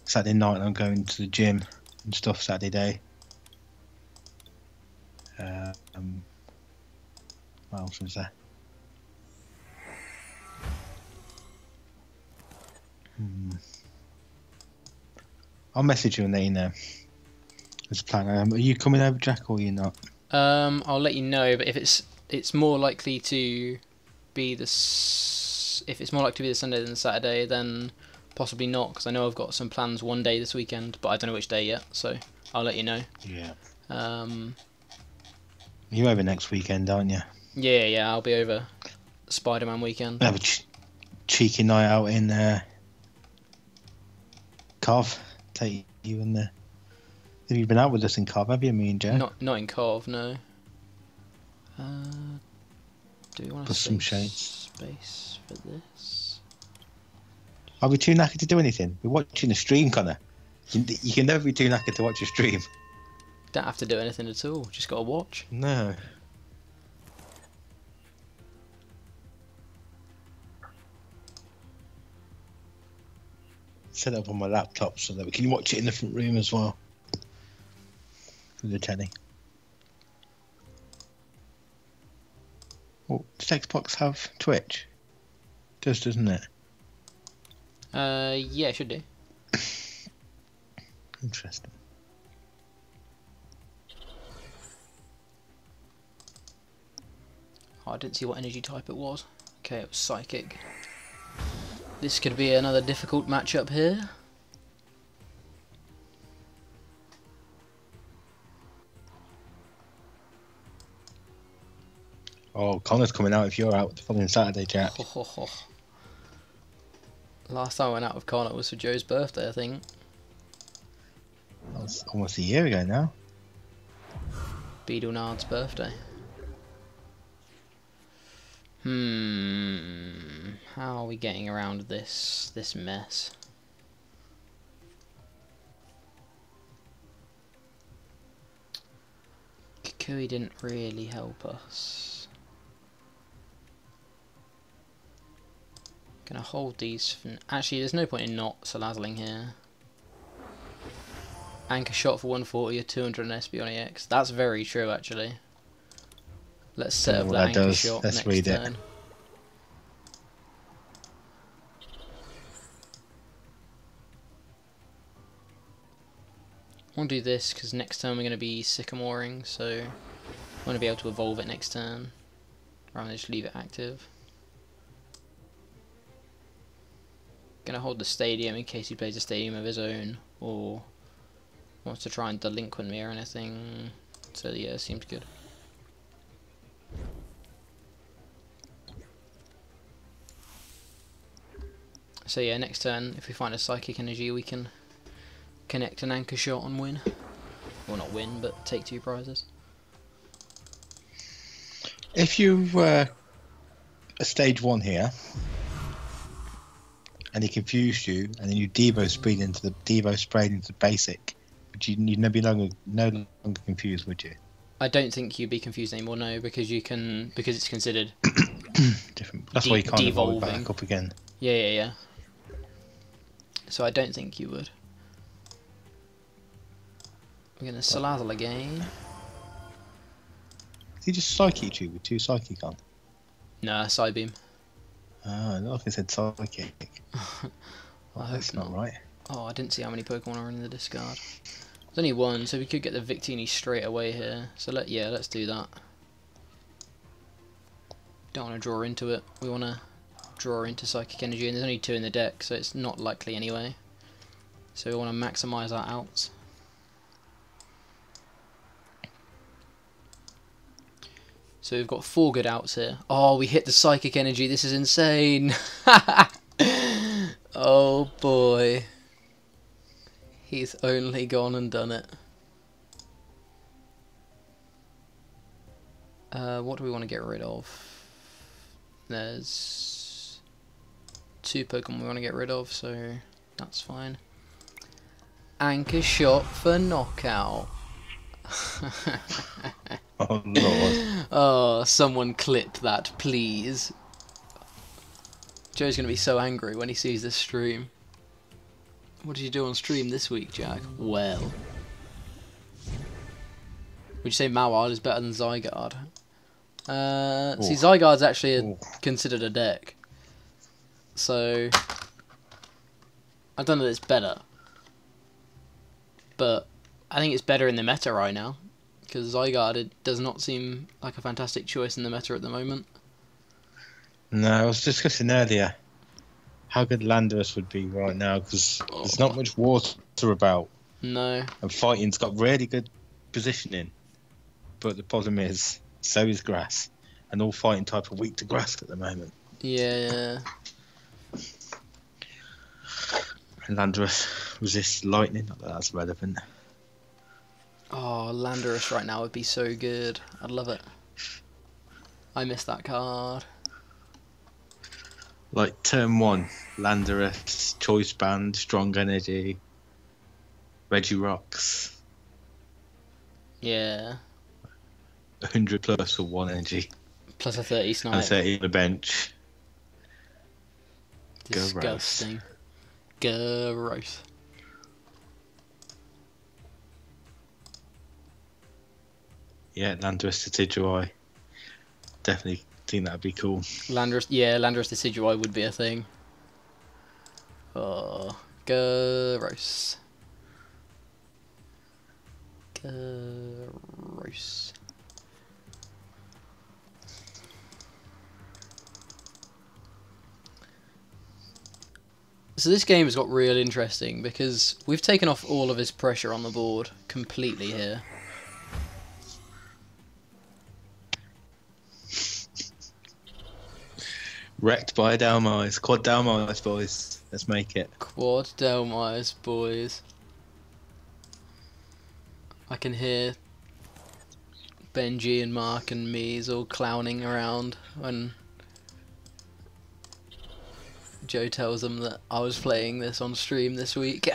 Saturday night, and I'm going to the gym and stuff Saturday day. What else was there? I'll message you and let you know. There's a plan. Are you coming over, Jack, or are you not? I'll let you know, but if it's more likely to be the Sunday than the Saturday, then possibly not, because I know I've got some plans one day this weekend, but I don't know which day yet, so I'll let you know. Yeah. Um, You're over next weekend, aren't you? yeah, I'll be over Spider-Man weekend. Have a cheeky night out in Cov. Take you in there. Have you been out with us in Cov, have you, me and Joe? Not in Cov, no. Do we want to some save shades. space for this? Are we too knackered to do anything? We're watching a stream, Connor. You can never be too knackered to watch a stream. Don't have to do anything at all, just gotta watch. No. Set it up on my laptop so that we can watch it in the front room as well. With the telly. Oh, does Xbox have Twitch? It does, doesn't it? Yeah, it should do. Interesting. Oh, I didn't see what energy type it was. Okay, it was Psychic. This could be another difficult matchup here. Oh, Connor's coming out if you're out the following Saturday, Jack. Last time I went out with Connor was for Joe's birthday, I think. That was almost a year ago now. Beedlenard's birthday. How are we getting around this mess? Kukui didn't really help us. Gonna hold these for... Actually, there's no point in not Salazzling here. Anchor shot for 140 or 200 on SB on EX. That's very true, actually. Let's set up that anchor shot Let's next read turn. it. I'll do this because next turn we're going to be Sycamoring, so I want to be able to evolve it next turn rather than just leave it active. Gonna hold the stadium in case he plays a stadium of his own or wants to try and delinquent me or anything. So yeah, seems good. So yeah, next turn if we find a Psychic Energy we can connect an anchor shot and win. Well, not win, but take 2 prizes. If you were a stage 1 here and he confused you and then you Devo sprayed into the basic, would you'd no longer confused, would you? I don't think you'd be confused anymore, no, because it's considered different. That's why you can't evolve back up again. Yeah. So I don't think you would. We're gonna Salazzle again. Did he just Psychic you with 2 Psychic on? Nah, Psybeam. Ah, like I said, Psychic. I hope that's not right. Oh, I didn't see how many Pokemon are in the discard. There's only 1, so we could get the Victini straight away here. So let's do that. Don't want to draw into it. We want to draw into Psychic Energy, and there's only 2 in the deck, so it's not likely anyway. So we want to maximise our outs. So we've got 4 good outs here. Oh, we hit the Psychic Energy. This is insane. Oh boy. He's only gone and done it. What do we want to get rid of? There's 2 Pokemon we want to get rid of, so that's fine. Anchor shot for knockout. Oh Lord. Oh, someone clip that, please. Joe's going to be so angry when he sees this stream. What did you do on stream this week, Jack? Well. Would you say Mawile is better than Zygarde? See, Zygarde's actually considered a deck. So, I don't know that it's better. But, I think it's better in the meta right now. Because Zygarde does not seem like a fantastic choice in the meta at the moment. No, I was discussing earlier how good Landorus would be right now, because there's not much water about. No. And fighting's got really good positioning. But the problem is, so is grass. And all fighting types are weak to grass at the moment. Yeah. And Landorus resists lightning, not that that's relevant. Oh, Landorus right now would be so good. I'd love it. I missed that card. Like turn 1, Landorus, Choice Band, Strong Energy, Rocks. Yeah. 100 plus for 1 energy. Plus a 30 snipe. And 30 on the bench. Disgusting. Gross. Yeah, Landorus Decidueye. Definitely think that'd be cool. Landorus Decidueye would be a thing. Oh, gross. Gross. So this game has got real interesting because we've taken off all of his pressure on the board completely here. Wrecked by a Delmise. Quad Delmise, boys. Let's make it. Quad Delmise, boys. I can hear Benji and Mark and me all clowning around when Joe tells them that I was playing this on stream this week.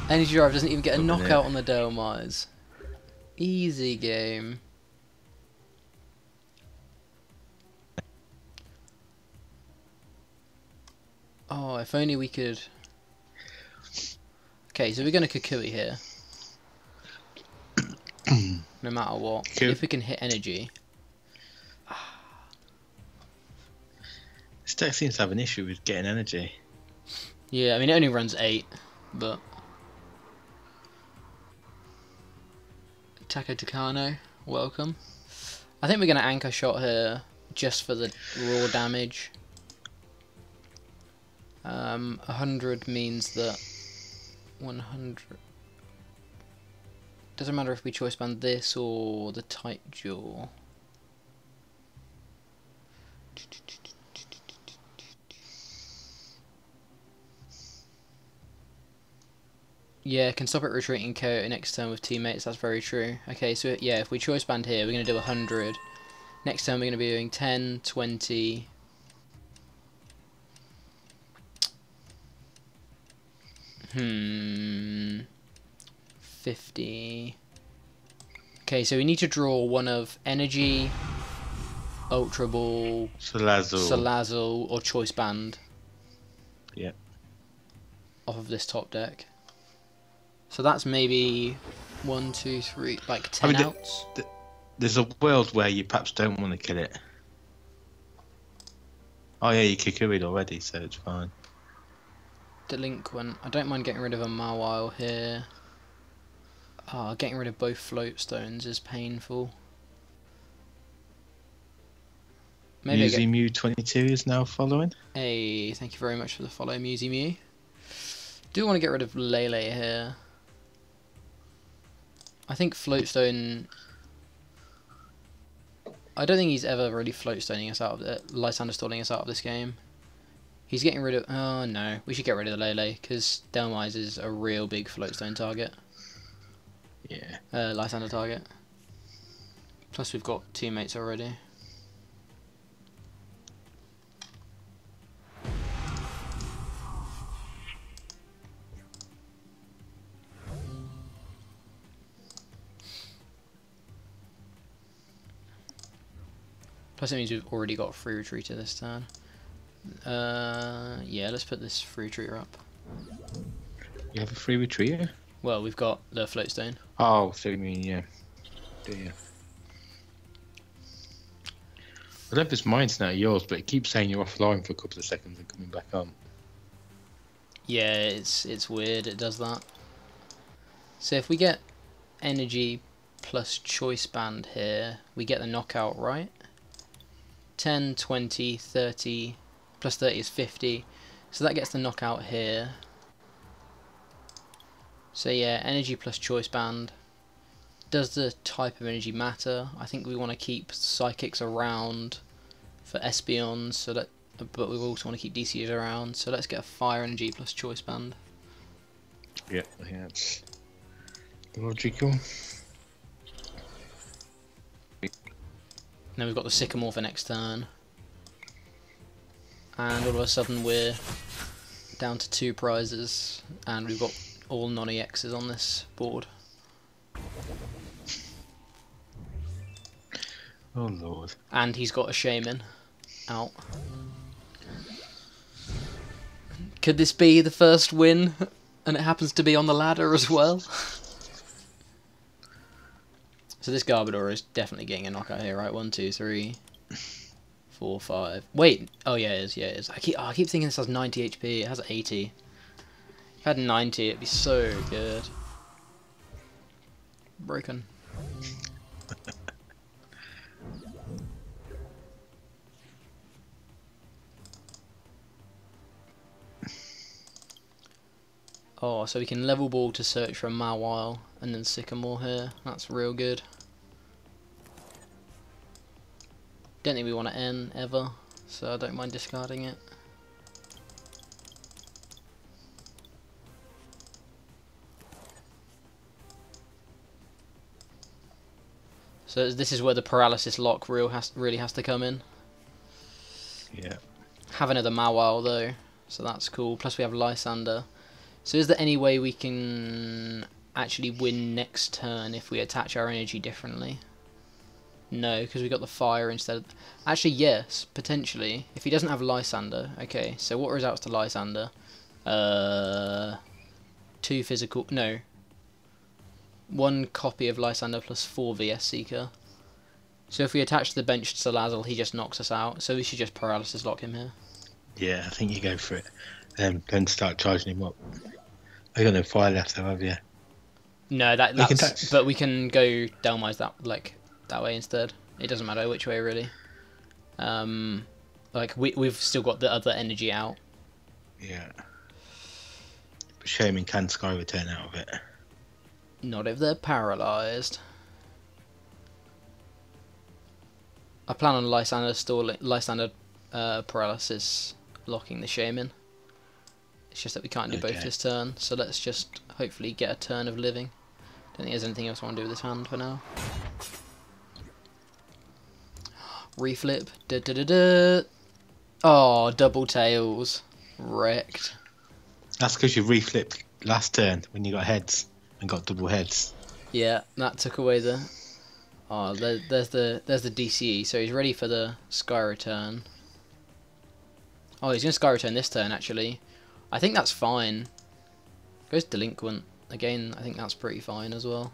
Energy Drive doesn't even get a knockout on the Delmise. Easy game. Oh, if only we could... Okay, so we're going to Kukui here. No matter what. Cool. If we can hit energy. This deck seems to have an issue with getting energy. Yeah, I mean it only runs 8, but... Taco Tucano, welcome. I think we're going to Anchor Shot here just for the raw damage. 100 means that 100... Doesn't matter if we choice band this or the Type Jaw. Yeah, can stop it retreating KO next turn with teammates, that's very true. Okay, so yeah, if we choice band here, we're going to do 100. Next turn we're going to be doing 10, 20... 50... Okay, so we need to draw one of Energy, Ultra Ball, Salazzle, or Choice Band. Yeah. Off of this top deck. So that's maybe 1, 2, 3, like 10 outs. There's a world where you perhaps don't want to kill it. Oh yeah, you Kukui'd already, so it's fine. Delinquent. I don't mind getting rid of a Mawile here. Ah, getting rid of both float stones is painful. Maybe Musey Mew 22 is now following. Hey, thank you very much for the follow, Musey Mew. Do want to get rid of Lele here. I think Floatstone... I don't think he's ever really Floatstoning us out of it, Lysander stalling us out of this game. He's getting rid of... Oh no, we should get rid of the Lele, because Delmise is a real big Floatstone target. Yeah. Lysander target. Plus we've got teammates already. Plus it means we've already got a free retreater this turn. Yeah, let's put this free retreater up. You have a free retreater? Well, we've got the Floatstone. Oh, so you mean, yeah. Yeah. I don't know if it's mine's now yours, but it keeps saying you're offline for a couple of seconds and coming back on. Yeah, it's weird, it does that. So if we get energy plus choice band here, we get the knockout, right? 10, 20, 30 plus 30 is 50. So that gets the knockout here. So yeah, energy plus choice band. Does the type of energy matter? I think we want to keep psychics around for Espeons, so that, but we also want to keep DCs around. So let's get a fire energy plus choice band. Yeah, I think that's logical. Then we've got the Sycamore for next turn. And all of a sudden we're down to 2 prizes, and we've got all non-EXs on this board. Oh lord. And he's got a Shaman out. Could this be the first win? And it happens to be on the ladder as well? So this Garbodor is definitely getting a knockout here, right? 1, 2, 3, 4, 5. Wait, oh yeah, it is. I keep thinking this has 90 HP. It has 80. If it had 90, it'd be so good. Broken. Oh, so we can level ball to search for a Mawile and then Sycamore here. That's real good. Don't think we want to N ever, so I don't mind discarding it. So this is where the paralysis lock really has to come in. Yeah. Have another Mawile though, so that's cool. Plus we have Lysander. So is there any way we can actually win next turn if we attach our energy differently? No, because we got the fire instead. Actually, yes, potentially. If he doesn't have Lysander. Okay, so what results to Lysander? 2 physical... No. 1 copy of Lysander plus 4 VS Seeker. So if we attach the bench to Salazzle, he just knocks us out. So we should just paralysis lock him here. Yeah, I think you go for it. Then start charging him up. I got no fire left though, have you? No, that's... But we can go Delmise that way instead. It doesn't matter which way really. We've still got the other energy out. Yeah. But Shaman can Sky Return out of it. Not if they're paralysed. I plan on Lysander paralysis locking the Shaman. It's just that we can't do both this turn, so let's just hopefully get a turn of living. Don't think there's anything else I want to do with this hand for now. Reflip. Da da da da. Oh, double tails. Wrecked. That's because you reflipped last turn when you got heads and got double heads. Yeah, that took away the... Oh, there's the DCE, so he's ready for the Sky Return. Oh, he's going to Sky Return this turn, actually. I think that's fine. Goes Delinquent. Again, I think that's pretty fine as well.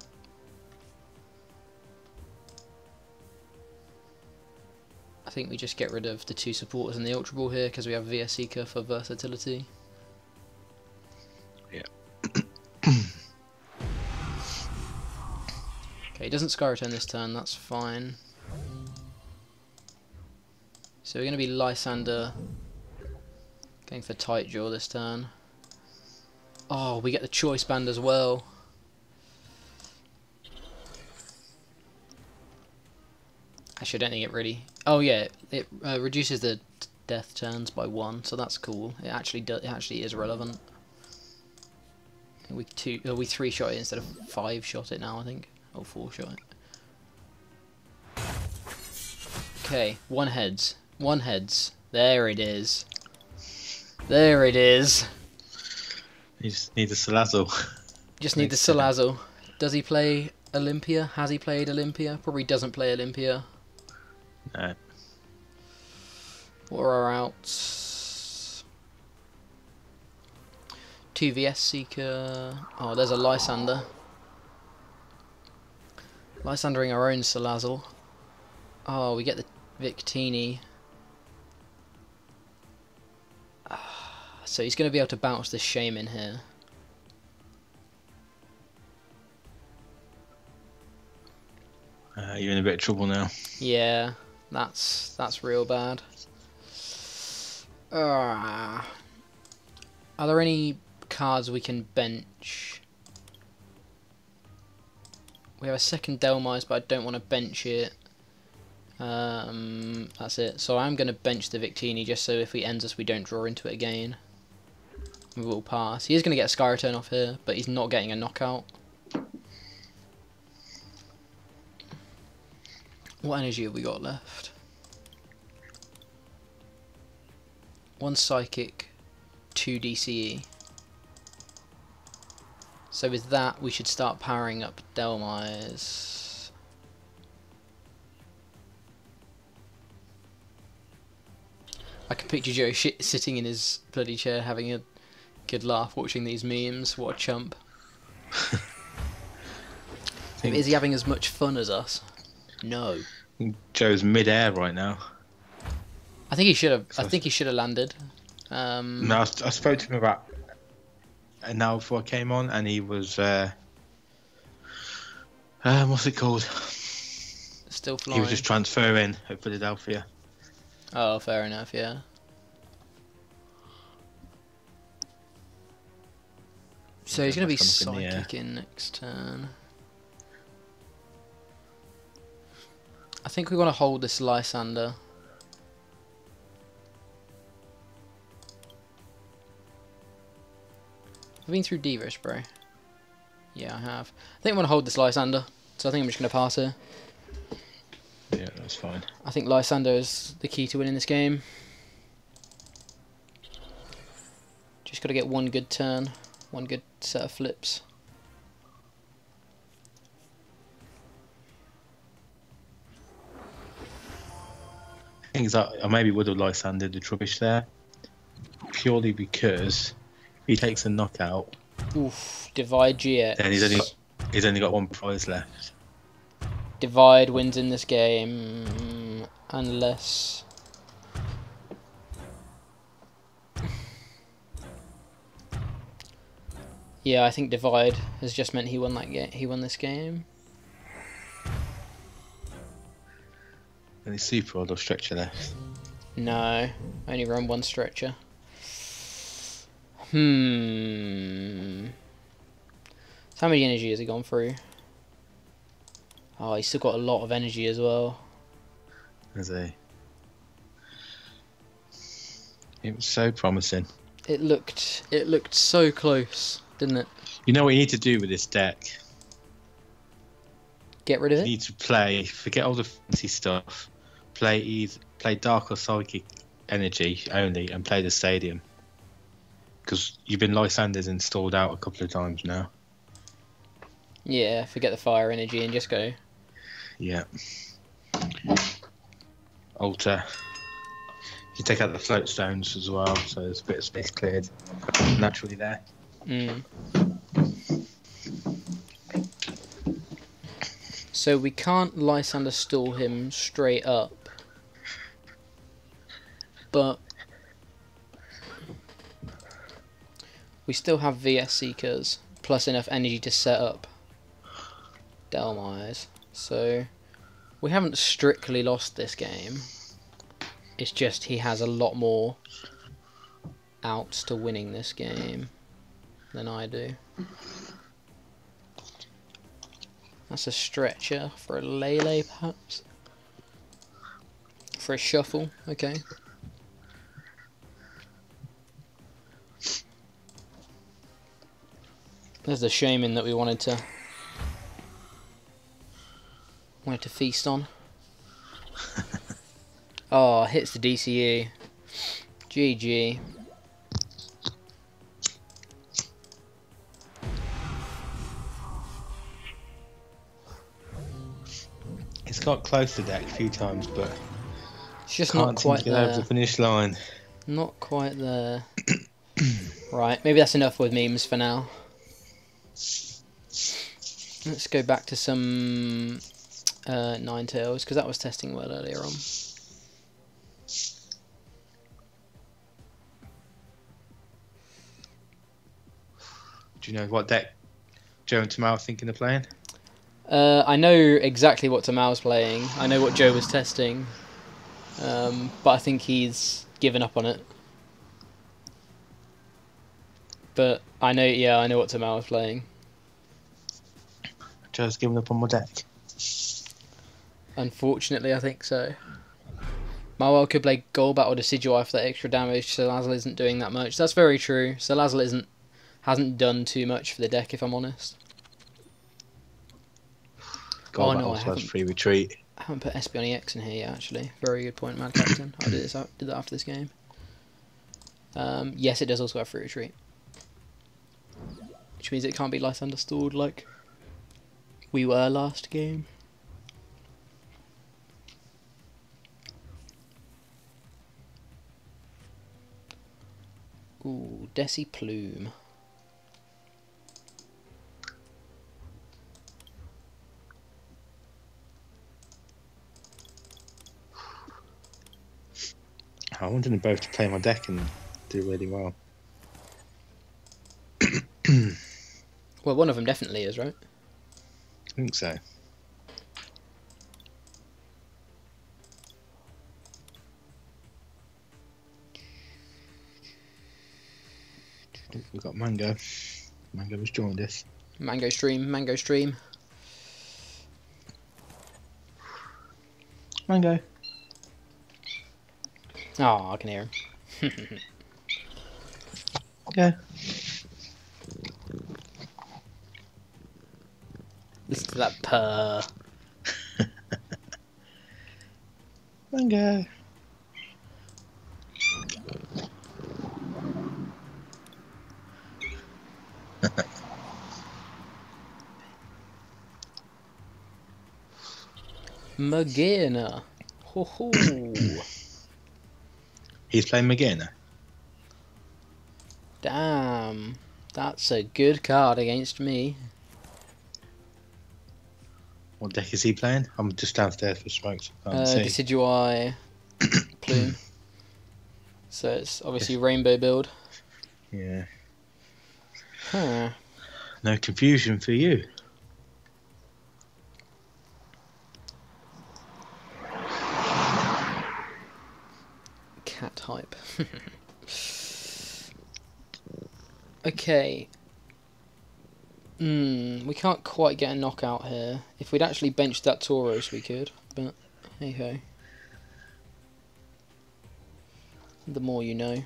I think we just get rid of the 2 supporters in the Ultra Ball here because we have VS Seeker for versatility. Yeah. Okay, he doesn't Sky Return this turn, that's fine. So we're going to be Lysander going for Tight Jaw this turn. Oh, we get the Choice Band as well. Actually, I don't think it really... Oh yeah, it reduces the death turns by 1, so that's cool. It actually is relevant. We 3-shot it instead of 5-shot it now, I think. Or 4-shot it. Okay, 1 heads. 1 heads. There it is. There it is. You just need the Salazzle. Just need the Salazzle. Does he play Olympia? Has he played Olympia? Probably doesn't play Olympia. No. What are our outs? 2 VS Seeker. Oh, there's a Lysander. Lysandering our own Salazzle. Oh, we get the Victini. So he's going to be able to bounce this Shaman here. You're in a bit of trouble now. Yeah, that's real bad. Are there any cards we can bench? We have a second Delmise, but I don't want to bench it. That's it. So I'm going to bench the Victini just so if he ends us, we don't draw into it again. We will pass. He is going to get a Sky Return off here, but he's not getting a knockout. What energy have we got left? 1 Psychic, 2 DCE. So with that, we should start powering up Delmise. I can picture Joe sitting in his bloody chair having a good laugh watching these memes. What a chump. Is he having as much fun as us? No. Joe's mid-air right now. I think he should have. I think he should have landed. No, I spoke to him about an hour before I came on, and he was what's it called? Still flying. He was just transferring at Philadelphia. Oh, fair enough. Yeah. So he's going to be Psychic in next turn. I think we want to hold this Lysander. I've been through Devo Spray. Yeah, I have. I think I want to hold this Lysander, so I think I'm just going to pass here. Yeah, that's fine. I think Lysander is the key to winning this game. Just got to get one good turn, one good set of flips. Things that I maybe would have Lysandered the Trubbish there, purely because he takes a knockout. Oof, Divide GX. Then he's only got 1 prize left. Divide wins in this game, unless... Yeah, I think Divide has just meant he won that game. He won this game. Any super odd or stretcher left? No, only run 1 stretcher. So how many energy has he gone through? Oh, he's still got a lot of energy as well. Has he? It was so promising. It looked so close, didn't it? You know what you need to do with this deck? Get rid of it? You need to forget all the fancy stuff. Play Dark or Psychic energy only, and play the Stadium. Because you've been Lysander's installed out a couple of times now. Yeah, forget the fire energy and just go. Yeah. Alter. You take out the float stones as well, so there's a bit of space cleared naturally there. So we can't Lysander stall him straight up. But we still have VS Seekers, plus enough energy to set up Delmise. So we haven't strictly lost this game. It's just he has a lot more outs to winning this game than I do. That's a stretcher for a Lele, perhaps? For a shuffle, okay. There's the Shaman that we wanted to feast on. Oh, hits the DCE. GG. It's got close to deck a few times, but It's just can't not quite seem to get over there. the finish line. Not quite there. Right, maybe that's enough with memes for now. Let's go back to some Ninetales, because that was testing well earlier on. Do you know what deck Joe and Tamal are thinking of playing? I know exactly what Tamal's playing. I know what Joe was testing. But I think he's given up on it. But I know, yeah, I know what Tamal was playing. Just giving up on my deck. Unfortunately, I think so. Mawile could play Golbat or Decidueye for that extra damage, so Salazzle isn't doing that much. That's very true. Salazzle hasn't done too much for the deck, if I'm honest. Golbat no, also has free retreat. I haven't put Espeon EX in here yet, actually. Very good point, Mad Captain. I did that after this game. Yes, it does also have free retreat. Which means it can't be light understood like we were last game. Ooh, Desi Plume. I wanted them both to play my deck and do really well. Well, one of them definitely is, right? I think so. Oh, we've got Mango. Mango has joined us. Mango stream, Mango stream. Mango. Oh, I can hear him. Okay. Listen to that purr. Mango. Magina. Ho ho. He's playing Magina. Damn. That's a good card against me. What deck is he playing? I'm just downstairs for smokes. I can't see. Decidueye Plume. So it's obviously rainbow build. Yeah. Huh. No confusion for you. Cat hype. Okay. We can't quite get a knockout here. If we'd actually benched that Tauros, we could. But hey ho. The more you know.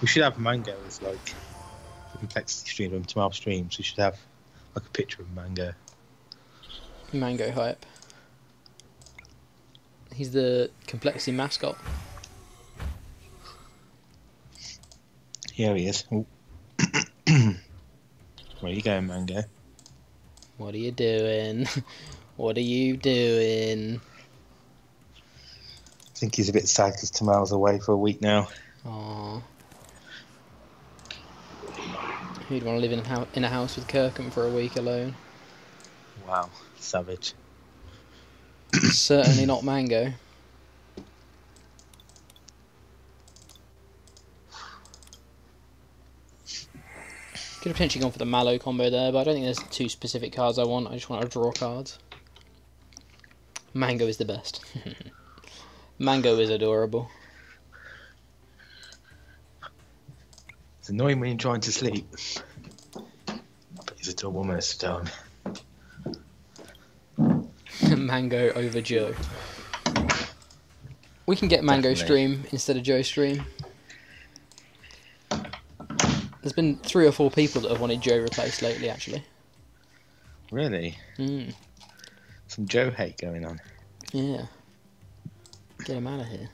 We should have Mango as like the complexity stream on tomorrow's streams. We should have like a picture of Mango. Mango hype. He's the complexity mascot. Here he is. Oh. Where are you going, Mango? What are you doing? What are you doing? I think he's a bit sad because Tamal's away for a week now. Aww. Who'd want to live in a house with Kirkham for a week alone? Wow, savage. Certainly not Mango. Could have potentially gone for the Mallow combo there, but I don't think there's two specific cards I want. I just want to draw cards. Mango is the best. Mango is adorable. It's annoying when you're trying to sleep. But he's a double most of the time. Mango over Joe. We can get Mango stream instead of Joe stream. There's been 3 or 4 people that have wanted Joe replaced lately, actually. Really? Some Joe hate going on. Yeah. Get him out of here.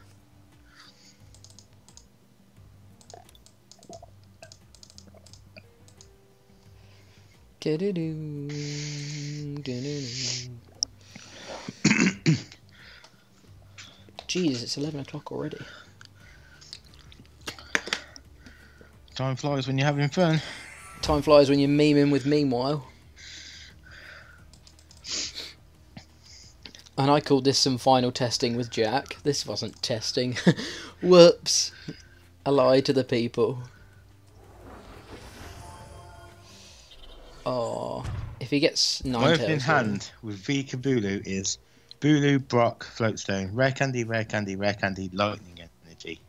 Jeez, it's 11 o'clock already. Time flies when you're having fun. Time flies when you're memeing with Meanwhile. And I called this some final testing with Jack. This wasn't testing. Whoops. I lied to the people. Oh, if he gets Ninetales. My opening hand with V Kabulu is Bulu, Brock, Floatstone, Rare Candy, Rare Candy, Rare Candy, Lightning Energy.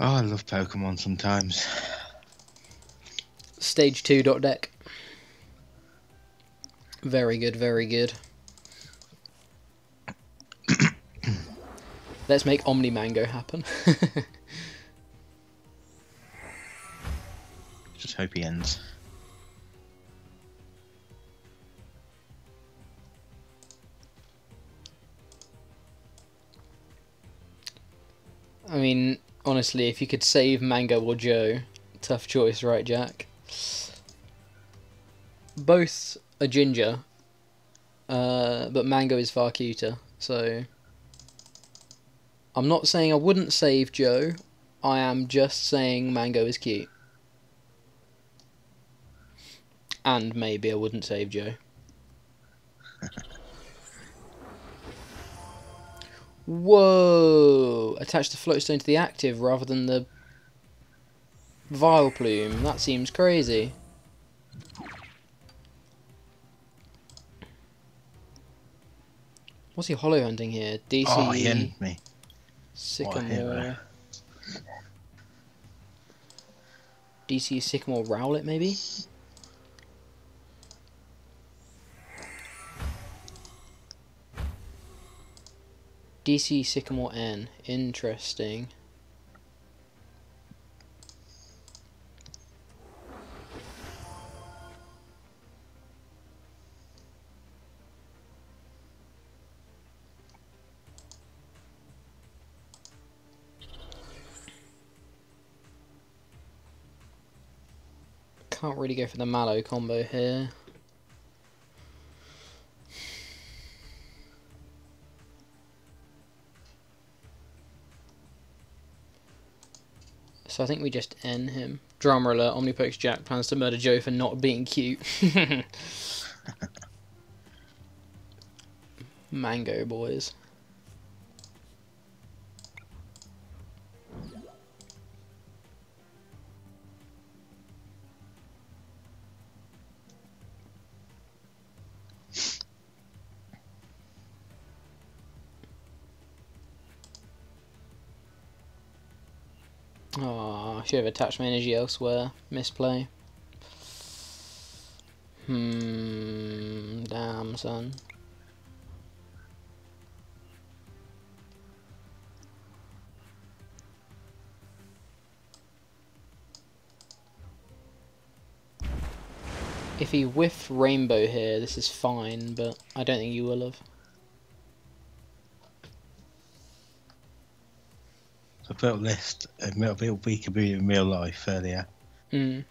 Oh, I love Pokemon sometimes. Stage 2 dot deck. Very good, very good. Let's make Omni Mango happen. Just hope he ends. I mean, honestly, if you could save Mango or Joe, tough choice, right, Jack? Both are ginger, but Mango is far cuter, so... I'm not saying I wouldn't save Joe, I am just saying Mango is cute. And maybe I wouldn't save Joe. Whoa! Attach the Floatstone to the active rather than the Vileplume. That seems crazy. What's he holo hunting here? DCE. Oh, he ended me. Sycamore. DC Sycamore Rowlet, maybe? DC Sycamore N. Interesting. Can't really go for the Mallow combo here. So I think we just end him. Drama alert, Omnipoke's Jack plans to murder Joe for not being cute. Mango boys. Oh, I should have attached my energy elsewhere. Misplay. Damn, son. If he whiffed Rainbow here, this is fine, but I don't think you will have. I built a list of built Peekaboo in real life earlier. No,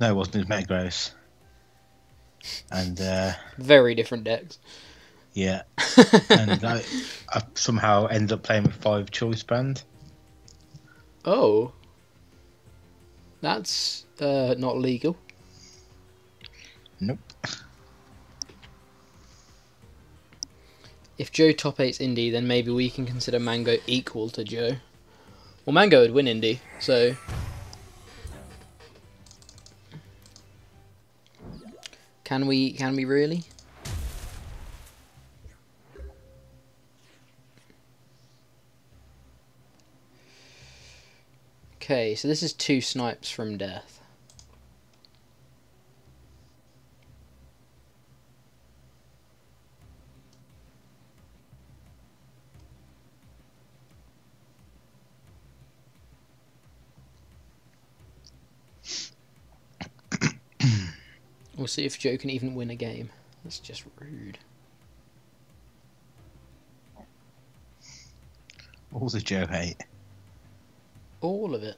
it wasn't. It was Metagross. And very different decks. Yeah. And I somehow ended up playing with 5 choice band. Oh. That's not legal. Nope. If Joe top 8's Indy, then maybe we can consider Mango equal to Joe. Well, Mango would win Indy, so... Can we really? Okay, so this is 2 snipes from death. We'll see if Joe can even win a game. That's just rude. All the Joe hate. All of it.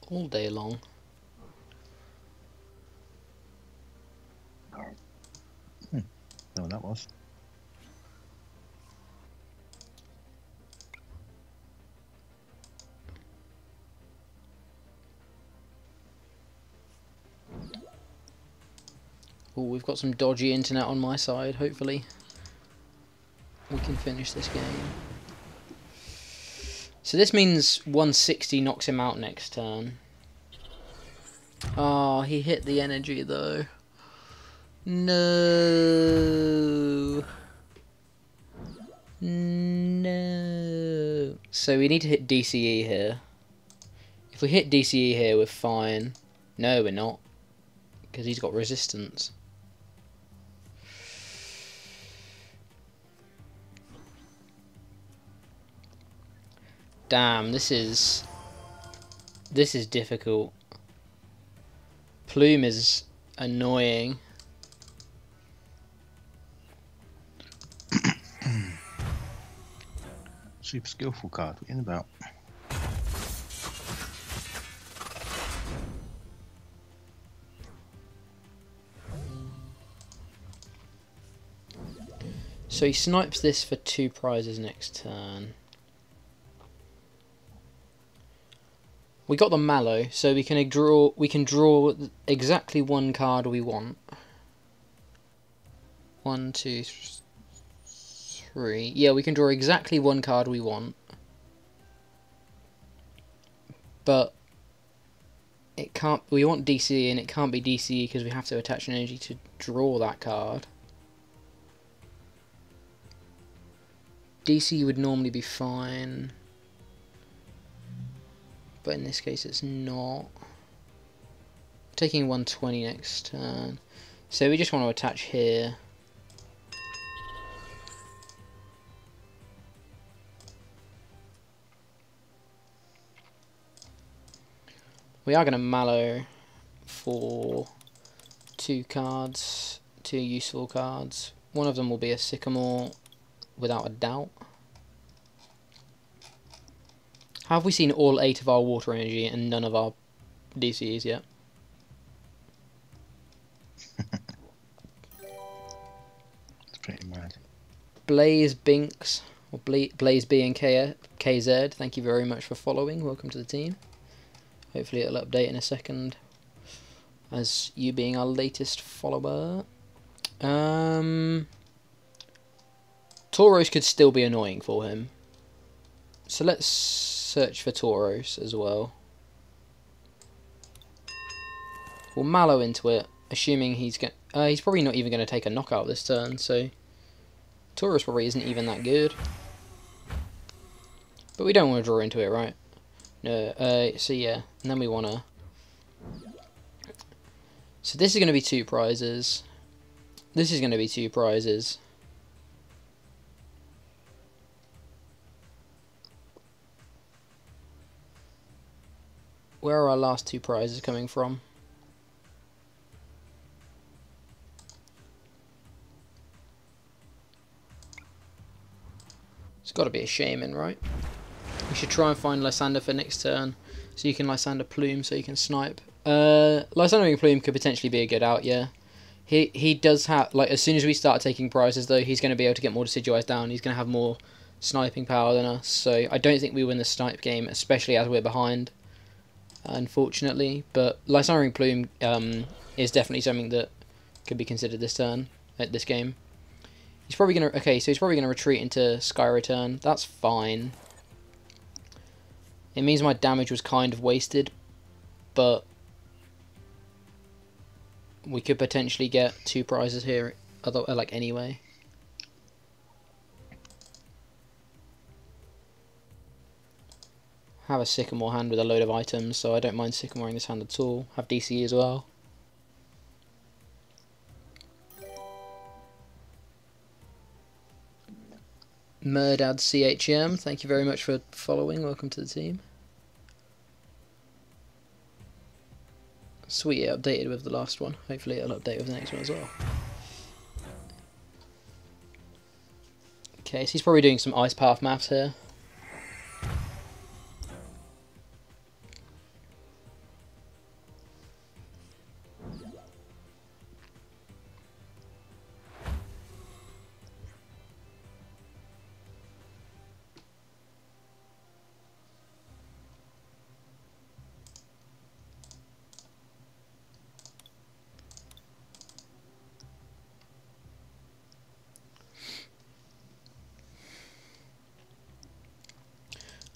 All day long. No, that was. Oh, we've got some dodgy internet on my side. Hopefully we can finish this game. So this means 160 knocks him out next turn. Oh, he hit the energy though. No. No. So we need to hit DCE here. If we hit DCE here, we're fine. No, we're not. Because he's got resistance. Damn, this is difficult. Plume is annoying. Super skillful card. What are you in about? So he snipes this for 2 prizes next turn. We got the Mallow, so we can draw exactly 1 card we want. 1, 2, 3. Yeah, we can draw exactly 1 card we want. But it can't. We want DCE, and it can't be DCE because we have to attach an energy to draw that card. DC would normally be fine, but in this case it's not. Taking 120 next turn, so we just want to attach here. We are going to Mallow for 2 cards, 2 useful cards. One of them will be a Sycamore, without a doubt. Have we seen all 8 of our water energy and none of our DCs yet? It's pretty mad. Blaze Binks, or Blaze B and KZ, thank you very much for following. Welcome to the team. Hopefully it'll update in a second, as you being our latest follower. Tauros could still be annoying for him, so let's search for Tauros as well. We'll Mallow into it, assuming he's probably not even going to take a knockout this turn, so Tauros probably isn't even that good. But we don't want to draw into it, right? No. So yeah, and then we want to. So this is going to be 2 prizes. This is going to be 2 prizes. Where are our last 2 prizes coming from? It's got to be a Shaman, right? We should try and find Lysander for next turn, so you can Lysander Plume, so you can snipe. Lysandering Plume could potentially be a good out, yeah. He does have, like, as soon as we start taking prizes, though, he's going to be able to get more Decidueyes down. He's going to have more sniping power than us, so I don't think we win the snipe game, especially as we're behind, unfortunately. But Lysandering Plume is definitely something that could be considered this turn, at this game. He's probably going to, okay, so he's probably going to retreat into Sky Return. That's fine. It means my damage was kind of wasted, but we could potentially get 2 prizes here, like, anyway. Have a Sycamore hand with a load of items, so I don't mind Sycamoring this hand at all. Have DC as well. Murdad CHM, thank you very much for following. Welcome to the team. Sweet, it updated with the last one. Hopefully it'll update with the next one as well. Okay, so he's probably doing some Ice Path maths here.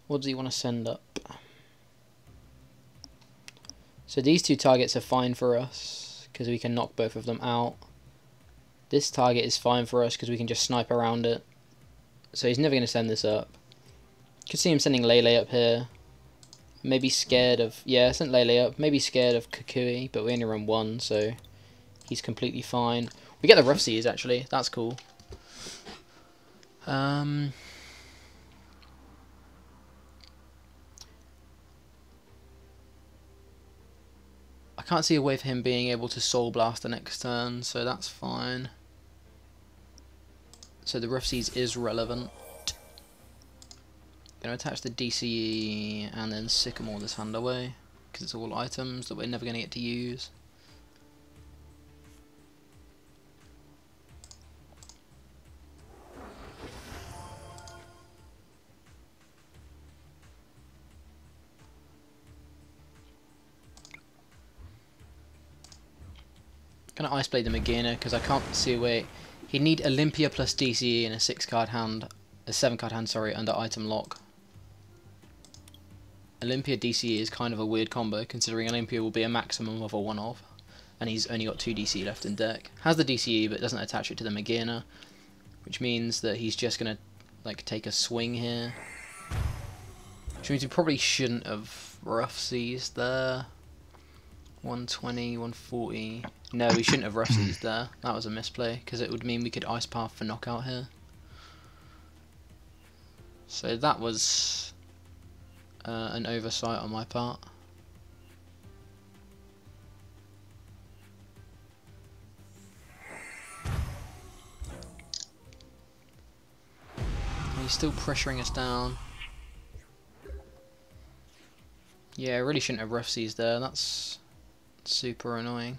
What does he want to send up? So these two targets are fine for us, because we can knock both of them out. This target is fine for us, because we can just snipe around it. So he's never going to send this up. Could see him sending Lele up here. Maybe scared of... Yeah, sent Lele up. Maybe scared of Kukui, but we only run one, so he's completely fine. We get the Rough Seas, actually. That's cool. I can't see a way for him being able to Soul Blast the next turn, so that's fine. So the Rough Seas is relevant. Going to attach the DCE and then Sycamore this hand away, because it's all items that we're never going to get to use. Gonna Ice Blade the Magina because I can't see a way. He'd need Olympia plus DCE in a 6-card hand, a 7-card hand, sorry, under item lock. Olympia DCE is kind of a weird combo considering Olympia will be a maximum of a 1-off, and he's only got 2 DC left in deck. Has the DCE but doesn't attach it to the Magina, which means that he's just gonna like take a swing here. Which means we probably shouldn't have Rough Seas there. 120, 140. No, we shouldn't have Rough Seas there. That was a misplay, because it would mean we could Ice Path for knockout here. So that was an oversight on my part. He's still pressuring us down. Yeah, I really shouldn't have Rough Seas there. That's super annoying.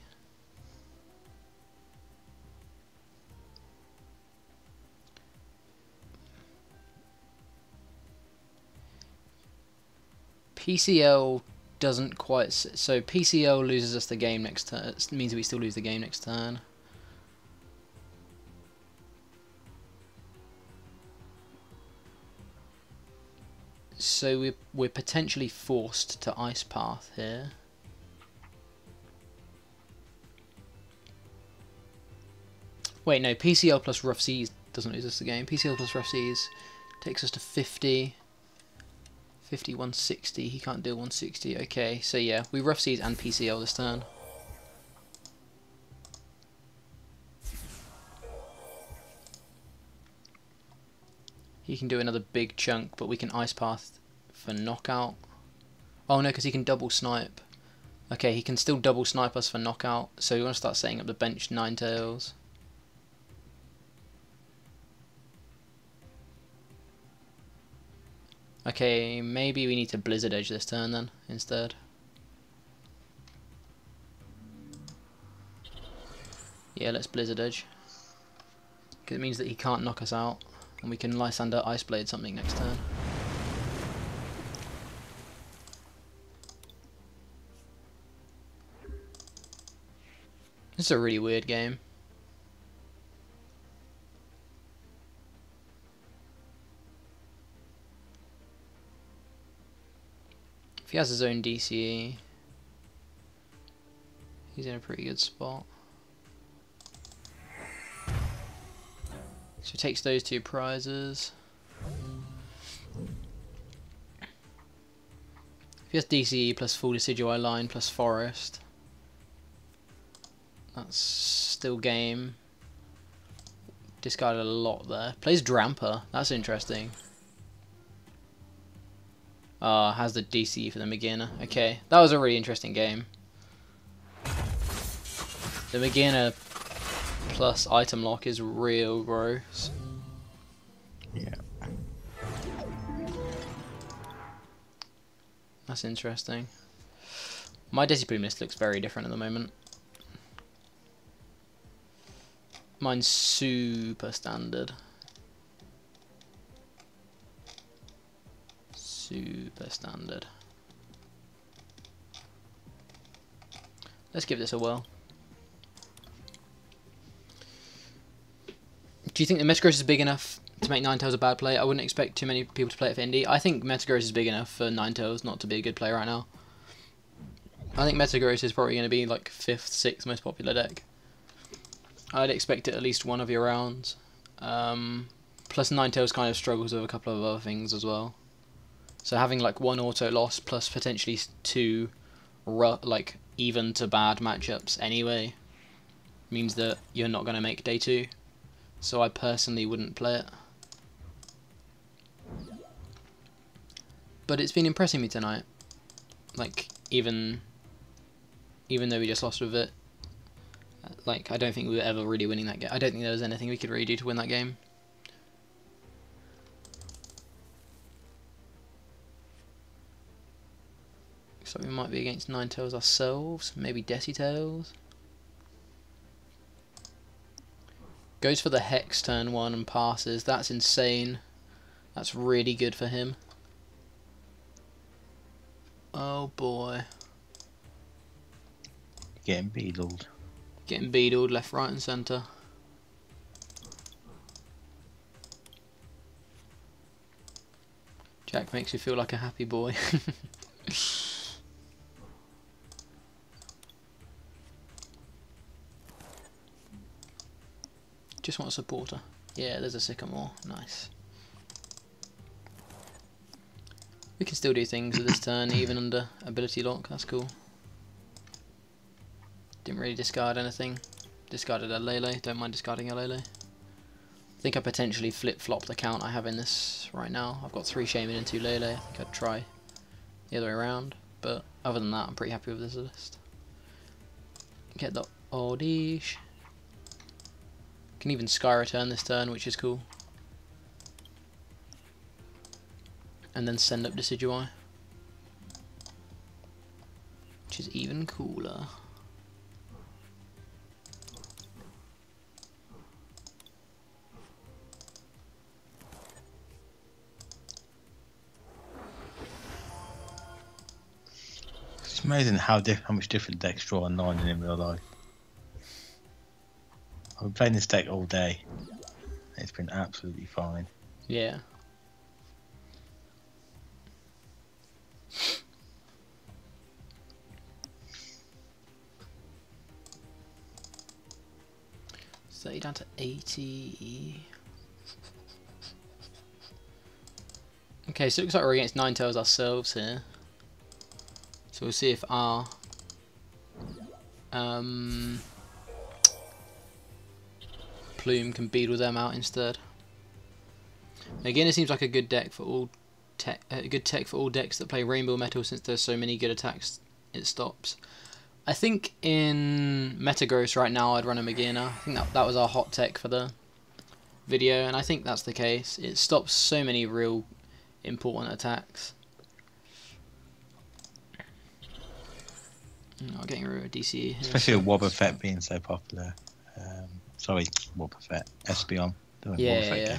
PCL doesn't quite... So PCL loses us the game next turn. It means we still lose the game next turn. So we're potentially forced to Ice Path here. Wait, no, PCL plus Rough Seas doesn't lose us the game. PCL plus Rough Seas takes us to 50. 50, 160. He can't deal 160. Okay, so yeah, we Rough Seas and PCL this turn. He can do another big chunk, but we can Ice Path for knockout. Oh no, because he can double snipe. Okay, he can still double snipe us for knockout, so we want to start setting up the bench Ninetales. Okay, maybe we need to Blizzard Edge this turn then, instead. Yeah, let's Blizzard Edge. Because it means that he can't knock us out, and we can Lysander Ice Blade something next turn. This is a really weird game. If he has his own DCE, he's in a pretty good spot. So he takes those 2 prizes. If he has DCE plus full Decidueye line plus Forest, that's still game. Discarded a lot there. Plays Dramper, that's interesting. Has the DC for the Magina. Okay, that was a really interesting game. The Magina plus item lock is real gross. Yeah. That's interesting. My Decidueye list looks very different at the moment. Mine's super standard. Super standard. Let's give this a whirl. Do you think the Metagross is big enough to make Ninetales a bad play. I wouldn't expect too many people to play it for Indy. I think Metagross is big enough for Ninetales not to be a good play right now. I think Metagross is probably going to be like 5th, 6th most popular deck. I'd expect it at least one of your rounds. Plus Ninetales kind of struggles with a couple of other things as well. So having like 1 auto loss plus potentially 2 like even to bad matchups anyway means that you're not going to make day 2. So I personally wouldn't play it. But it's been impressing me tonight. Like, even though we just lost with it, like, I don't think we were ever really winning that game. I don't think there was anything we could really do to win that game. So we might be against Ninetales ourselves, maybe Decidueye. Goes for the Hex turn 1 and passes. That's insane. That's really good for him. Oh boy. Getting beadled. Getting beadled left, right and centre. Jack makes me feel like a happy boy. Just want a supporter. Yeah, there's a Sycamore. Nice. We can still do things with this turn, even under ability lock. That's cool. Didn't really discard anything. Discarded a Lele. Don't mind discarding a Lele. I think I potentially flip-flop the count I have in this right now. I've got 3 Shaman and 2 Lele. I think I'd try the other way around. But other than that, I'm pretty happy with this list. Get the Oddish. Can even Sky Return this turn, which is cool. And then send up Decidueye, which is even cooler. It's amazing how much different decks draw online in real life. I've been playing this deck all day. It's been absolutely fine. Yeah. So you're down to 80. Okay, so it looks like we're against Ninetales ourselves here. So we'll see if our Plume can beadle them out instead. Again, it seems like a good deck for all tech for all decks that play Rainbow Metal, since there's so many good attacks it stops. I think in Metagross right now I'd run a Magina. I think that was our hot tech for the video, and I think that's the case. It stops so many real important attacks. Oh, getting rid of DC. Especially with Wobbuffet being so popular. Sorry, Wobbuffet. Espeon. Yeah.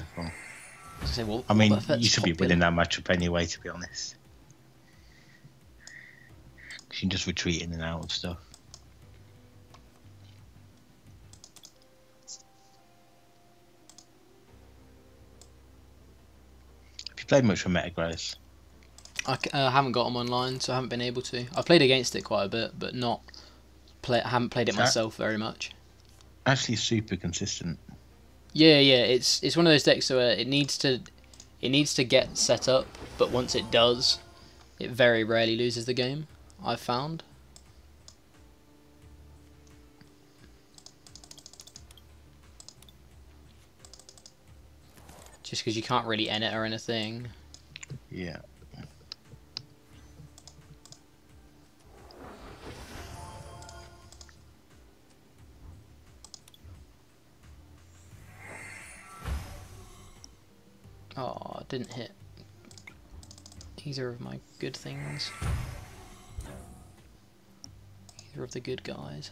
I mean, you should be winning that matchup anyway, to be honest. Because you can just retreat in and out of stuff. Have you played much with Metagross? I haven't got them online, so I haven't been able to. I played against it quite a bit, but I haven't played it myself very much. Actually, super consistent. Yeah, it's one of those decks where it needs to get set up, but once it does, it very rarely loses the game, I've found. Just because you can't really end it or anything. Yeah. Oh, didn't hit either of my good things. Either of the good guys.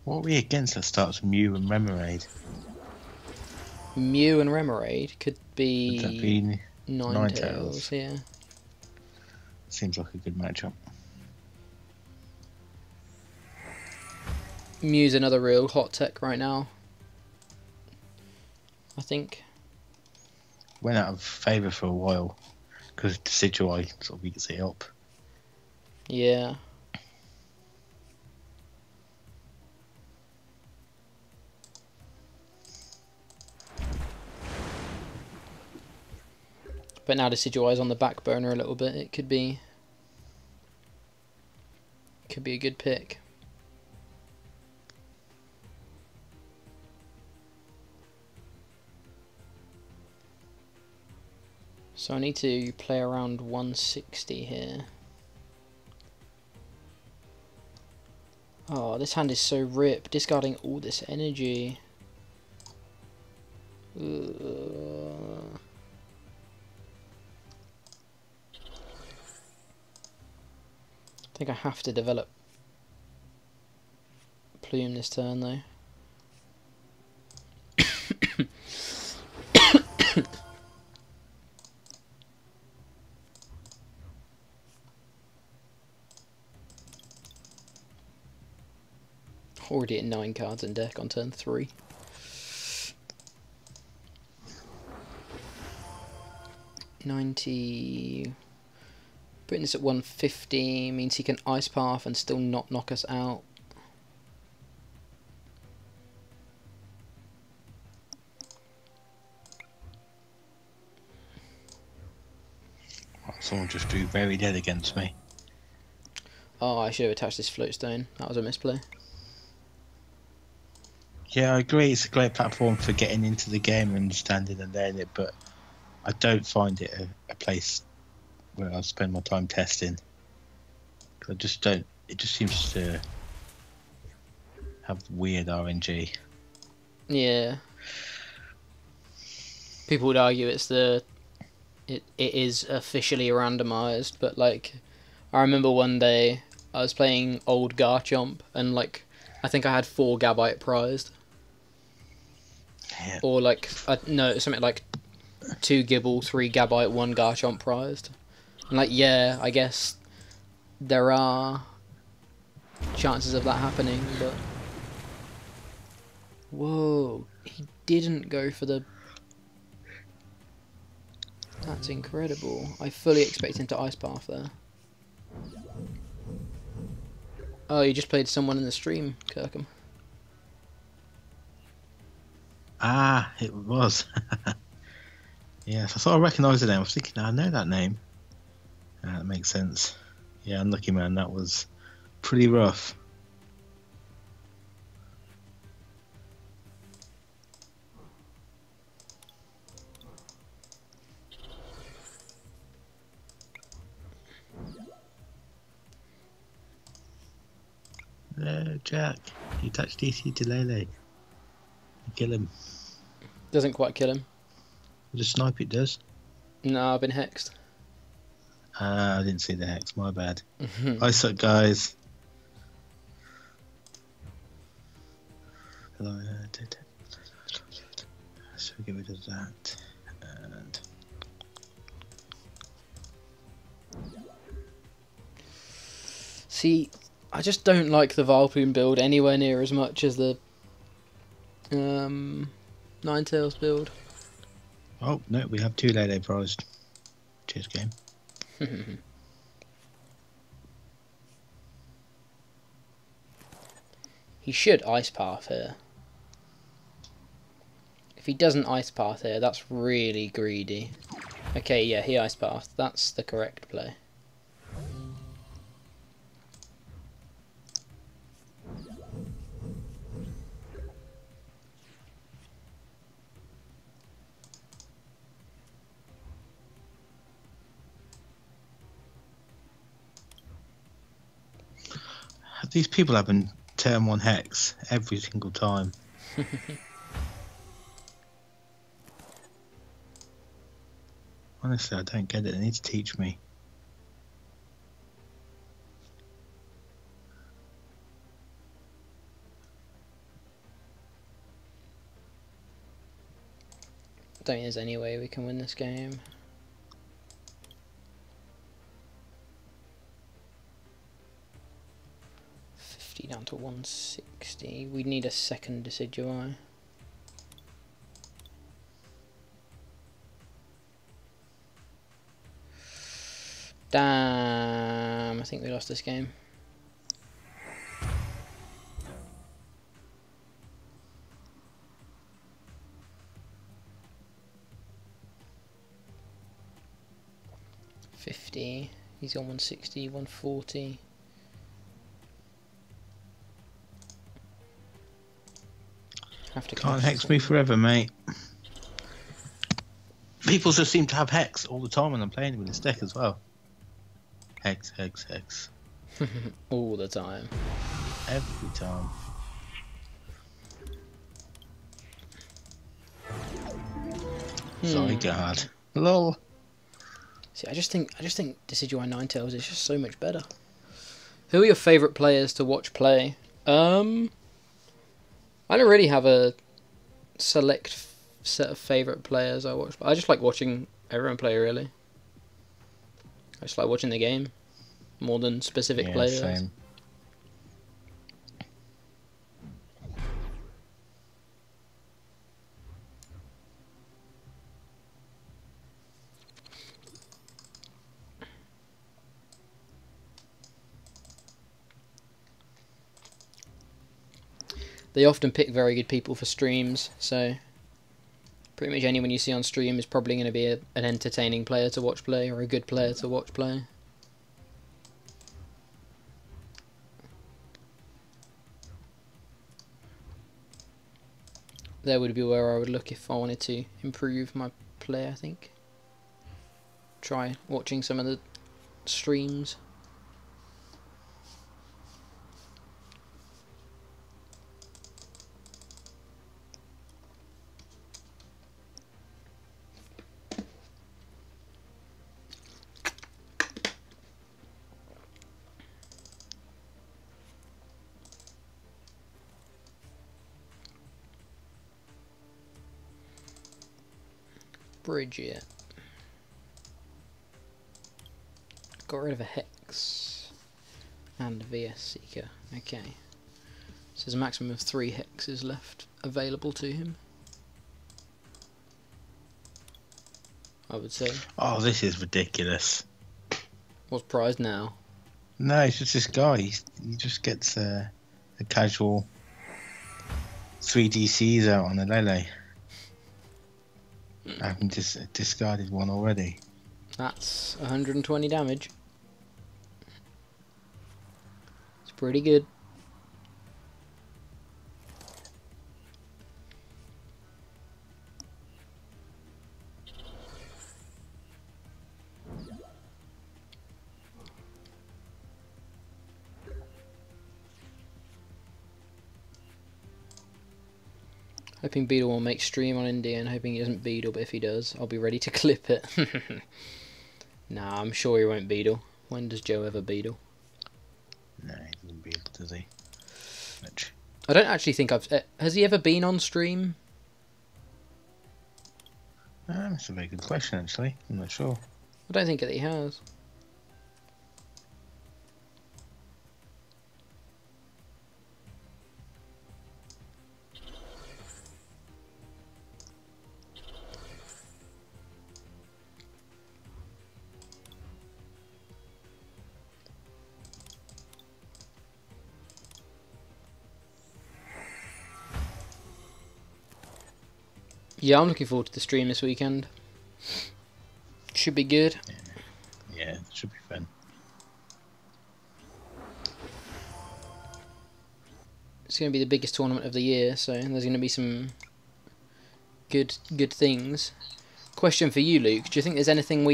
What are we against that starts with Mew and Remoraid? Mew and Remoraid could be Would that be Ninetales, yeah. seems like a good matchup. Mew's another real hot tech right now, I think. Went out of favour for a while because Decidueye sort of beats it up. Yeah. But now Decidueye's on the back burner a little bit. It could be a good pick. So I need to play around 160 here. Oh, this hand is so ripped, discarding all this energy. Ugh. I think I have to develop Plume this turn though. Already at 9 cards in deck on turn 3. $90. Putting this at 150 means he can Ice Path and still not knock us out. Someone just drew very dead against me. Oh, I should have attached this floatstone. That was a misplay. Yeah, I agree. It's a great platform for getting into the game and understanding and learning it, but I don't find it a place where I spend my time testing. I just don't. It just seems to have weird RNG. Yeah. People would argue it is officially randomized, but like I remember one day I was playing old Garchomp and like I think I had 4 Gabite prized. Yeah. Or like no, something like 2 Gibble, 3 Gabite, 1 Garchomp prized. And like yeah, I guess there are chances of that happening, but whoa, he didn't go for the. That's incredible. I fully expect him to Ice Path there. Oh, you just played someone in the stream, Kirkham. Ah, it was. Yes, I thought I recognised the name. I was thinking, I know that name. That makes sense. Yeah, unlucky man. That was pretty rough. No, Jack. You touch DC to Lele. You kill him. Doesn't quite kill him. Just snipe it does. No, I've been hexed. I didn't see the hex. My bad. I suck, guys. So get rid of that. And see, I just don't like the Vileplume build anywhere near as much as the Ninetales build. oh no, we have 2 Lele prized. Cheers, game. He should Ice Path here. If he doesn't Ice Path here, that's really greedy. Okay, yeah, he Ice Path. That's the correct play. These people have been turn 1 hex every single time. Honestly, I don't get it. They need to teach me. I don't think there's any way we can win this game. down to 160. We'd need a second Decidueye. Damn, I think we lost this game. He's on 160, 140. Have to Can't hex me forever, mate. People just seem to have hex all the time when I'm playing with this deck as well. Hex, hex, hex. All the time. Every time. Sorry, guard. Lol. See, I just think Decidueye Ninetales is just so much better. Who are your favourite players to watch play? I don't really have a select set of favourite players I watch. I just like watching everyone play, really. I just like watching the game more than specific players. Same. They often pick very good people for streams, so pretty much anyone you see on stream is probably going to be an entertaining player to watch play, or a good player to watch play. There would be where I would look if I wanted to improve my play, I think. Try watching some of the streams. Bridget. Got rid of a Hex and a VS Seeker. Okay. So there's a maximum of 3 hexes left available to him, I would say. Oh, this is ridiculous. What's prize now? No, it's just this guy. He just gets a casual 3 DCs out on a Lele. I haven't just discarded one already. That's 120 damage. It's pretty good. Hoping Beedle will make stream on India, and hoping he doesn't Beedle, but if he does, I'll be ready to clip it. Nah, I'm sure he won't Beedle. When does Joe ever Beedle? No, he doesn't Beedle, does he? Much. I don't actually think I've... has he ever been on stream? That's a very good question, actually. I'm not sure. I don't think that he has. Yeah, I'm looking forward to the stream this weekend. Should be good. Yeah, it should be fun. It's going to be the biggest tournament of the year, so there's going to be some good things. Question for you, Luke: do you think there's anything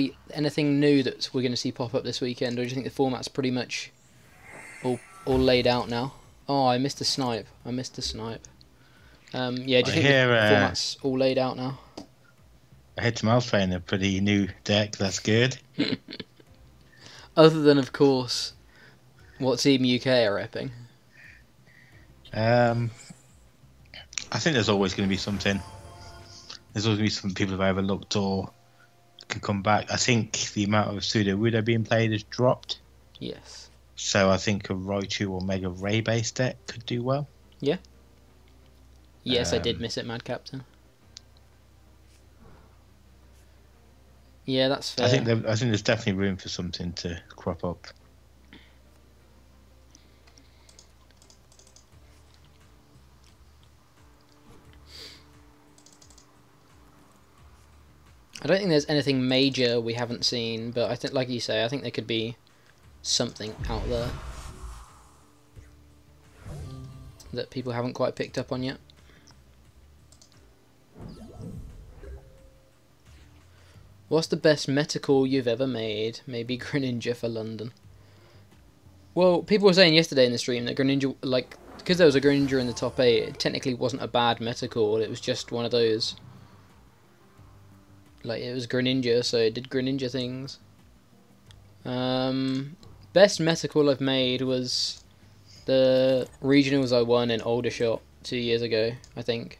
new that we're going to see pop up this weekend, or do you think the format's pretty much all laid out now? Oh, I missed a snipe. Yeah, do you think the format's all laid out now? I heard Smiles playing a pretty new deck. That's good. Other than, of course, what Team UK are repping. I think there's always going to be something. There's always going to be some people who've overlooked or can come back. I think the amount of Sudowoodo being played has dropped. Yes. So I think a Raichu or Mega Ray based deck could do well. Yeah. Yes, I did miss it, Mad Captain. Yeah, that's fair. I think there's definitely room for something to crop up. I don't think there's anything major we haven't seen, but I think, like you say, I think there could be something out there that people haven't quite picked up on yet. What's the best Metacall you've ever made? Maybe Greninja for London. Well, people were saying yesterday in the stream that Greninja, like, because there was a Greninja in the top 8, it technically wasn't a bad Metacall, it was just one of those, like, it was Greninja, so it did Greninja things. Best Metacall I've made was the regionals I won in Aldershot 2 years ago, I think.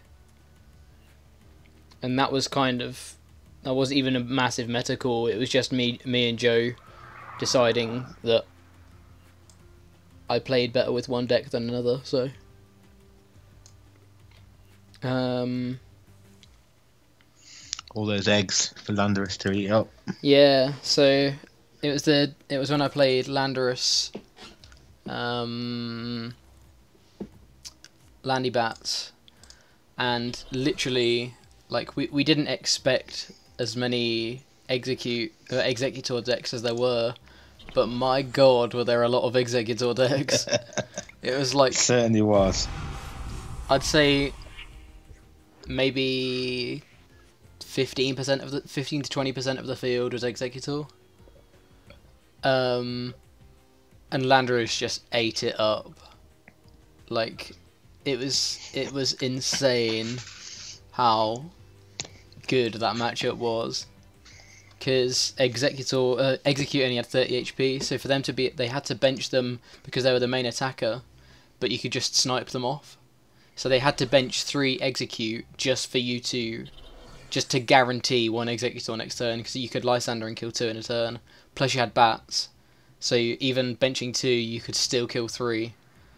And that was kind of, that wasn't even a massive Metacall, it was just me and Joe deciding that I played better with one deck than another, so. All those eggs for Landorus to eat up. Yeah, so it was when I played Landorus, Landy Bats, and literally, like, we didn't expect as many Executor decks as there were, but my god, were there a lot of Executor decks. It was like, It certainly was. I'd say maybe 15% of the 15 to 20% of the field was Executor. And Landorus just ate it up. Like, it was insane how good that matchup was. Because Execute only had 30 HP, so for them to be, they had to bench them because they were the main attacker, but you could just snipe them off. So they had to bench 3 Execute just for you to, just to guarantee 1 Executor next turn, because you could Lysander and kill 2 in a turn. Plus you had bats, so even benching 2, you could still kill 3.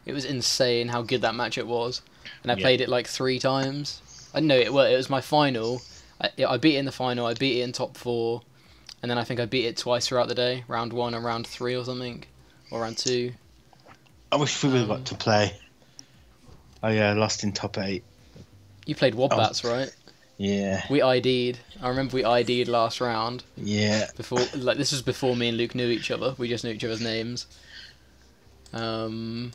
It was insane how good that matchup was, and I played it like 3 times. I know it was my final. I beat it in the final. I beat it in top 4, and then I think I beat it twice throughout the day, round 1 and round 3 or something, or round 2. I wish we would have got to play. Oh yeah, I lost in top 8. You played Wobbats, right? Yeah. We ID'd. I remember we ID'd last round. Yeah. Before, like, this was before me and Luke knew each other. We just knew each other's names. But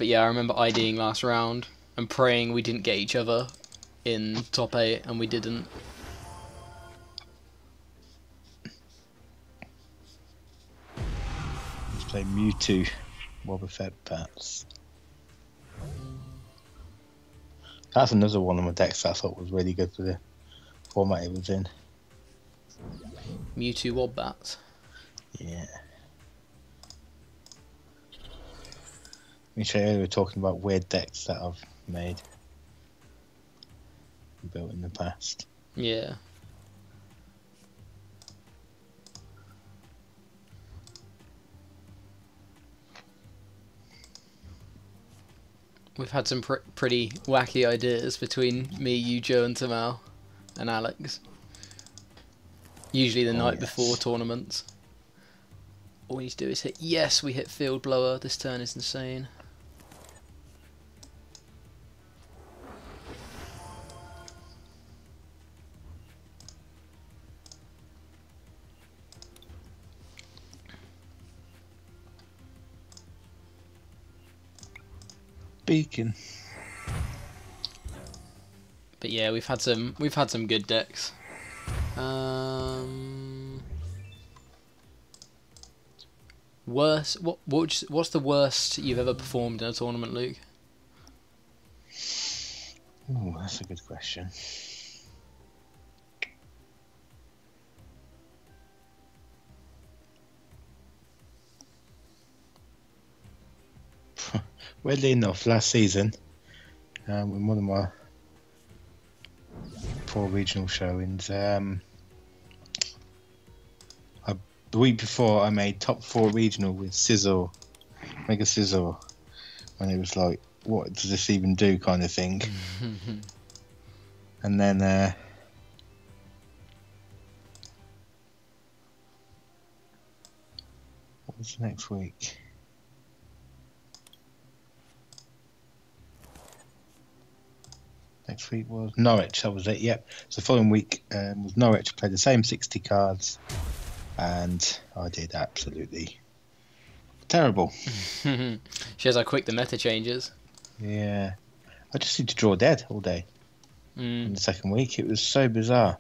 yeah, I remember IDing last round and praying we didn't get each other in top 8, and we didn't. Let's play Mewtwo, Wobbuffet Bats. That's another one of my decks that I thought was really good for the format it was in. Mewtwo Wobbats. Yeah. We were talking about weird decks that I've made. Built in the past. Yeah. We've had some pretty wacky ideas between me, you, Joe, and Tamal, and Alex. Usually the night before tournaments. All we need to do is hit. Yes, we hit Field Blower. This turn is insane. Beacon. But yeah, we've had some good decks. Worst. What's the worst you've ever performed in a tournament, Luke? Oh, that's a good question. Weirdly enough, last season, in one of my 4 regional showings, the week before I made top 4 regional with Sizzle, Mega Scizor, when it was like, what does this even do kind of thing. And then what was next week? Next week was Norwich, that was it, yep. So the following week was Norwich, played the same 60 cards, and I did absolutely terrible. Shows how quick the meta changes. Yeah. I just seemed to draw dead all day in the second week. It was so bizarre.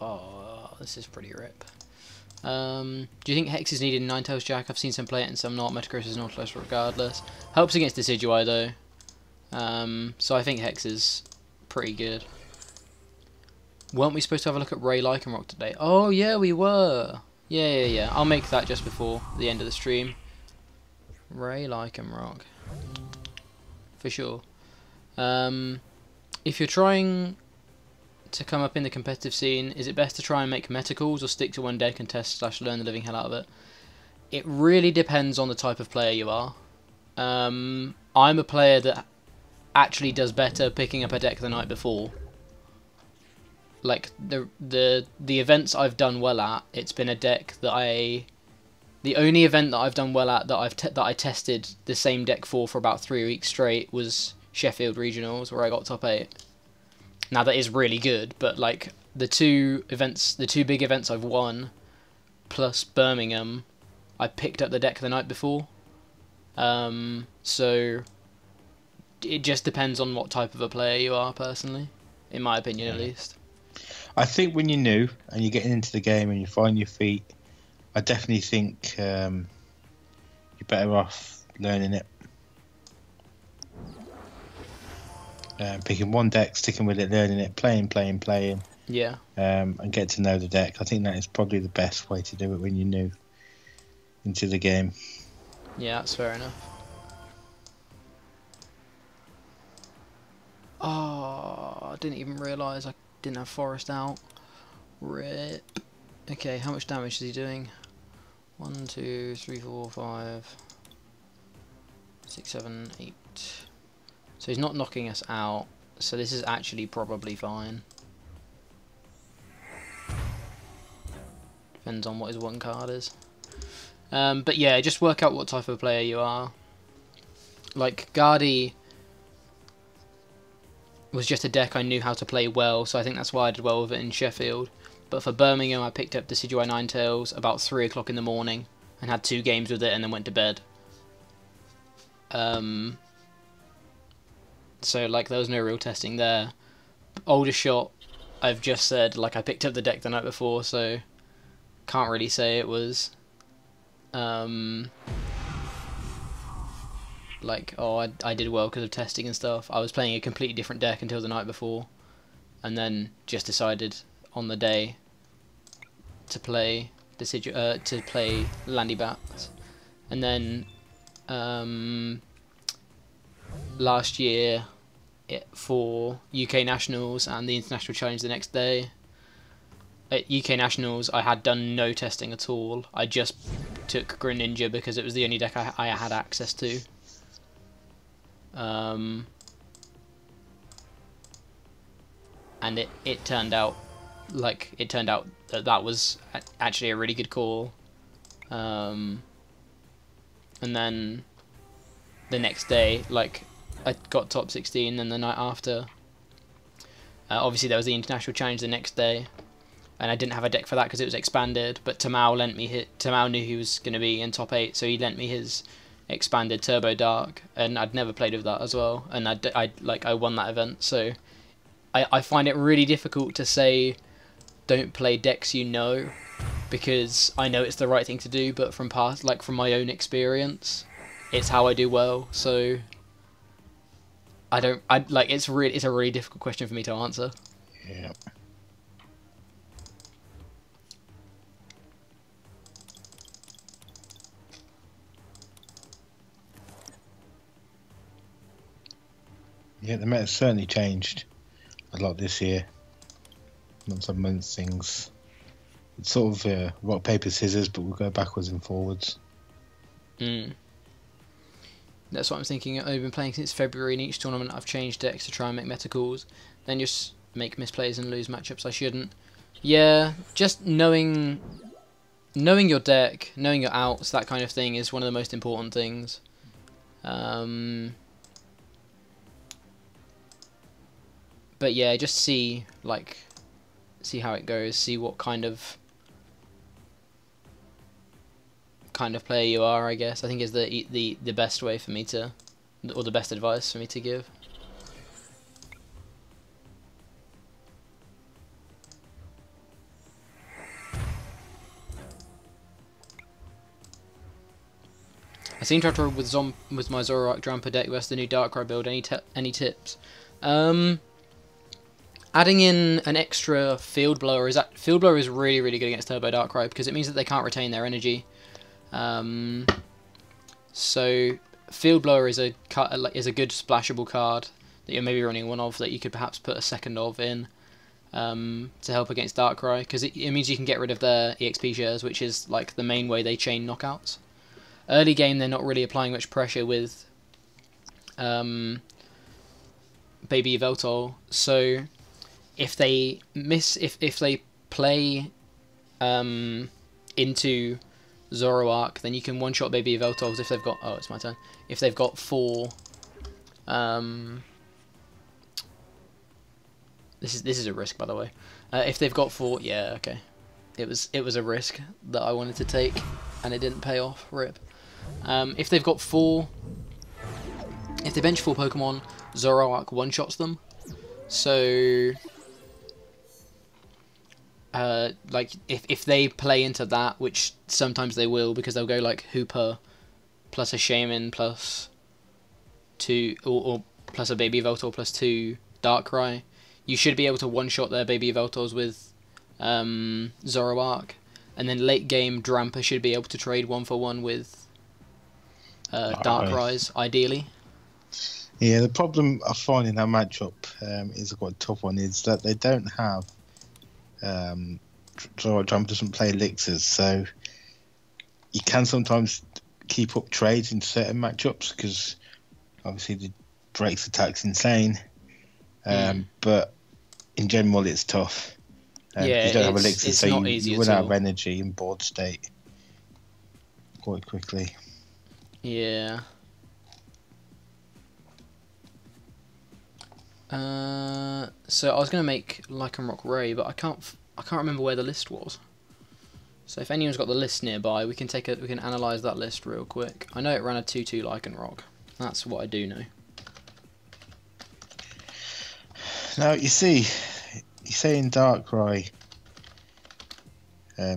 Oh, this is pretty rip. Do you think Hex is needed in Ninetales Jack? I've seen some play it and some not. Metagross is Nautilus regardless. Helps against Decidueye though. So I think Hex is pretty good. Weren't we supposed to have a look at Ray Lycanroc today? Oh yeah, we were. Yeah. I'll make that just before the end of the stream. Ray Lycanroc. For sure. If you're trying to come up in the competitive scene, is it best to try and make meta calls or stick to one deck and test / learn the living hell out of it? It really depends on the type of player you are. I'm a player that actually does better picking up a deck the night before. Like the events I've done well at, it's been a deck that the only event that I've done well at that I tested the same deck for about 3 weeks straight was Sheffield Regionals, where I got top 8. Now that is really good, but like the two big events I've won, plus Birmingham, I picked up the deck the night before. So it just depends on what type of a player you are, personally, in my opinion at least. I think when you're new and you're getting into the game and you find your feet, I definitely think you're better off learning it. Picking one deck, sticking with it, learning it, playing. Yeah. And get to know the deck. I think that is probably the best way to do it when you're new into the game. Yeah, that's fair enough. Oh, I didn't even realise I didn't have Forest out. Rip. Okay, how much damage is he doing? 1, 2, 3, 4, 5, 6, 7, 8. So he's not knocking us out, so this is actually probably fine. Depends on what his one card is. But yeah, just work out what type of player you are. Like, Guardy was just a deck I knew how to play well, so I think that's why I did well with it in Sheffield. But for Birmingham, I picked up Decidueye Ninetales about 3 o'clock in the morning and had 2 games with it and then went to bed. So like there was no real testing there. Older shot, I've just said, like, I picked up the deck the night before, so can't really say it was like, oh, I did well because of testing and stuff. I was playing a completely different deck until the night before, and then just decided on the day to play Landy Bats. And then last year for UK Nationals and the International Challenge the next day, at UK Nationals I had done no testing at all. I just took Greninja because it was the only deck I had access to. And it turned out that was actually a really good call. And then the next day, like, I got top 16, and the night after, obviously there was the International Challenge the next day, and I didn't have a deck for that because it was expanded, but Tamao knew he was going to be in top 8, so he lent me his expanded Turbo Dark, and I'd never played with that as well, and I won that event. So I find it really difficult to say don't play decks you know, because I know it's the right thing to do, but from my own experience, it's how I do well. So it's a really difficult question for me to answer. Yeah. Yeah, the meta's certainly changed a lot this year. once amongst things. It's sort of rock, paper, scissors, but we'll go backwards and forwards. That's what I'm thinking. I've been playing since February. In each tournament, I've changed decks to try and make meta calls. Then just make misplays and lose matchups I shouldn't. Yeah, just knowing your deck, knowing your outs, that kind of thing is one of the most important things. But yeah, just see how it goes. See what kind of player you are, I guess. I think is the best way for me to, or the best advice for me to give. I seem to have trouble with my Zoroark Dramper deck versus the new Darkrai build. Any tips? Adding in an extra Field Blower is really, really good against Turbo Darkrai because it means that they can't retain their energy. So Field Blower is a good splashable card that you're maybe running one of that you could perhaps put a second of in to help against Darkrai, because it means you can get rid of their EXP shares, which is like the main way they chain knockouts. Early game they're not really applying much pressure with Baby Yveltal, so if they play into Zoroark, then you can one-shot Baby Yveltals if they've got... Oh, it's my turn. If they've got 4... This is a risk, by the way. If they've got 4... Yeah, okay. It was a risk that I wanted to take, and it didn't pay off. RIP. If they've got 4... If they bench 4 Pokemon, Zoroark one-shots them. So... like if they play into that, which sometimes they will, because they'll go like Hooper plus a Shaman plus 2 or plus a Baby Yveltal plus 2 Darkrai, you should be able to one-shot their Baby Yveltals with Zoroark, and then late game Dramper should be able to trade 1-for-1 with Darkrai's, ideally. Yeah, the problem I find in that matchup is quite a tough one, is that they don't have Zoroark doesn't play elixirs, so you can sometimes keep up trades in certain matchups because obviously the Drake's attack's insane, but in general it's tough. Yeah, you don't have elixirs, so you run out of all. energy in board state quite quickly. Yeah. So I was gonna make Lycanroc Ray, but I can't remember where the list was. So if anyone's got the list nearby, we can analyze that list real quick. I know it ran a 2/2 Lycanroc. That's what I do know. Now you say in Darkrai,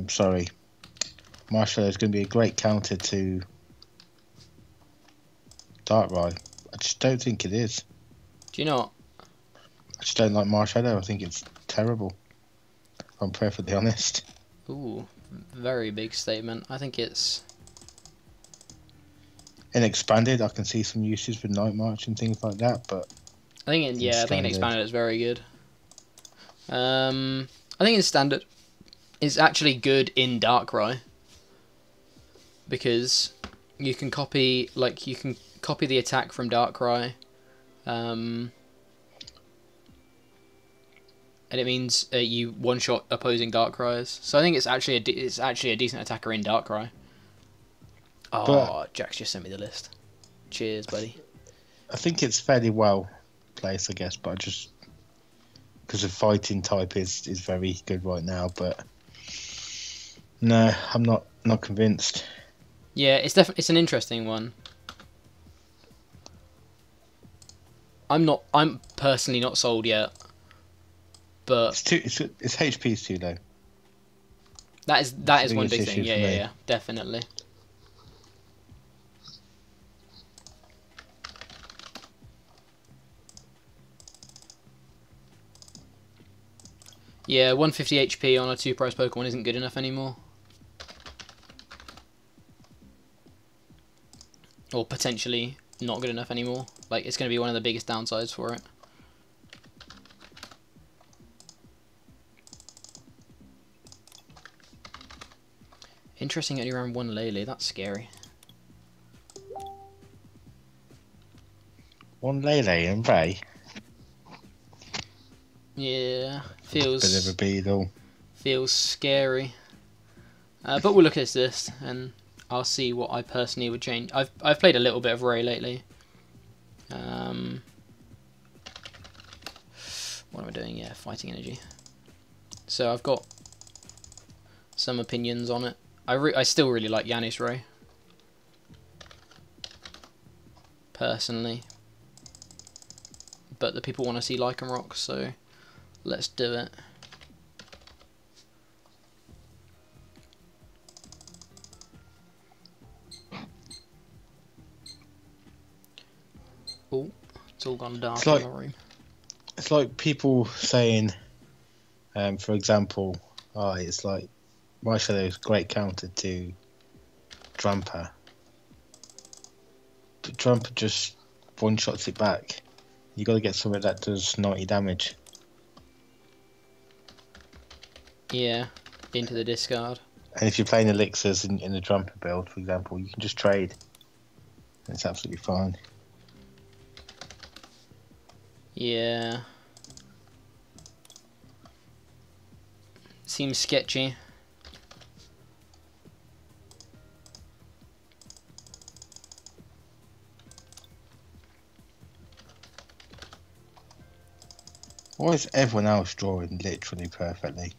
sorry, Marshall is going to be a great counter to Darkrai. I just don't think it is. Do you not? I just don't like Marshadow. I think it's terrible, if I'm perfectly honest. Ooh, very big statement. I think it's... In Expanded, I can see some uses for Night March and things like that, but... I think in Expanded it's very good. I think in Standard it's actually good in Darkrai, because you can copy the attack from Darkrai, and it means you one-shot opposing Darkrai's. So I think it's actually a decent attacker in Darkrai. Oh, but Jack's just sent me the list. Cheers, buddy. I think it's fairly well placed, I guess, but I just, because the fighting type is very good right now, but no, I'm not convinced. Yeah, it's an interesting one. I'm personally not sold yet. But its HP is too low. That is one big thing. Yeah, definitely. Yeah, 150 HP on a 2-price Pokemon isn't good enough anymore. Or potentially not good enough anymore. Like, it's going to be one of the biggest downsides for it. Interesting, only ran one Lele. That's scary. One Lele and Ray. Yeah, Bit of a beetle. Feels scary. But we'll look at this list and I'll see what I personally would change. I've played a little bit of Ray lately. What am I doing? Yeah, fighting energy. So I've got some opinions on it. I still really like Yanis Ray. Personally. But the people want to see Lycanroc, so let's do it. Oh, it's all gone dark in the room. It's like people saying, for example, it's like Raichu great counter to Drampa. But Drampa just one-shots it back. You got to get something that does 90 damage. Yeah, into the discard. And if you're playing elixirs in the Drampa build, for example, you can just trade. It's absolutely fine. Yeah. Seems sketchy. Why is everyone else drawing literally perfectly?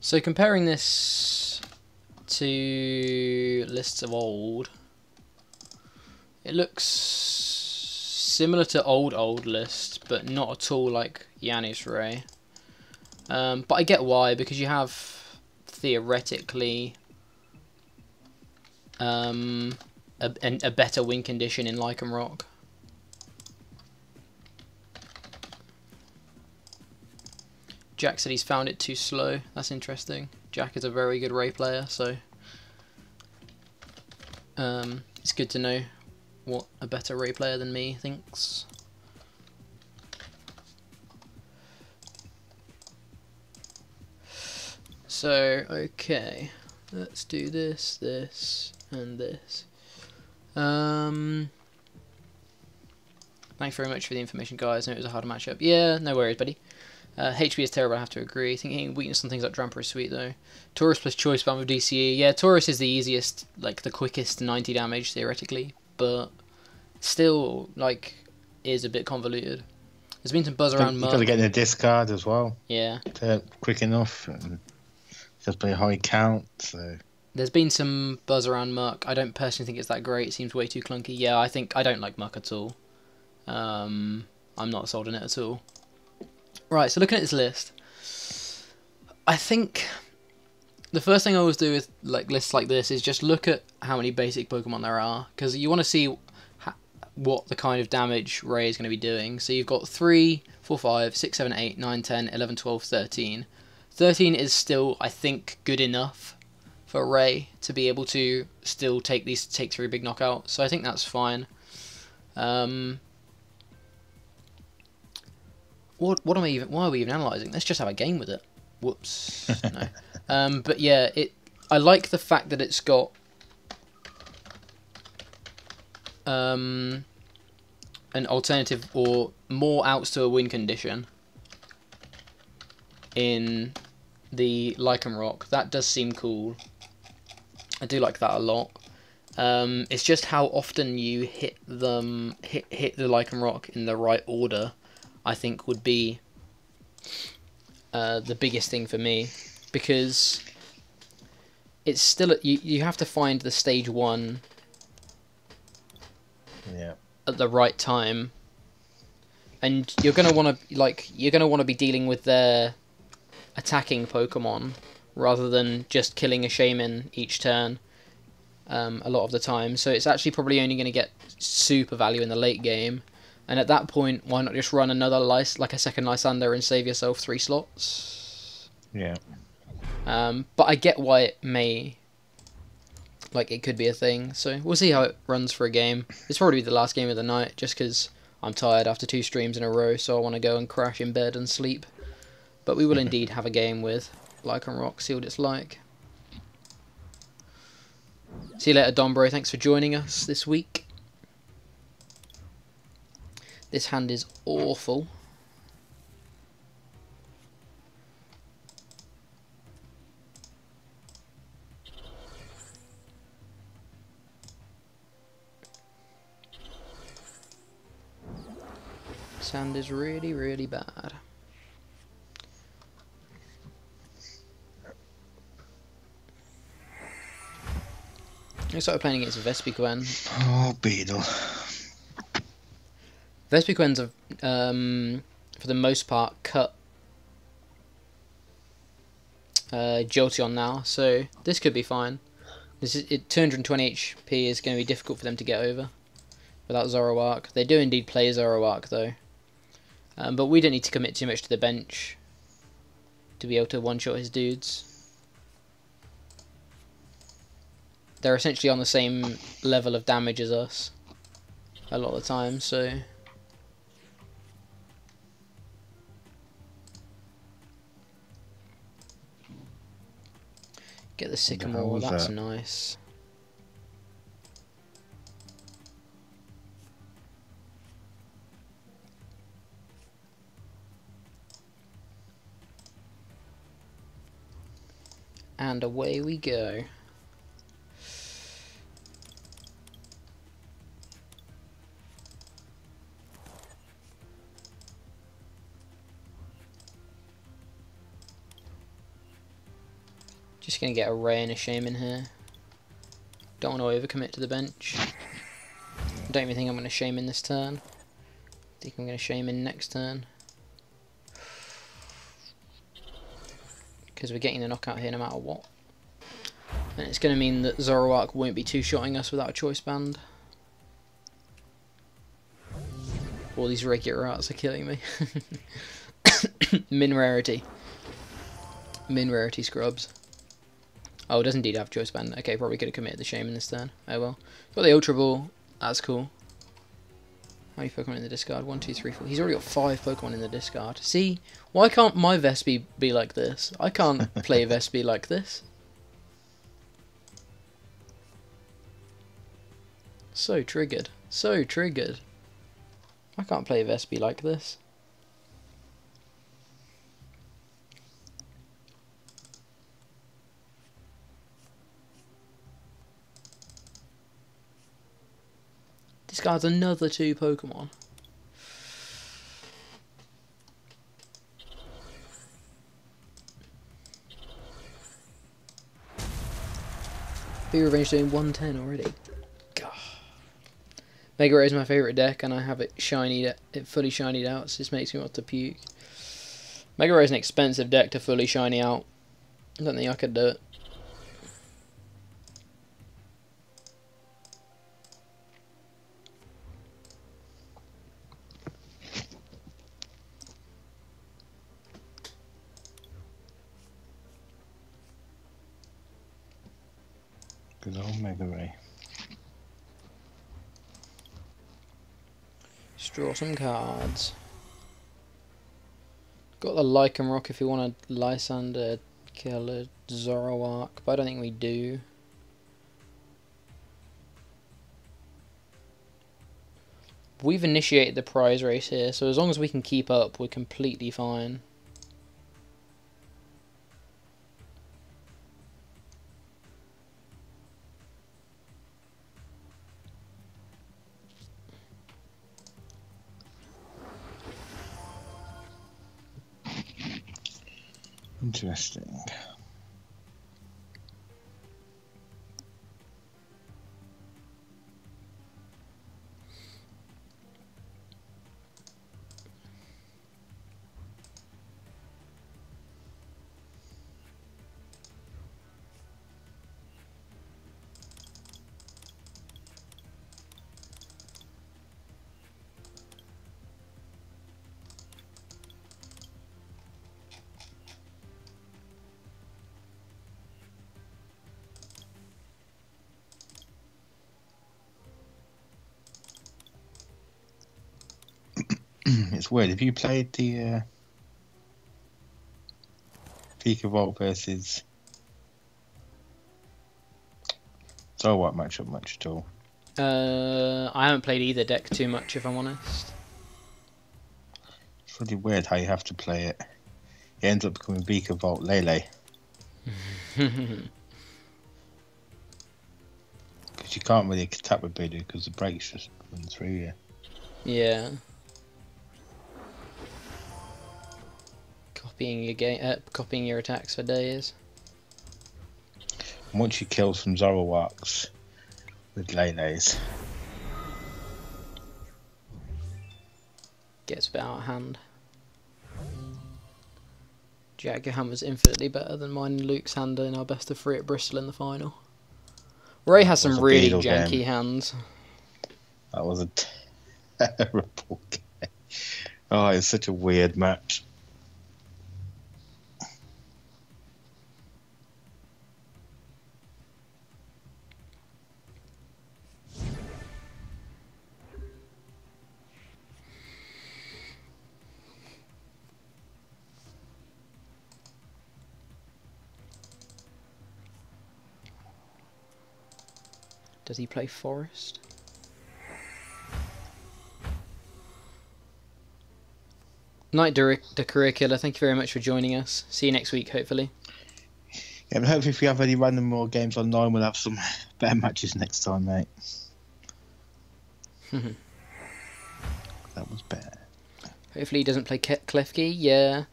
So comparing this to lists of old, it looks similar to old lists, but not at all like Yanis Ray. But I get why, because you have theoretically a better win condition in Lycanroc. Jack said he's found it too slow. That's interesting. Jack is a very good Ray player, so it's good to know what a better Ray player than me thinks. So, okay, let's do this, this, and this. Thanks very much for the information, guys. I know it was a hard matchup. Yeah, no worries, buddy. HP is terrible, I have to agree. Thinking weakness on things like Drampa is sweet, though. Taurus plus Choice Bomb with DCE. Yeah, Taurus is the easiest, like, the quickest 90 damage, theoretically. But still, like, is a bit convoluted. There's been some buzz around Murk. You've got to get in a discard as well. Yeah. Quick enough. And just play a high count, so... There's been some buzz around Murk. I don't personally think it's that great. It seems way too clunky. Yeah, I don't like Murk at all. I'm not sold on it at all. Right, so looking at this list, I think the first thing I always do with like lists like this is just look at how many basic Pokemon there are, because you want to see what the kind of damage Ray is going to be doing. So you've got 3, 4, 5, 6, 7, 8, 9, 10, 11, 12, 13. 13 is still, I think, good enough for Ray to be able to still take 3 big knockouts. So I think that's fine. What am I even? Why are we even analysing? Let's just have a game with it. Whoops. No. But yeah, I like the fact that it's got an alternative or more outs to a win condition in the Lycanroc. That does seem cool. I do like that a lot. It's just how often you hit the Lycanroc in the right order, I think, would be the biggest thing for me, because it's still you have to find the stage 1 at the right time, and you're gonna want to be dealing with their attacking Pokemon rather than just killing a Shaman each turn a lot of the time. So it's actually probably only going to get super value in the late game. And at that point, why not just run another like a second Lysander and save yourself 3 slots? Yeah. But I get why it may like it could be a thing. So we'll see how it runs for a game. It's probably the last game of the night, just because I'm tired after 2 streams in a row, so I want to go and crash in bed and sleep. But we will indeed have a game with Lycanroc, see what it's like. See you later, Dombro. Thanks for joining us this week. This hand is awful. This hand is really, really bad. I started playing against Vespiquen. Oh, Beetle. Vespiquens have, for the most part, cut Jolteon now, so this could be fine. This is 220 HP is going to be difficult for them to get over without Zoroark. They do indeed play Zoroark though, but we don't need to commit too much to the bench to be able to one-shot his dudes. They're essentially on the same level of damage as us a lot of the time, so get the Sycamore, that's nice. And away we go. Just going to get a Ray and a Shaman here. Don't want to overcommit to the bench. I don't even think I'm going to Shaman this turn. I think I'm going to Shaman next turn. Because we're getting the knockout here no matter what. And it's going to mean that Zoroark won't be two-shotting us without a choice band. All these regular arts are killing me. Min rarity. Min rarity scrubs. Oh, it does indeed have choice band. Okay, probably could have committed the Shaman this turn. Oh well. Got the Ultra Ball. That's cool. How many Pokemon in the discard? 1, 2, 3, 4. He's already got 5 Pokemon in the discard. See? Why can't my Vespi be like this? I can't play Vespi like this. So triggered. So triggered. I can't play Vespi like this. Discards another 2 Pokemon. Be Revenge doing 110 already. God. Mega Ray is my favourite deck, and I have it shinied, fully shinied out, so this makes me want to puke. Mega Ray is an expensive deck to fully shiny out. I don't think I could do it. Good old Mega Ray. Let's draw some cards. Got the Lycanroc if you want a Lysander, kill a Zoroark, but I don't think we do. We've initiated the prize race here, so as long as we can keep up, we're completely fine. Interesting. It's weird. Have you played the Vikavolt versus Zoroark matchup much at all? I haven't played either deck too much, if I'm honest. It's really weird how you have to play it. It ends up becoming Vikavolt Lele. Because you can't really attack with Bidu because the breaks just run through you. Yeah. Copying your copying your attacks for days. And once you kill some Zoroarks with Leles, gets a bit out of hand. Jack, your hammer's infinitely better than mine and Luke's hand in our best of 3 at Bristol in the final. Ray has some really janky hands. That was a terrible game. Oh, it's such a weird match. Does he play Forest? Night the Career Killer, thank you very much for joining us. See you next week, hopefully. Yeah, and hopefully if we have any random more games online, we'll have some better matches next time, mate. That was bad. Hopefully he doesn't play Klefki, yeah.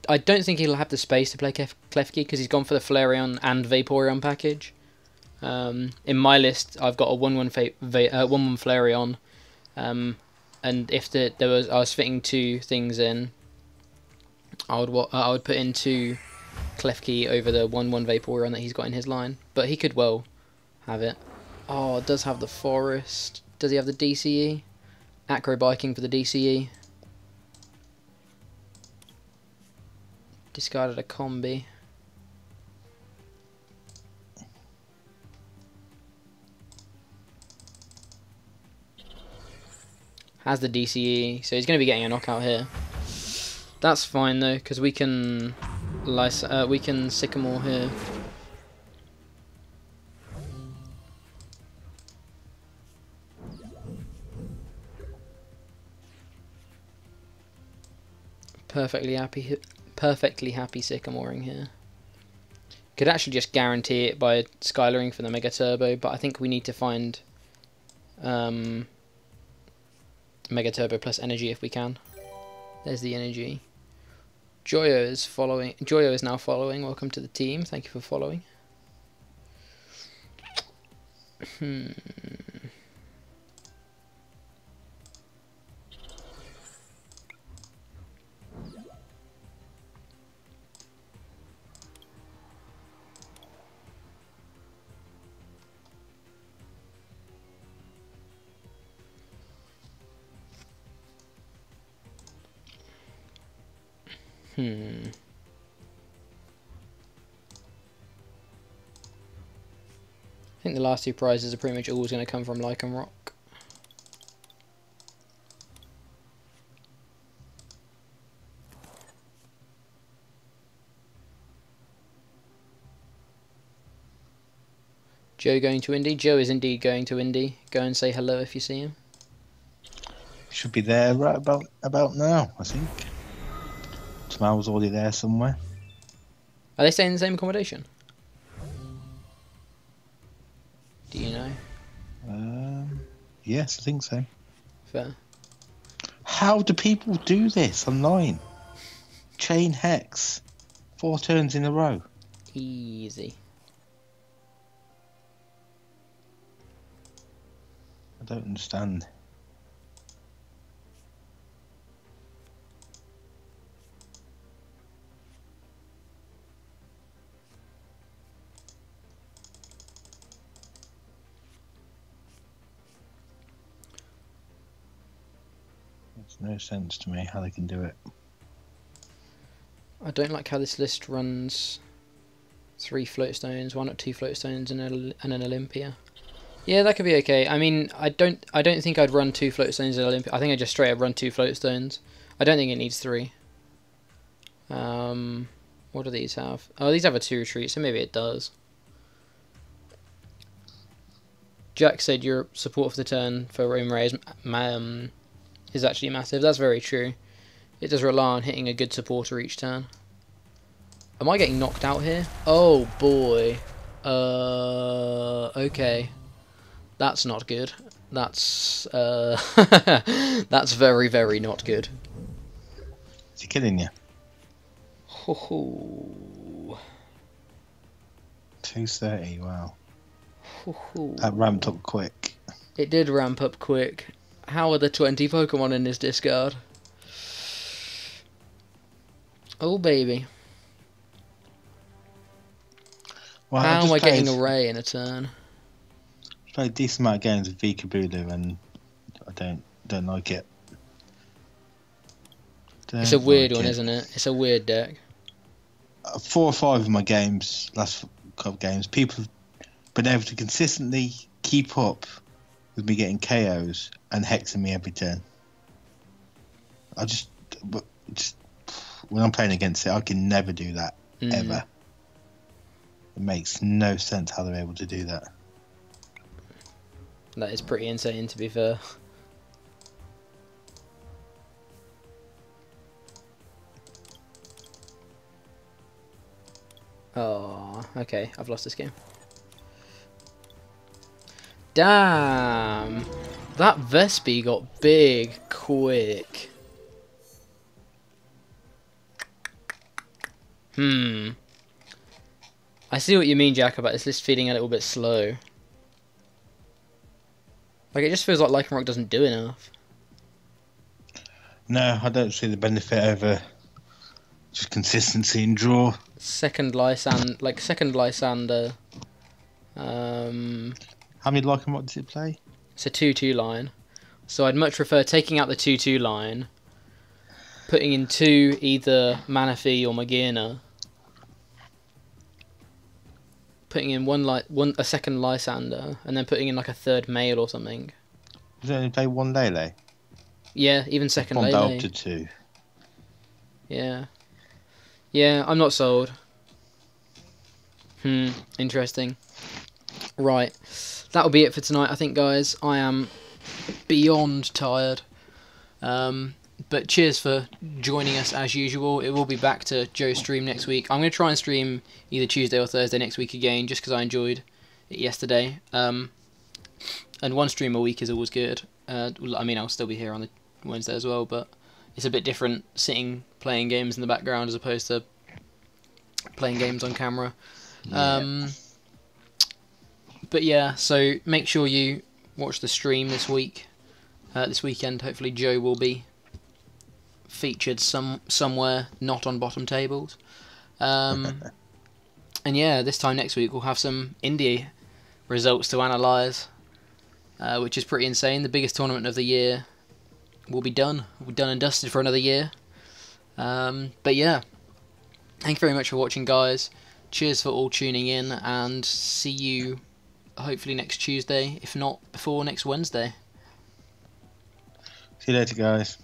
I don't think he'll have the space to play Klefki because he's gone for the Flareon and Vaporeon package. In my list, I've got a 1/1 Flareon, and if I was fitting 2 things in, I would put in 2 Klefki over the 1/1 Vaporeon that he's got in his line. But he could well have it. Oh, it does have the Forest. Does he have the DCE? Acro Biking for the DCE. Discarded a combi. Has the DCE, so he's going to be getting a knockout here. That's fine though, because we can Sycamore here. Perfectly happy Sycamoring here. Could actually just guarantee it by Skylaring for the Mega Turbo, but I think we need to find Mega Turbo plus energy if we can. There's the energy. Joyo is following. Joyo is now following. Welcome to the team. Thank you for following. I think the last 2 prizes are pretty much always going to come from Lycanroc. Joe going to Indy? Joe is indeed going to Indy. Go and say hello if you see him. Should be there right about now, I think. Tomorrow's already there somewhere. Are they staying in the same accommodation? Do you know? Yes, I think so. Fair. How do people do this online? Chain Hex. 4 turns in a row. Easy. I don't understand. Makes no sense to me how they can do it. I don't like how this list runs 3 float stones, 1 or 2 float stones and an Olympia. Yeah, that could be okay. I mean, I don't think I'd run 2 float stones at Olympic. I think I'd just straight up run 2 float stones. I don't think it needs 3. What do these have? Oh, these have a 2 retreat, so maybe it does. Jack said your support for the turn for Roam Ray is actually massive. That's very true. It does rely on hitting a good supporter each turn. Am I getting knocked out here? Oh boy. Okay. That's not good. That's that's very, very not good. Is he killing you? Ho ho. 230, wow. Ho ho. That ramped up quick. It did ramp up quick. How are the 20 Pokemon in his discard? Oh baby. Well, How am I getting a Ray in a turn? Played a decent amount of games with Vikabulu and I don't like it. It's a weird one, isn't it? It's a weird deck. 4 or 5 of my games, last couple of games, people have been able to consistently keep up with me getting KOs and hexing me every turn. I just when I'm playing against it, I can never do that, ever. It makes no sense how they're able to do that. That is pretty insane, to be fair. Oh, okay, I've lost this game. Damn! That Vespi got big quick. I see what you mean, Jack, about this list feeling a little bit slow. Like, it just feels like Lycanroc doesn't do enough. No, I don't see the benefit over just consistency and draw. Second Lysander. How many Lycanroc does it play? It's a 2-2 line. So I'd much prefer taking out the 2-2 line, putting in 2 either Manaphy or Magearna, putting in a second Lysander, and then putting in like a third male or something. Does it only play 1 Lele? Yeah, even second Lele. Up to 2. Yeah. Yeah, I'm not sold. Interesting. Right. That'll be it for tonight, I think, guys. I am beyond tired. But cheers for joining us as usual. It will be back to Joe's stream next week. I'm going to try and stream either Tuesday or Thursday next week again, just because I enjoyed it yesterday. And 1 stream a week is always good. I mean, I'll still be here on the Wednesday as well, but it's a bit different sitting playing games in the background as opposed to playing games on camera. Yeah. But yeah, so make sure you watch the stream this week. This weekend, hopefully Joe will be featured somewhere not on bottom tables. And yeah, this time next week we'll have some indie results to analyse, which is pretty insane. The biggest tournament of the year will be done. We're done and dusted for another year. But yeah, thank you very much for watching, guys. Cheers for all tuning in, and see you hopefully next Tuesday, if not before next Wednesday. See you later, guys.